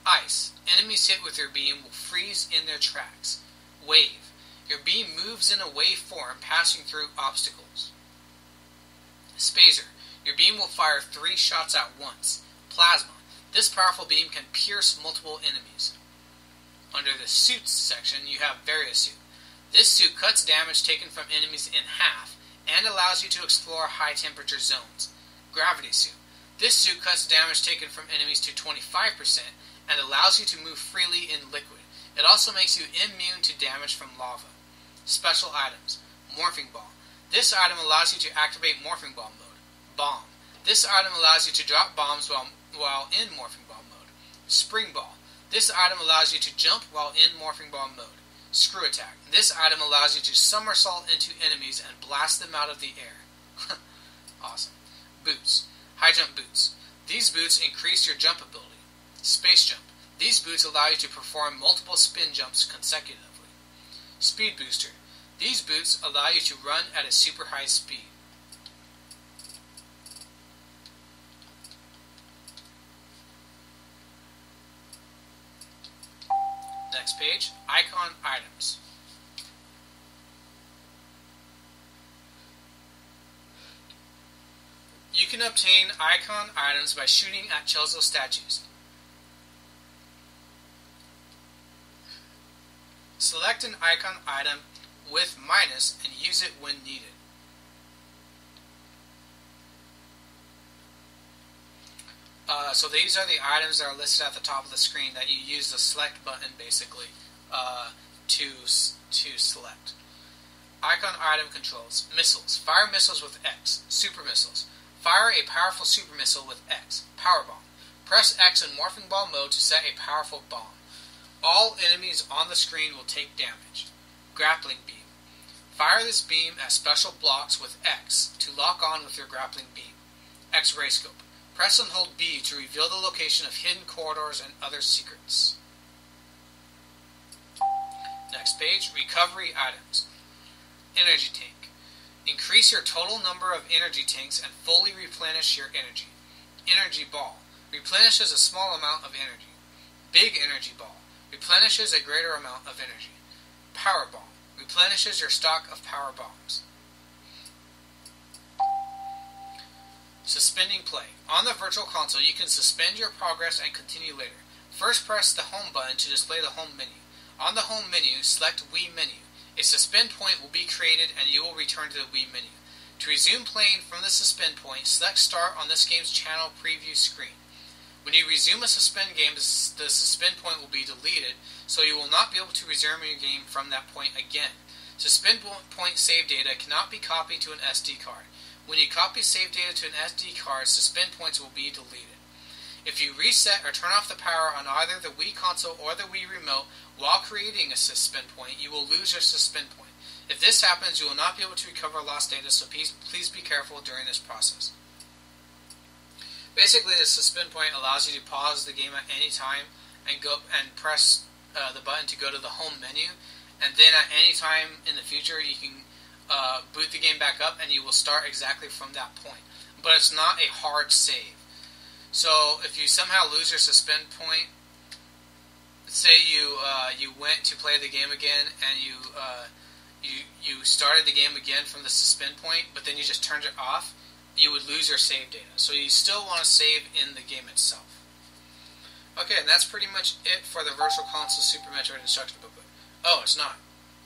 Ice. Enemies hit with your beam will freeze in their tracks. Wave. Your beam moves in a wave form, passing through obstacles. Spazer. Your beam will fire 3 shots at once. Plasma. This powerful beam can pierce multiple enemies. Under the suits section, you have various suit. This suit cuts damage taken from enemies in half and allows you to explore high temperature zones. Gravity suit. This suit cuts damage taken from enemies to 25% and allows you to move freely in liquid. It also makes you immune to damage from lava. Special items. Morphing Ball. This item allows you to activate Morphing Ball mode. Bomb. This item allows you to drop bombs while in Morphing Ball mode. Spring Ball. This item allows you to jump while in Morphing Ball mode. Screw Attack. This item allows you to somersault into enemies and blast them out of the air. Awesome. Boots. High jump boots. These boots increase your jump ability. Space Jump. These boots allow you to perform multiple spin jumps consecutively. Speed Booster. These boots allow you to run at a super high speed. Next page, icon items. You can obtain icon items by shooting at Chelzo statues. Select an icon item with minus and use it when needed. So these are the items that are listed at the top of the screen that you use the select button basically to select. Icon item controls. Missiles. Fire missiles with X. Super missiles. Fire a powerful super missile with X. Power bomb. Press X in morphing ball mode to set a powerful bomb. All enemies on the screen will take damage. Grappling beam. Fire this beam at special blocks with X to lock on with your grappling beam. X-ray scope. Press and hold B to reveal the location of hidden corridors and other secrets. Next page, recovery items. Energy tank. Increase your total number of energy tanks and fully replenish your energy. Energy ball. Replenishes a small amount of energy. Big energy ball. Replenishes a greater amount of energy. Power bomb. Replenishes your stock of power bombs. Suspending play. On the virtual console, you can suspend your progress and continue later. First, press the home button to display the home menu. On the home menu, select Wii menu. A suspend point will be created and you will return to the Wii menu. To resume playing from the suspend point, select Start on this game's channel preview screen. When you resume a suspend game, the suspend point will be deleted, so you will not be able to resume your game from that point again. Suspend point save data cannot be copied to an SD card. When you copy save data to an SD card, suspend points will be deleted. If you reset or turn off the power on either the Wii console or the Wii remote while creating a suspend point, you will lose your suspend point. If this happens, you will not be able to recover lost data, so please be careful during this process. Basically, the suspend point allows you to pause the game at any time and go and press the button to go to the home menu, and then at any time in the future you can boot the game back up and you will start exactly from that point. But it's not a hard save. So if you somehow lose your suspend point, say you went to play the game again and you started the game again from the suspend point, but then you just turned it off, you would lose your save data. So you still want to save in the game itself. Okay, and that's pretty much it for the Virtual Console Super Metroid instruction booklet. Oh, it's not.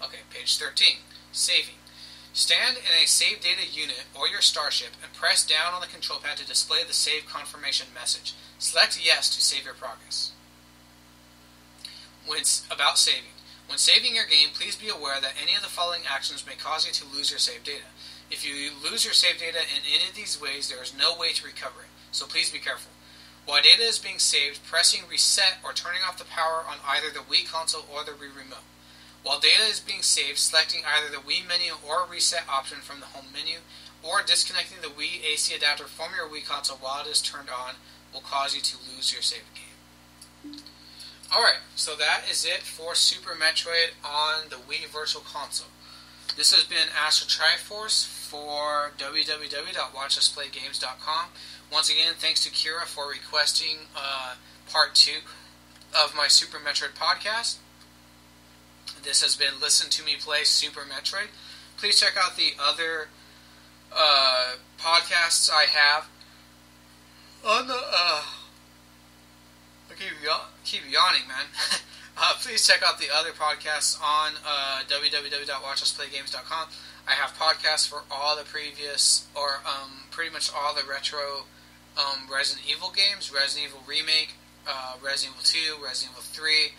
Okay, page 13. Saving. Stand in a save data unit or your starship and press down on the control pad to display the save confirmation message. Select yes to save your progress. About saving. When saving your game, please be aware that any of the following actions may cause you to lose your save data. If you lose your save data in any of these ways, there is no way to recover it, so please be careful. While data is being saved, pressing reset or turning off the power on either the Wii console or the Wii remote. While data is being saved, selecting either the Wii menu or reset option from the home menu, or disconnecting the Wii AC adapter from your Wii console while it is turned on will cause you to lose your save game. Alright, so that is it for Super Metroid on the Wii Virtual Console. This has been Astro Triforce for www.WatchUsPlayGames.com. Once again, thanks to Kira for requesting part 2 of my Super Metroid podcast. This has been Listen to Me Play Super Metroid. Please check out the other podcasts I have on the... I keep yawning, man. Please check out the other podcasts on www.WatchUsPlayGames.com. I have podcasts for all the previous, or pretty much all the retro Resident Evil games, Resident Evil Remake, Resident Evil 2, Resident Evil 3,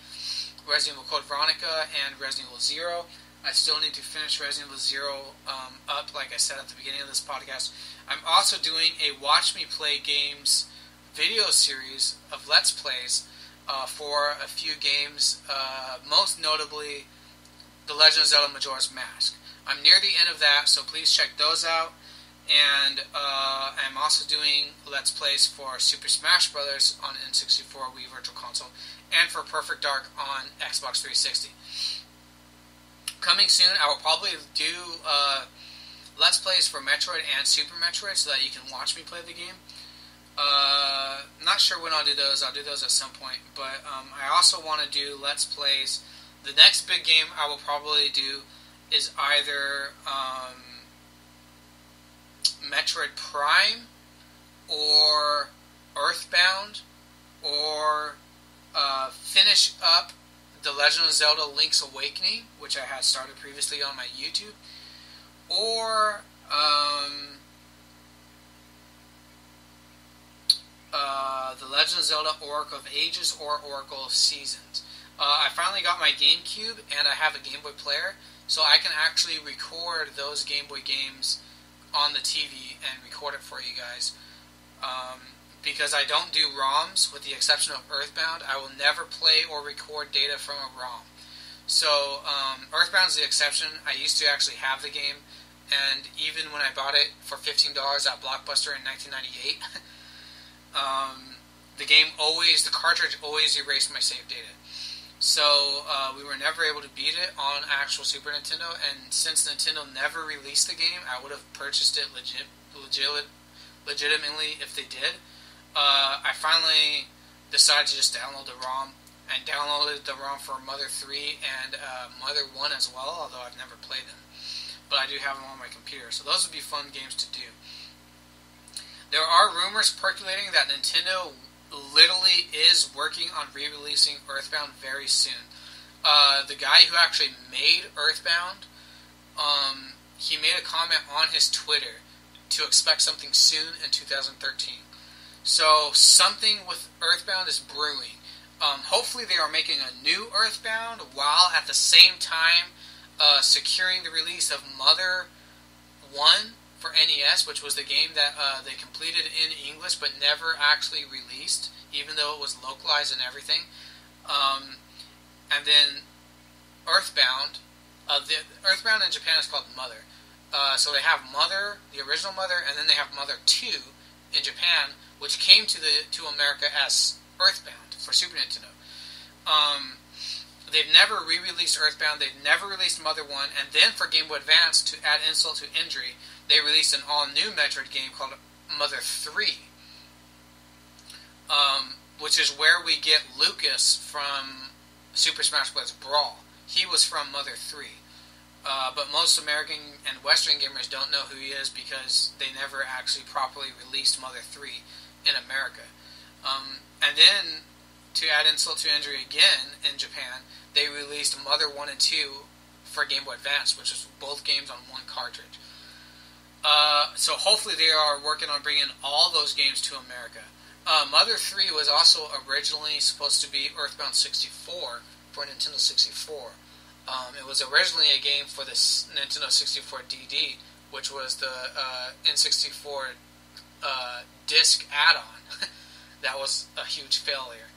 Resident Evil Code Veronica, and Resident Evil 0. I still need to finish Resident Evil 0 up, like I said at the beginning of this podcast. I'm also doing a Watch Me Play Games video series of Let's Plays for a few games, most notably The Legend of Zelda Majora's Mask. I'm near the end of that, so please check those out. And I'm also doing Let's Plays for Super Smash Bros. On N64 Wii Virtual Console, and for Perfect Dark on Xbox 360. Coming soon, I will probably do Let's Plays for Metroid and Super Metroid so that you can watch me play the game. Not sure when I'll do those. I'll do those at some point. But I also want to do Let's Plays. The next big game I will probably do is either Metroid Prime or Earthbound, or finish up The Legend of Zelda Link's Awakening, which I had started previously on my YouTube, or The Legend of Zelda Oracle of Ages or Oracle of Seasons. I finally got my GameCube, and I have a Game Boy player, so I can actually record those Game Boy games on the TV and record it for you guys. Because I don't do ROMs, with the exception of Earthbound, I will never play or record data from a ROM. So, Earthbound's the exception. I used to actually have the game, and even when I bought it for $15 at Blockbuster in 1998, the cartridge always erased my save data. So, we were never able to beat it on actual Super Nintendo, and since Nintendo never released the game, I would have purchased it legitimately if they did. I finally decided to just download the ROM, and downloaded the ROM for Mother 3 and Mother 1 as well, although I've never played them. But I do have them on my computer, so those would be fun games to do. There are rumors percolating that Nintendo literally is working on re-releasing Earthbound very soon. The guy who actually made Earthbound, he made a comment on his Twitter to expect something soon in 2013. So something with Earthbound is brewing. Hopefully they are making a new Earthbound while at the same time securing the release of Mother 1 for NES, which was the game that they completed in English but never actually released, even though it was localized and everything. And then Earthbound. The Earthbound in Japan is called Mother. So they have Mother, the original Mother, and then they have Mother 2 in Japan, which came to America as Earthbound for Super Nintendo. They've never re-released Earthbound. They've never released Mother 1, and then for Game Boy Advance, to add insult to injury, they released an all-new Metroid game called Mother 3, which is where we get Lucas from Super Smash Bros. Brawl. He was from Mother 3. But most American and Western gamers don't know who he is because they never actually properly released Mother 3 in America. And then, to add insult to injury again, in Japan, they released Mother 1 and 2 for Game Boy Advance, which is both games on one cartridge. So hopefully they are working on bringing all those games to America. Mother 3 was also originally supposed to be Earthbound 64 for Nintendo 64. It was originally a game for the Nintendo 64 DD, which was the N64 disc add-on. That was a huge failure.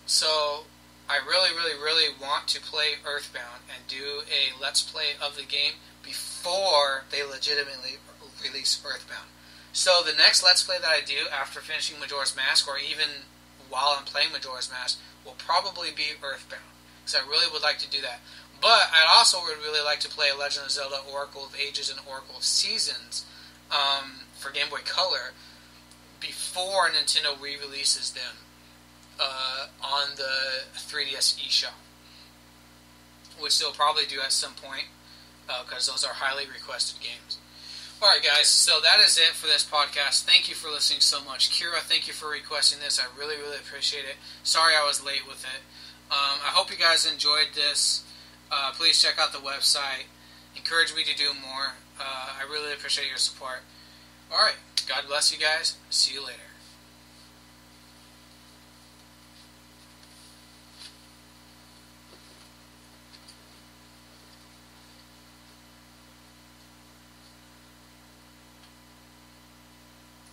So I really want to play Earthbound and do a Let's Play of the game before they legitimately release Earthbound. So the next Let's Play that I do after finishing Majora's Mask, or even while I'm playing Majora's Mask, will probably be Earthbound, because I really would like to do that. But I also would really like to play Legend of Zelda Oracle of Ages and Oracle of Seasons for Game Boy Color before Nintendo re-releases them on the 3DS eShop, which they'll probably do at some point, because those are highly requested games. Alright guys, so that is it for this podcast. Thank you for listening so much. Kira, thank you for requesting this. I really appreciate it. Sorry I was late with it. I hope you guys enjoyed this. Please check out the website. Encourage me to do more. I really appreciate your support. Alright, God bless you guys. See you later.